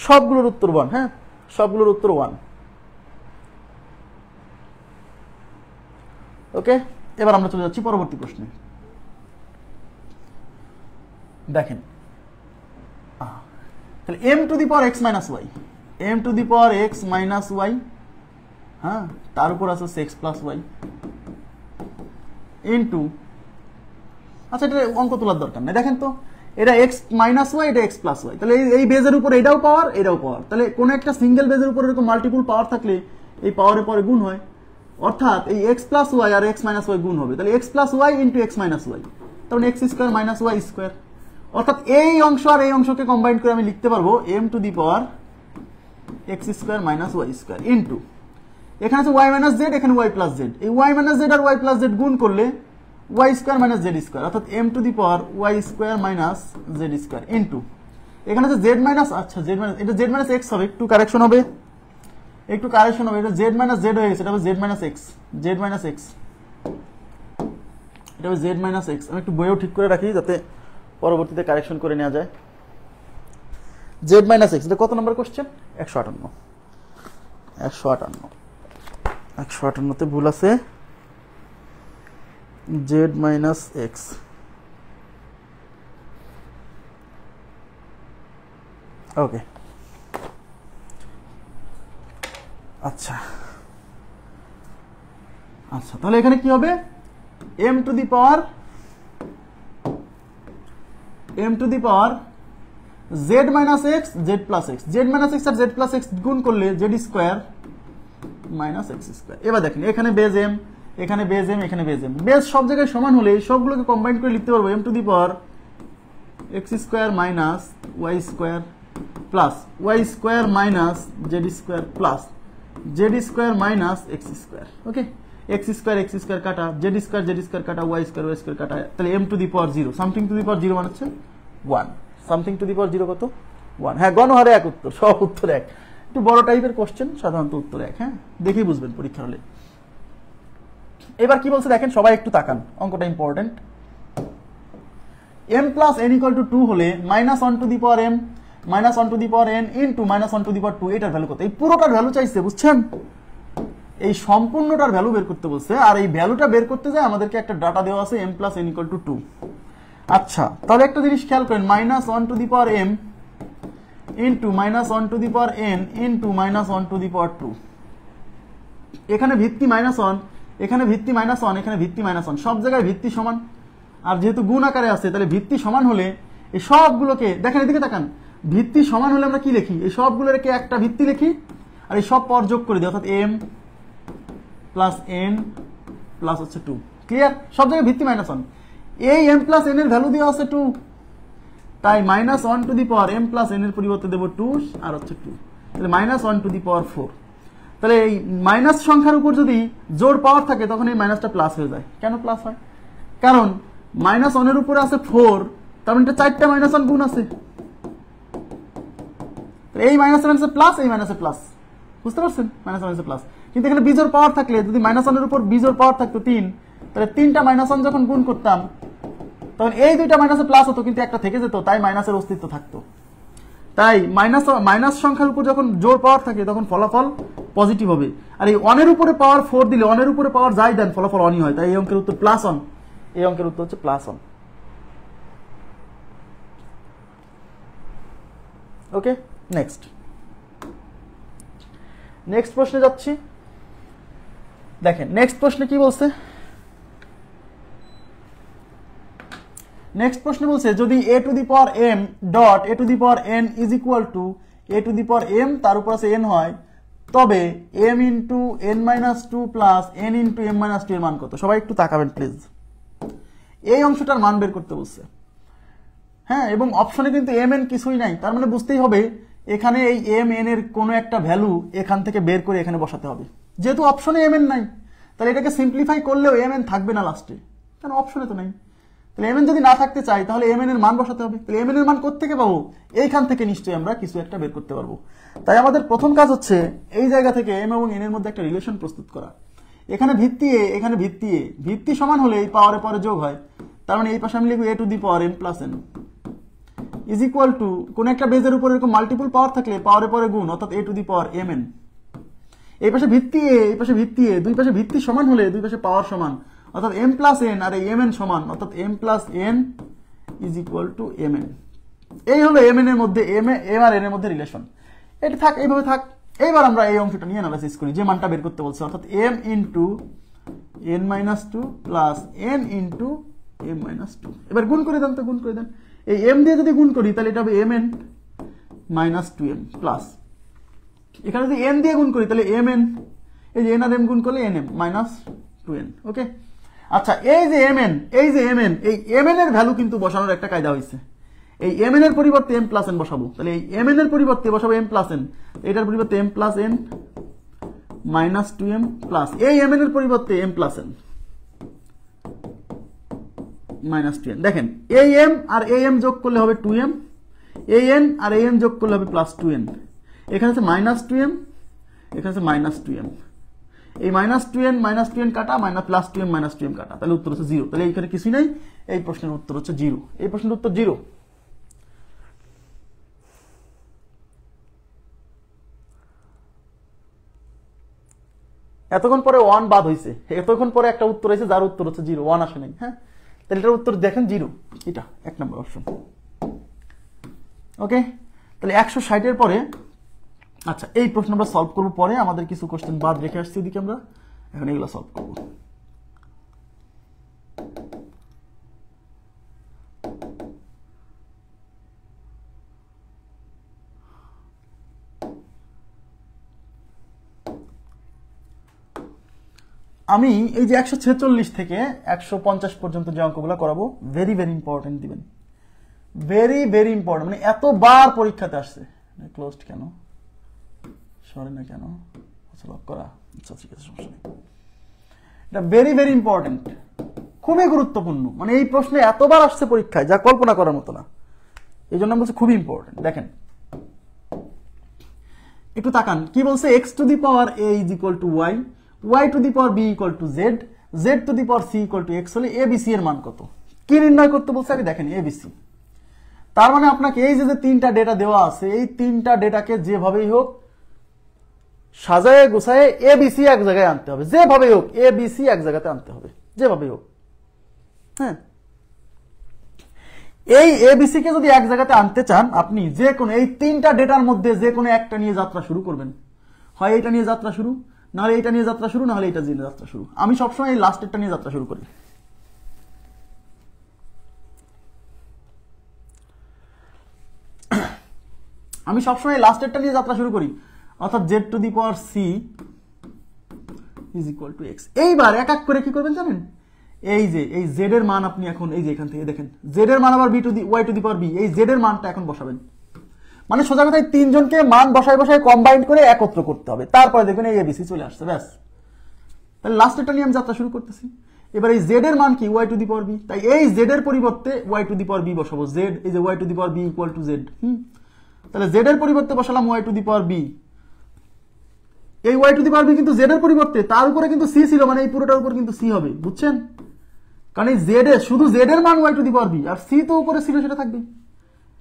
সবগুলোর উত্তর 1, হ্যাঁ, সবগুলোর উত্তর 1। ওকে, এবার আমরা চলে যাচ্ছি পরবর্তী প্রশ্নে। দেখেন তাহলে m to the power x minus y, m to the power x minus y, হ্যাঁ, তার উপর আছে x প্লাস ওয়াই ইন্টু, আচ্ছা এটা অঙ্ক তোলার দরকার নেই, দেখেন তো এটা x মাইনাস ওয়াই, এটা x প্লাস ওয়াই, তাহলে এই বেজের উপর এটাও পাওয়ার এটাও পাওয়ার, তাহলে কোন একটা সিঙ্গেল বেজের উপর এরকম মাল্টিপল পাওয়ার থাকলে এই পাওয়ারের পরে গুণ হয়, অর্থাৎ এই x প্লাস ওয়াই আর x মাইনাস ওয়াই গুণ হবে, তাহলে x plus y into x minus y, তখন x square minus Y square, অর্থাৎ এই অংশ আর এই অংশকে কম্বাইন করে আমি লিখতে পারবো m to the power x square minus Y square into, এখানে আছে y মাইনাস জেড, এখানে y প্লাস জেড, এই y মাইনাস জেড আর y প্লাস জেড গুণ করলে y square minus Z square, অর্থাৎ m to the power y square minus Z square into, এখানে আছে জেড মাইনাস, আচ্ছা জেড মাইনাস, এটা জেড মাইনাস এক্স হবে, একটু কারেকশন হবে, একটু কারেকশন হবে, এটা জেড মাইনাস জেড হয়ে গেছে, এটা হবে Z minus x, z minus x, এটা হবে জেড মাইনাস এক্স, আমি একটু বইও ঠিক করে রাখি যাতে পরবর্তীতে কারেকশন করে নেওয়া যায়। জেড মাইনাস এক্স, এটা কত নম্বর কোশ্চেন? 158, 158তে ভুল আছে, জেড মাইনাস এক্স, ওকে, আচ্ছা আচ্ছা, তাহলে এখানে কি হবে, m to the power z minus x, z plus x, z minus x আর জেড প্লাস এক্স গুণ করলে z square minus x square. এবার দেখেন এখানে বেজ m, এখানে বেজ m, এখানে বেজ m, বেজ সব জায়গায় সমান হলে সবগুলোকে কম্বাইন করে লিখতে পারবো m to the power X square minus Y square plus Y square minus Z square plus Z square minus x square. Okay, X square কাটা, জেড স্কোয়ার কাটা, ওয়াই স্কোয়ার কাটা, তাহলে m to the power 0, something to the power 0 মানে হচ্ছে 1, something to the power 0 কত? 1। হ্যাঁ, গণহারে এক উত্তর, সব উত্তর এক, একটু বড় টাইপের কোশ্চেন, সাধারণত উত্তর এক, হ্যাঁ দেখেই বুঝবেন পরীক্ষা হলে। এবার কি বলছে দেখেন, সবাই একটু তাকান, অঙ্কটা important. m plus n equal to 2 হলে minus 1 to the power m minus 1 to the power n into minus 1 to the power 2, এটার ভ্যালু কত? এই পুরোটার ভ্যালু চাইছে, বুঝছেন? এই সম্পূর্ণটার ভ্যালু বের করতে বলছে, আর এই ভ্যালুটা বের করতে যায় আমাদেরকে একটা ডাটা দেওয়া আছে m plus n equal to 2। আচ্ছা, তাহলে একটা জিনিস খেয়াল করেন, minus 1 to the power m into minus 1 to the power n into minus 1 to the power 2, এখানে ভিত্তি মাইনাস 1, এখানে ভিত্তি মাইনাস 1, এখানে ভিত্তি মাইনাস 1, সব জায়গায় ভিত্তি সমান, আর যেহেতু গুণ আকারে আছে তাহলে ভিত্তি সমান হলে এই সবগুলোকে, দেখেন এদিকে তাকান, ভিত্তি সমান হলে আমরা কি লিখি, এই সবগুলোর একটা ভিত্তি লিখি আর এই সব পাওয়ার যোগ করে দিই, অর্থাৎ m প্লাস n প্লাস হচ্ছে 2, ক্লিয়ার? সব জায়গায় ভিত্তি মাইনাস 1, এই m প্লাস n এর ভ্যালু দেওয়া আছে 2, তাই minus 1 to the power m plus n এর পরিবর্তে দেবো 2 আর হচ্ছে 2, তাহলে মাইনাস 1 টু দি পাওয়ার 4। তাহলে এই মাইনাস সংখ্যার উপর যদি জোর পাওয়ার থাকে তখন এই মাইনাসটা প্লাস হয়ে যায়। কেন প্লাস হয়? কারণ মাইনাস 1 এর উপরে আছে 4, তার মানে এটা 4টা মাইনাস 1 গুণ আছে, এই মাইনাস মাইনাসে প্লাস, এই মাইনাসে প্লাস, বুঝতে পারছেন? মাইনাস মাইনাসে প্লাস, কিন্তু এখানে বিজোর পাওয়ার থাকলে, যদি মাইনাস 1 এর উপর বিজোর পাওয়ার থাকতো 3, তাহলে 3টা মাইনাস 1 যখন গুণ করতাম তখন এই দুইটা মাইনাসে প্লাস হতো, কিন্তু একটা থেকে যেত, তাই মাইনাসের অস্তিত্ব থাকতো। তাই মাইনাস সংখ্যার উপর যখন জোর পাওয়ার থাকে তখন ফলাফল পজিটিভ হবে, আর এই 1 এর উপরে পাওয়ার 4 দিলে 1 এর উপরে পাওয়ার যাই দেন ফলাফল 1ই হয়, তাই এই অঙ্কের উত্তর প্লাস 1, এই অঙ্কের উত্তর হচ্ছে প্লাস 1। ওকে, নেক্সট প্রশ্নে যাচ্ছি। দেখেন নেক্সট প্রশ্নে কি বলছে, নেক্সট প্রশ্নে বলছে যদি a to the power m dot a to the power n is equal to a to the power m তার উপর আছে n হয়, তবে m into n minus 2 plus n into m minus 2 এর মান কত? সবাই একটু তাকাবেন প্লিজ, এই অংশটার মান বের করতে বলছে। হ্যাঁ, এবং অপশনে কিন্তু m n কিছুই নাই, তার মানে বুঝতেই হবে এখানে এই m n এর কোনো একটা ভ্যালু এখান থেকে বের করে এখানে বসাতে হবে। যেহেতু অপশনে m n নাই, তাহলে এটাকে সিম্পলিফাই করলেও m n থাকবে না লাস্টে, কারণ অপশনে তো নাই। তাহলে m n যদি না থাকতে চাই তাহলে m n এর মান বসাতে হবে। তাহলে m n এর মান কোত্থেকে পাবো? এইখান থেকে নিশ্চয়ই আমরা কিছু একটা বের করতে পারবো। তাই আমাদের প্রথম কাজ হচ্ছে এই জায়গা থেকে m এবং n এর মধ্যে একটা রিলেশন প্রস্তুত করা। এখানে ভিত্তি a, এখানে ভিত্তি a, ভিত্তি সমান হলে এই পাওয়ারে পরে যোগ হয়, তার মানে এই পাশে আমি লিখব a to the power m plus n is equal two কোন একটা বেজের উপর এরকম মাল্টিপল পাওয়ার থাকলে পাওয়ারে পরে গুণ, অর্থাৎ a to the power mn। এই পাশে ভিত্তি এ, এই পাশে ভিত্তি এ, দুই পাশে ভিত্তি সমান হলে দুই পাশে পাওয়ার সমান, অর্থাৎ m প্লাস n আর এই mn সমান, অর্থাৎ m plus n is equal two mn। এই হলো mn এর মধ্যে m আর n এর মধ্যে রিলেশন। এটা থাক, এইভাবে থাক। এইবার আমরা এই অংশটা নিয়ে অ্যানালাইসিস করি, যে মানটা বের করতে বলছে, অর্থাৎ m into n minus two plus n into m minus two. এবার গুণ করে দেন, তো গুণ করে দেন। এই m দিয়ে যদি গুণ করি তাহলে এটা হবে mn minus two m plus, এখানে যদি n দিয়ে গুণ করি তাহলে mn, এই যে n আর m গুণ করলে nm মাইনাস টু n। ওকে, আচ্ছা, এই যে mn, এই যে mn, এই mn এর ভ্যালু কিন্তু বসানোর একটা কায়দা হয়েছে। এই mn এর পরিবর্তে m প্লাস n বসাবো, তাহলে এই mn এর পরিবর্তে বসাবো m প্লাস n, এটার পরিবর্তে m plus n minus two m plus, এই mn এর পরিবর্তে m plus n minus two n। দেখেন এই m আর এই m যোগ করলে হবে 2m, এই n আর এই n যোগ করলে হবে প্লাস 2n। এখানে আছে মাইনাস 2m, এখানে আছে মাইনাস 2m, এই মাইনাস 2n কাটা, minus plus 2m minus 2m কাটা, তাহলে উত্তর হচ্ছে 0। তাহলে এইখানে কিছুই নাই, এই প্রশ্নের উত্তর হচ্ছে 0। এই প্রশ্নের উত্তর 0। এতক্ষণ পরে 1 বাদ হয়েছে, এতক্ষণ পরে একটা উত্তর হয়েছে যার উত্তর হচ্ছে 0, 1 আসে নাই। হ্যাঁ, তাহলে এটার উত্তর দেখেন 0, এটা 1 নম্বর অপশন। ওকে, তাহলে 160 এর পরে, আচ্ছা এই প্রশ্ন আমরা সলভ করবো পরে, আমাদের কিছু কোশ্চেন বাদ রেখে আসছি ওদিকে, আমরা এখন এগুলো সলভ করবো। আমি এই যে 146 থেকে 150 পর্যন্ত যে অঙ্কগুলো করাবো, ভেরি ভেরি ইম্পর্টেন্ট দিবেন, ভেরি ভেরি ইম্পর্টেন্ট। মানে এতবার পরীক্ষাতে আসছে, ক্লোজড কেন সরে না কেন, লক করা, আচ্ছা ঠিক আছে, সমস্যা নেই। এটা ভেরি ভেরি ইম্পর্টেন্ট, খুবই গুরুত্বপূর্ণ। মানে এই প্রশ্নে এতবার আসছে পরীক্ষায়, যা কল্পনা করার মতো না। এই জন্য বলছি খুবই ইম্পর্টেন্ট। দেখেন একটু তাকান, কি বলছে, x to the power a is equal two y, y to the power b equal to z, z two the power c equal to x হলে abc এর মান কত? কি নির্ণয় করতে বলছে আগে দেখেন, abc। তার মানে আপনাকে এই যে তিনটা ডেটা দেওয়া আছে, এই তিনটা ডেটাকে যেভাবেই হোক সাজায় গোছায় এবিসি এক জায়গায় আনতে হবে, যেভাবেই হোক এবিসি এক জায়গাতে আনতে হবে, যেভাবেই হোক। হ্যাঁ, এই এবিসি কে যদি এক জায়গাতে আনতে চান, আপনি যে কোনো এই তিনটা ডেটার মধ্যে যে কোনো একটা নিয়ে যাত্রা শুরু করবেন। হয় এটা নিয়ে যাত্রা শুরু, নাহলে এটা নিয়ে যাত্রা শুরু, নাহলে এটা নিয়ে যাত্রা শুরু। আমি সবসময় এই লাস্টেরটা নিয়ে যাত্রা শুরু করি। আমি সবসময় লাস্টেরটা নিয়ে যাত্রা শুরু করি, অর্থাৎ z two the power c is equal to x। এইবার এক এক করে কি করবেন জানেন, এই যে এই z এর মান আপনি এখন এই যে এখান থেকে দেখেন, z এর মান আবার b to the y to the power b, এই z এর মানটা এখন বসাবেন। মানে সোজা কথায় তিনজনকে মান বসায় বসায় কম্বাইন করে একত্র করতে হবে, তারপরে দেখবেন এই এবিসি চলে আসছে, ব্যাস। তাহলে লাস্টেরটা নিয়ে আমি যাত্রা শুরু করতেছি। এবার এই z এর মান কি, y to the power b, তাই এই z এর পরিবর্তে y to the power b বসাবো, z এই যে y to the power b equal to z। তাহলে z এর পরিবর্তে বসালাম y to the power b, এই y to the power b কিন্তু z এর পরিবর্তে, তার উপরে কিন্তু c ছিল, মানে এই পুরোটার উপর কিন্তু c হবে, বুঝছেন? কারণ এই z এর শুধু z এর মান y to the power b, আর c তো উপরে ছিল, সেটা থাকবে।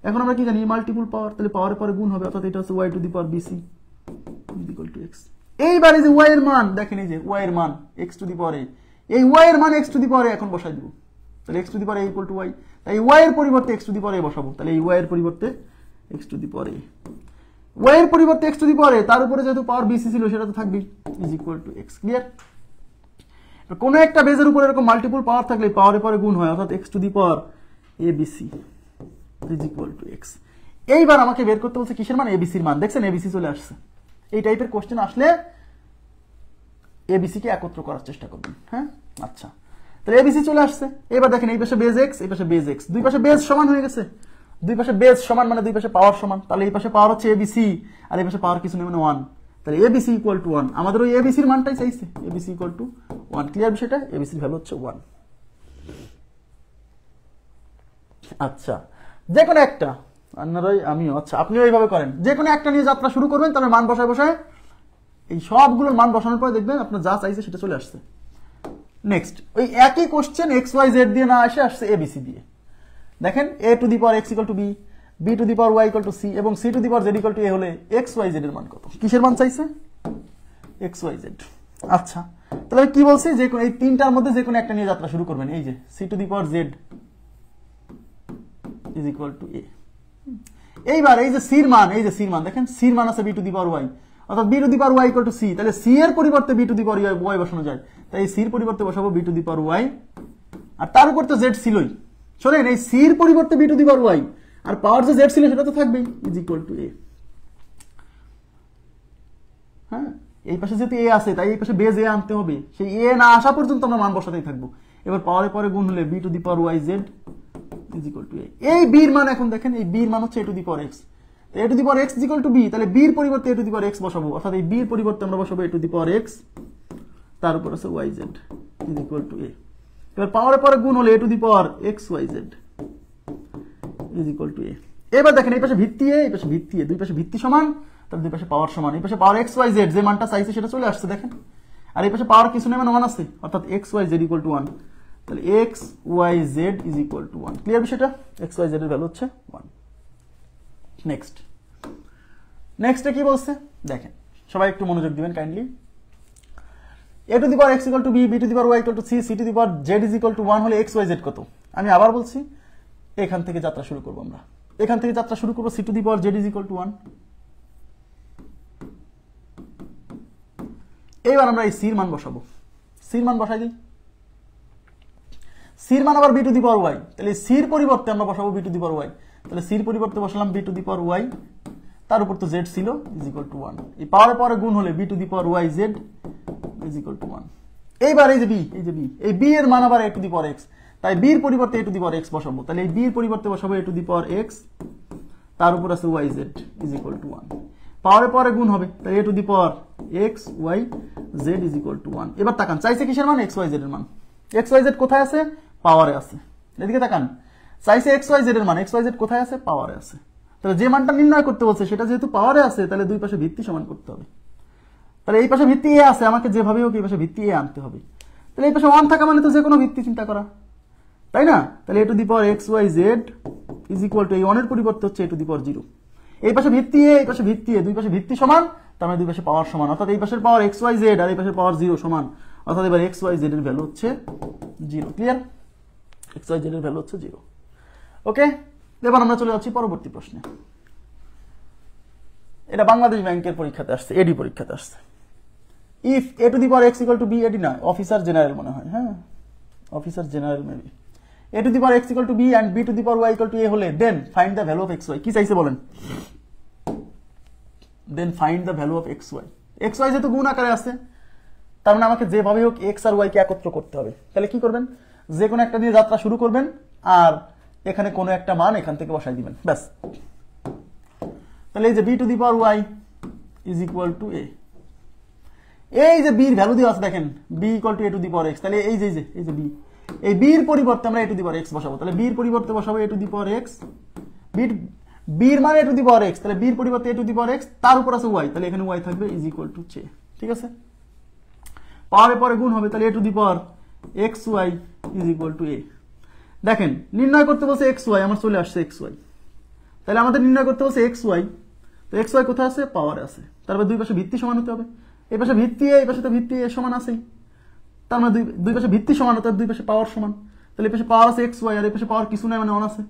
এখন আমরা কি জানি, মাল্টিপল পাওয়ার, তাহলে পাওয়ারের পরে গুণ হবে, অর্থাৎ এটা হচ্ছে y to the power bc equal to x। এইবার এই যে y এর মান দেখেন, এই যে y এর মান x to the power a, এই y এর মান x to the power a এখন বসাই দিব। তাহলে x to the power a equal to y, তাই y এর পরিবর্তে x to the power a বসাবো। তাহলে এই y এর পরিবর্তে x to the power a, y এর পরিবর্তে x to the power a, তার উপরে যেহেতু পাওয়ার bc ছিল সেটা তো থাকবেই, is equal to x। Clear? কোন একটা বেজের উপরে এরকম মাল্টিপল পাওয়ার থাকলে পাওয়ারের পরে গুণ হয়, অর্থাৎ x to the power abc is equal to x। এইবার আমাকে বের করতে বলছে কিসের মান, abc এর মান। দেখছেন abc চলে আসছে। এই টাইপের কোশ্চেন আসলে abc কে একত্র করার চেষ্টা করবেন। হ্যাঁ, আচ্ছা, তাহলে abc চলে আসছে। এবার দেখেন এই পাশে বেজ x, এই পাশে বেজ x, দুই পাশে বেজ সমান হয়ে গেছে। দুই পাশে বেজ সমান মানে দুই পাশে পাওয়ার সমান, তাহলে এই পাশে পাওয়ার হচ্ছে abc আর এই পাশে পাওয়ার কিছু নেই, মানে 1। তাহলে abc ইকুয়াল টু 1, আমাদের ওই abc এর মানটাই চাইছে, abc ইকুয়াল টু 1। ক্লিয়ার বিষয়টা? abc এর ভ্যালু হচ্ছে 1। আচ্ছা, যে কোনো একটা, আপনারাই আমিও, আচ্ছা আপনিও এইভাবে করেন, যে কোনো একটা নিয়ে যাত্রা শুরু করবেন, তাহলে মান বসায় বসায় এই সবগুলোর মান বসানোর পরে দেখবেন আপনার যা চাইছে সেটা চলে আসছে। নেক্সট, ওই একই কোশ্চেন এক্স ওয়াই জেড দিয়ে না আসে, আসছে এবিসি দিয়ে। দেখেন a to the power x equal to b, b to the power y equal to c এবং c two the power z equal to a হলে x y z এর মান কত? কিসের মান চাইছে? X Y z. আচ্ছা, তাহলে কি বলছি, যে এই তিনটার মধ্যে যে কোনো একটা নিয়ে যাত্রা শুরু করবেন। এই যে C to the power Z is equal to A. এইবার এই যে সির মান, এই যে সির মান দেখেন, সির মান আছে B to the power Y, অর্থাৎ B to the power Y equal to C. তাহলে সি এর পরিবর্তে B to the power Y বসানো যায়, তাই এই সির পরিবর্তে বসাবো B to the power Y, আর তার উপর তো জেড ছিলই। শোনেন, এই সির পরিবর্তে B to the power Y, আর পাওয়ার যে জেড ছিল সেটা তো থাকবেই, ইজ ইকুয়াল টু এ। হ্যাঁ, এই পাশে যেহেতু এ আছে তাই এই পাশে বেজ এ আনতে হবে, সেই এ না আসা পর্যন্ত আমরা মান বসাতেই থাকবো। এবার পাওয়ারে পরে গুণ হলে B to the power Y Z is equal to A. এই বির মান এখন দেখেন, এই বির মান হচ্ছে A to the power X, A to the power X is equal to B, তাহলে বির পরিবর্তে এ টু দি পাওয়ার এক্স বসাবো, অর্থাৎ এই বির পরিবর্তে আমরা বসাবো এ টু দি পাওয়ার এক্স, তার উপর আছে Y Z is equal to A. এবার পাওয়ারে পরে গুণ হলে A to the power x Y Z is equal to A. এবার দেখেন এই পাশে ভিত্তি এ, এই পাশে ভিত্তি এ, দুই পাশে ভিত্তি সমান, তার দুই পাশে পাওয়ার সমান। এই পাশে পাওয়ার এক্স ওয়াই জেড, যে মানটা চাইছে সেটা চলে আসছে দেখেন, আর এই পাশে পাওয়ার কিছু নেই মানে ওয়ান আছে, অর্থাৎ X Y Z equal to one. তাহলে X Y Z is equal to one. Clear বিষয়টা? এক্স ওয়াই জেড এর ভ্যালু হচ্ছে ওয়ান। নেক্সট, নেক্সটে কি বলছে দেখেন, সবাই একটু মনোযোগ দিবেন kindly. A to the power X equal to B, B to the power Y equal to C, C to the power Z is equal to one হলে এক্স ওয়াই জেড কত? আমি আবার বলছি, এখান থেকে যাত্রা শুরু করবো আমরা, এখান থেকে যাত্রা শুরু করবো। C to the power Z is equal to one. এইবার আমরা এই সির মান বসাবো, সির মান বসাই দিই। সির মান আবার b to the power y, তাহলে সির পরিবর্তে আমরা বসাবো B to the power y, তাহলে সির পরিবর্তে বসালাম b to the power y, তার উপর তো জেড ছিল ইজ ইকুয়াল টু ওয়ান। এই পাওয়ারে পরে গুণ হলে B to the power Y Z is equal to one. এইবার এই যে বি, এই যে বি, এই বি এর মান আবার এ টু দি পাওয়ার এক্স, তাই বির পরিবর্তে এ টু দি পাওয়ার এক্স বসাবো, তাহলে এই বির পরিবর্তে বসাবো এ টু দি পাওয়ার এক্স, তার উপর আছে Y Z is equal to one. পাওয়ারে পরে গুণ হবে, তাই A to the power x Y Z is equal to one. এবার তাকান, চাইছে কিসের মান? এক্স ওয়াই জেড এর মান। এক্স ওয়াই জেড কোথায় আছে? পাওয়ারে আছে। এদিকে তাকান, চাইছে এক্স ওয়াই জেড এর মান, এক্স ওয়াই জেড কোথায় আছে? পাওয়ারে আছে। তাহলে যে মানটা নির্ণয় করতে বলছে সেটা যেহেতু পাওয়ারে আছে, তাহলে দুই পাশে ভিত্তি সমান করতে হবে। তাহলে এই পাশে ভিত্তি এ আছে, আমাকে যেভাবে হোক এই পাশে ভিত্তি এ আনতে হবে। তাহলে এই পাশে ওয়ান থাকা মানে তো যে কোনো ভিত্তি চিন্তা করা, তাই না? তাহলে A to the power x Y Z is equal to এই ওয়ানের পরিবর্তে হচ্ছে A to the power zero. এই পাশে ভিত্তি এ, এই পাশে ভিত্তি এ, দুই পাশে ভিত্তি সমান, তার মানে দুই পাশে পাওয়ার সমান, অর্থাৎ এই পাশের পাওয়ার এক্স ওয়াই জেড আর এই পাশের পাওয়ার জিরো সমান, অর্থাৎ এবার এক্স ওয়াই জেড এর ভ্যালু হচ্ছে zero. Clear? X Y Z এর ভ্যালু হচ্ছে জিরো। ওকে, এবার আমরা চলে যাচ্ছি পরবর্তী প্রশ্নে। এটা বাংলাদেশ ব্যাংকের পরীক্ষাতে আসছে, এডি পরীক্ষাতে আসছে। If A to the power X equal to B, AD না, অফিসার জেনারেল মনে হয়, হ্যাঁ officer general maybe. A to the power X equal to B and B to the power Y equal to A হলে then find the value of X Y. কি চাইছে বলেন? Then find the value of X Y. X Y যেহেতু গুণ আকারে আছে, তার মানে আমাকে যেভাবে হোক এক্স আর ওয়াই কে একত্র করতে হবে। তাহলে কি করবেন? যে কোনো একটা দিয়ে যাত্রা শুরু করবেন, আর এখানে কোনো একটা মান এখান থেকে বসাই দিবেন, ব্যাস। তাহলে এই যে B to the power Y is equal to A, এই যে বির ভ্যালু দিয়ে আছে দেখেন, B equal to A to the power X. তাহলে এই যে বি, এই বির পরিবর্তে আমরা এ টু দি পাওয়ার এক্স বসাবো, তাহলে বির পরিবর্তে বসাবো এ টু দি পাওয়ার এক্স, বির মানে এ টু দি পাওয়ার এক্স, তাহলে বির পরিবর্তে এ টু দি পাওয়ার এক্স, তার উপর আছে ওয়াই, তাহলে এখানে ওয়াই থাকবে ইজ ইকুয়াল টু জে। ঠিক আছে, পাওয়ারে পরে গুণ হবে, তাহলে A to the power x Y is equal to A. দেখেন নির্ণয় করতে বলছে এক্স ওয়াই, আমার চলে আসছে এক্স ওয়াই, তাহলে আমাদের নির্ণয় করতে বলছে এক্স ওয়াই, তো এক্স ওয়াই কোথায় আছে? পাওয়ারে আছে, তারপর দুই পাশে ভিত্তি সমান হতে হবে। এই পাশে ভিত্তি এ, এই পাশে তো ভিত্তি এ সমান আছেই, তার মানে দুই পাশে ভিত্তি সমান, অর্থাৎ দুই পাশে পাওয়ার সমান। তাহলে এই পাশে পাওয়ার আছে এক্স ওয়াই, আর এই পাশে পাওয়ার কিছু নাই মানে ওয়ান আছে,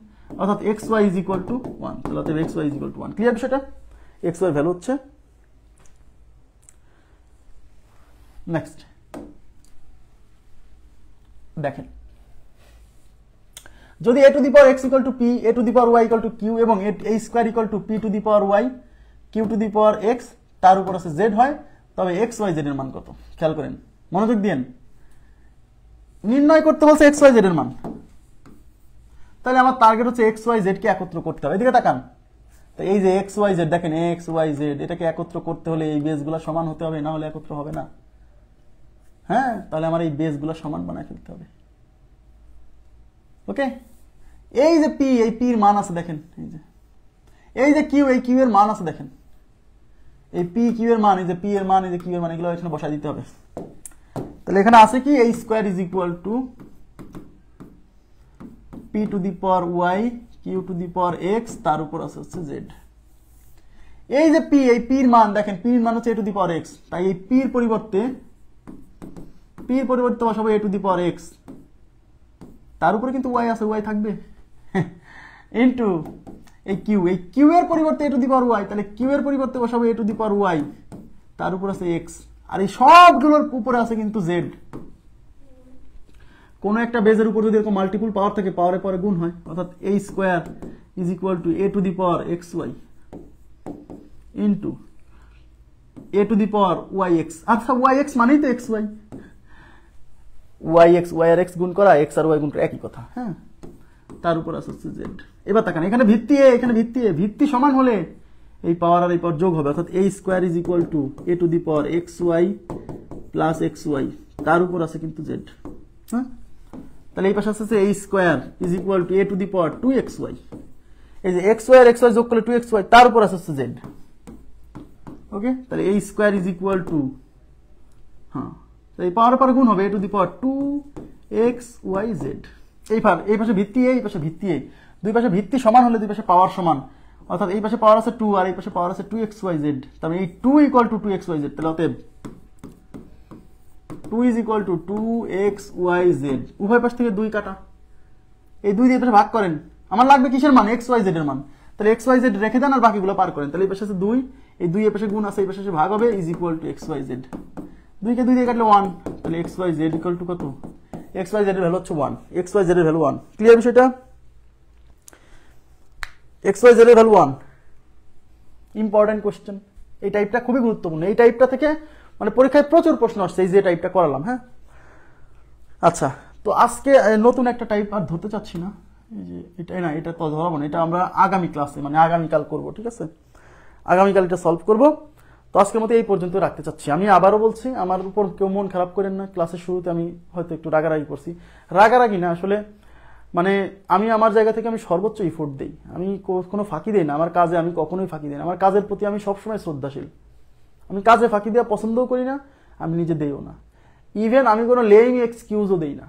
অর্থাৎ X Y is equal to one. তাহলে অতএব X Y is equal to one. Clear বিষয়টা? এক্স ওয়াই ভ্যালু হচ্ছে। নেক্সট দেখেন, যদি A to the power X equal to P, A to the power Y equal to Q এবং A square equal to P to the power Y Q to the power x, তার উপর আছে Z হয়, তবে x Y Z এর মান কত? খেয়াল করেন, মনোযোগ দিন। নির্ণয় করতে বলছে এক্স ওয়াই জেড এর মান, তাহলে আমার টার্গেট হচ্ছে এক্স ওয়াই জেড কে একত্র করতে হবে। এদিকে তাকান, তো এই যে এক্স ওয়াই জেড দেখেন, এক্স ওয়াই জেড এটাকে একত্র করতে হলে এই বেসগুলো সমান হতে হবে, না হলে একত্র হবে না। হ্যাঁ, তাহলে আমার এই বেসগুলো সমান বানায় ফেলতে হবে। ওকে, এই যে পি, এই পির মান আছে দেখেন, এই যে কিউ, এই কিউ এর মান আছে দেখেন, এই পি কিউ এর মান, এই যে পি এর মান, এই যে কিউ এর মান, এগুলো এখানে বসাই দিতে হবে। তাহলে এখানে আছে কি? এই square is equal to P to the power Y Q to the power x, তার উপর আছে হচ্ছে জেড। এই যে পি, এই পির মান দেখেন, পির মান হচ্ছে a to the power x, তাই এই পির পরিবর্তে বসাবো a to the power x, তার উপরে কিন্তু y আছে, y থাকবে ইনটু এই কিউ এর পরিবর্তে a to the power y, তাহলে কিউ এর পরিবর্তে বসাবো a to the power y, তার উপর আছে x, আর এই সবগুলোর উপরে আছে কিন্তু z। কোন একটা বেজের উপর যদি এরকম মাল্টিপল পাওয়ার থাকে, পাওয়ারে পরে গুণ হয়, অর্থাৎ a square is equal to a to the power xy into a to the power yx। আচ্ছা yx মানেই তো xy, yx y আর x গুণ করা, x আর y গুণ করা একই কথা, হ্যাঁ। তার উপর আছে z। এবার তাকান, এখানে ভিত্তি a, এখানে ভিত্তি a, ভিত্তি সমান হলে এই পাওয়ার আর এই পাওয়ার যোগ হবে, অর্থাৎ a square is equal to a to the power xy plus xy, তার উপর আছে কিন্তু z, হ্যাঁ। তাহলে এই পাশে আছে a square is equal to a to the power 2xy, এই যে xy আর xy যোগ করলে 2xy, তার উপর আছে z। ওকে, তাহলে a square is equal two, হ্যাঁ, এই পাওয়ার পর গুণ হবে a to the power 2xyz। এই পাশে ভিত্তি a, এই পাশে ভিত্তি a, দুই পাশে ভিত্তি সমান হলে দুই পাশে পাওয়ার সমান, অর্থাৎ এই পাশে পাওয়ার আছে 2 আর এই পাশে পাওয়ার আছে 2xyz, তাহলে এই 2 ইকুয়াল টু 2xyz, তাহলে অতএব 2 ইজ ইকুয়াল টু 2xyz। উভয় পাশ থেকে 2 কাটা, এই 2 দিয়ে পাশে ভাগ করেন, আমার লাগবে কিসের মান, xyz এর মান, তাহলে xyz রেখে দেন আর বাকিগুলো পার করেন, তাহলে এই পাশে আছে 2, এই 2 এর পাশে গুণ আছে, এই পাশে ভাগ হবে, ইজ ইকুয়াল টু xyz। 2 কে 2 দিয়ে কাটলে 1, তাহলে xyz ইকুয়াল টু কত, xyz এর ভ্যালু হচ্ছে 1, xyz এর ভ্যালু 1। ক্লিয়ার বিষয়টা? xyz এর ভ্যালু 1, ইম্পর্টেন্ট কোশ্চেন, এই টাইপটা খুবই গুরুত্বপূর্ণ, এই টাইপটা থেকে মানে পরীক্ষায় প্রচুর প্রশ্ন আসছে, এই যে টাইপটা করালাম, হ্যাঁ। আচ্ছা, তো আজকে নতুন একটা টাইপ আর ধরতে চাচ্ছি না, এই যে এটাই না, এটা তো ধরাবো না, এটা আমরা আগামী ক্লাসে মানে আগামীকাল করব, ঠিক আছে, আগামীকাল এটা সলভ করব। তো আজকের মতো এই পর্যন্ত রাখতে চাচ্ছি। আমি আবারও বলছি, আমার উপর কেউ মন খারাপ করেন না, ক্লাসের শুরুতে আমি হয়তো একটু রাগারাগি করছি, রাগারাগি না আসলে, মানে আমি আমার জায়গা থেকে আমি সর্বোচ্চ ইফোর্ট দিই, আমি কোনো ফাঁকি দিই না আমার কাজে, আমি কখনোই ফাঁকি দিই না, আমার কাজের প্রতি আমি সবসময় শ্রদ্ধাশীল, আমি কাজে ফাঁকি দেওয়া পছন্দও করি না, আমি নিজে দেইও না, ইভেন আমি কোনো লেইং এক্সকিউজও দেই না,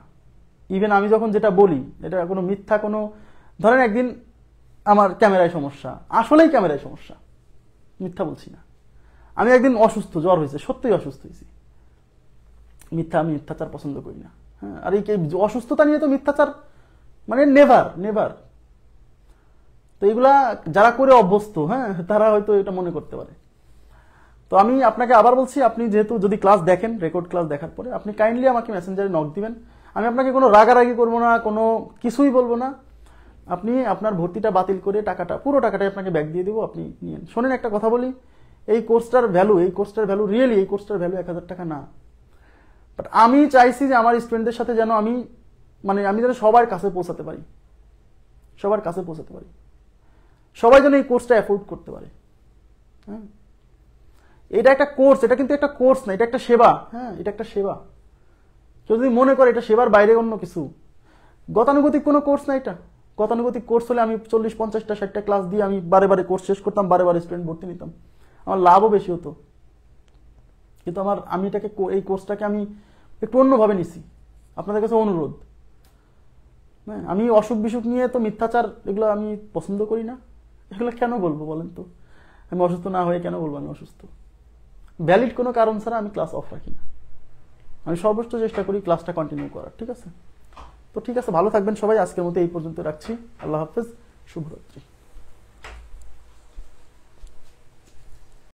ইভেন আমি যখন যেটা বলি এটা কোনো মিথ্যা, কোনো ধরেন একদিন আমার ক্যামেরায় সমস্যা, আসলেই ক্যামেরায় সমস্যা, মিথ্যা বলছি না, আমি একদিন অসুস্থ, জ্বর হয়েছে, সত্যিই অসুস্থ হয়েছি, আমি মিথ্যাচার পছন্দ করি না, হ্যাঁ। আর এই অসুস্থতা নিয়ে তো মিথ্যাচার মানে নেভার। তো এগুলা যারা করে অভ্যস্ত, হ্যাঁ, তারা হয়তো এটা মনে করতে পারে। তো আমি আপনাকে আবার বলছি, আপনি যেহেতু যদি ক্লাস দেখেন, রেকর্ড ক্লাস দেখার পরে আপনি কাইন্ডলি আমাকে মেসেঞ্জারে নক দিবেন, আমি আপনাকে কোনো রাগারাগি করবো না, কোনো কিছুই বলবো না, আপনি আপনার ভর্তিটা বাতিল করে পুরো টাকাটাই আপনাকে ব্যাক দিয়ে দেবো, আপনি নিয়েন। শোনেন একটা কথা বলি, এই কোর্সটার ভ্যালু রিয়েলি এই কোর্সটার ভ্যালু 1000 টাকা না, বাট আমি চাইছি যে আমার স্টুডেন্টদের সাথে যেন আমি যেন সবার কাছে পৌঁছাতে পারি, সবাই যেন এই কোর্সটা অ্যাফোর্ড করতে পারে, হ্যাঁ। এটা একটা কোর্স, এটা কিন্তু একটা কোর্স না, এটা একটা সেবা, হ্যাঁ, এটা একটা সেবা। কেউ যদি মনে করে এটা সেবার বাইরে অন্য কিছু, গতানুগতিক কোনো কোর্স না এটা। গতানুগতিক কোর্স হলে আমি 40, 50টা, 60টা ক্লাস দিয়ে আমি বারে কোর্স শেষ করতাম, বারে স্টুডেন্ট ভর্তি নিতাম, আমার লাভও বেশি হতো। কিন্তু আমি এই কোর্সটাকে আমি একটু অন্যভাবে নিছি, আপনাদের কাছে অনুরোধ, হ্যাঁ। আমি অসুখ বিসুখ নিয়ে তো মিথ্যাচার এগুলো আমি পছন্দ করি না, এগুলো কেন বলবো বলেন তো, আমি অসুস্থ না হয়ে কেন বলবো আমি অসুস্থ, ভ্যালিড কোনো কারণ ছাড়া আমি ক্লাস অফ রাখি না, আমি সর্বোচ্চ চেষ্টা করি ক্লাসটা কন্টিনিউ করার, ঠিক আছে। তো ঠিক আছে, ভালো থাকবেন সবাই, আজকের মতো এই পর্যন্ত রাখছি, আল্লাহ হাফেজ, শুভরাত্রি।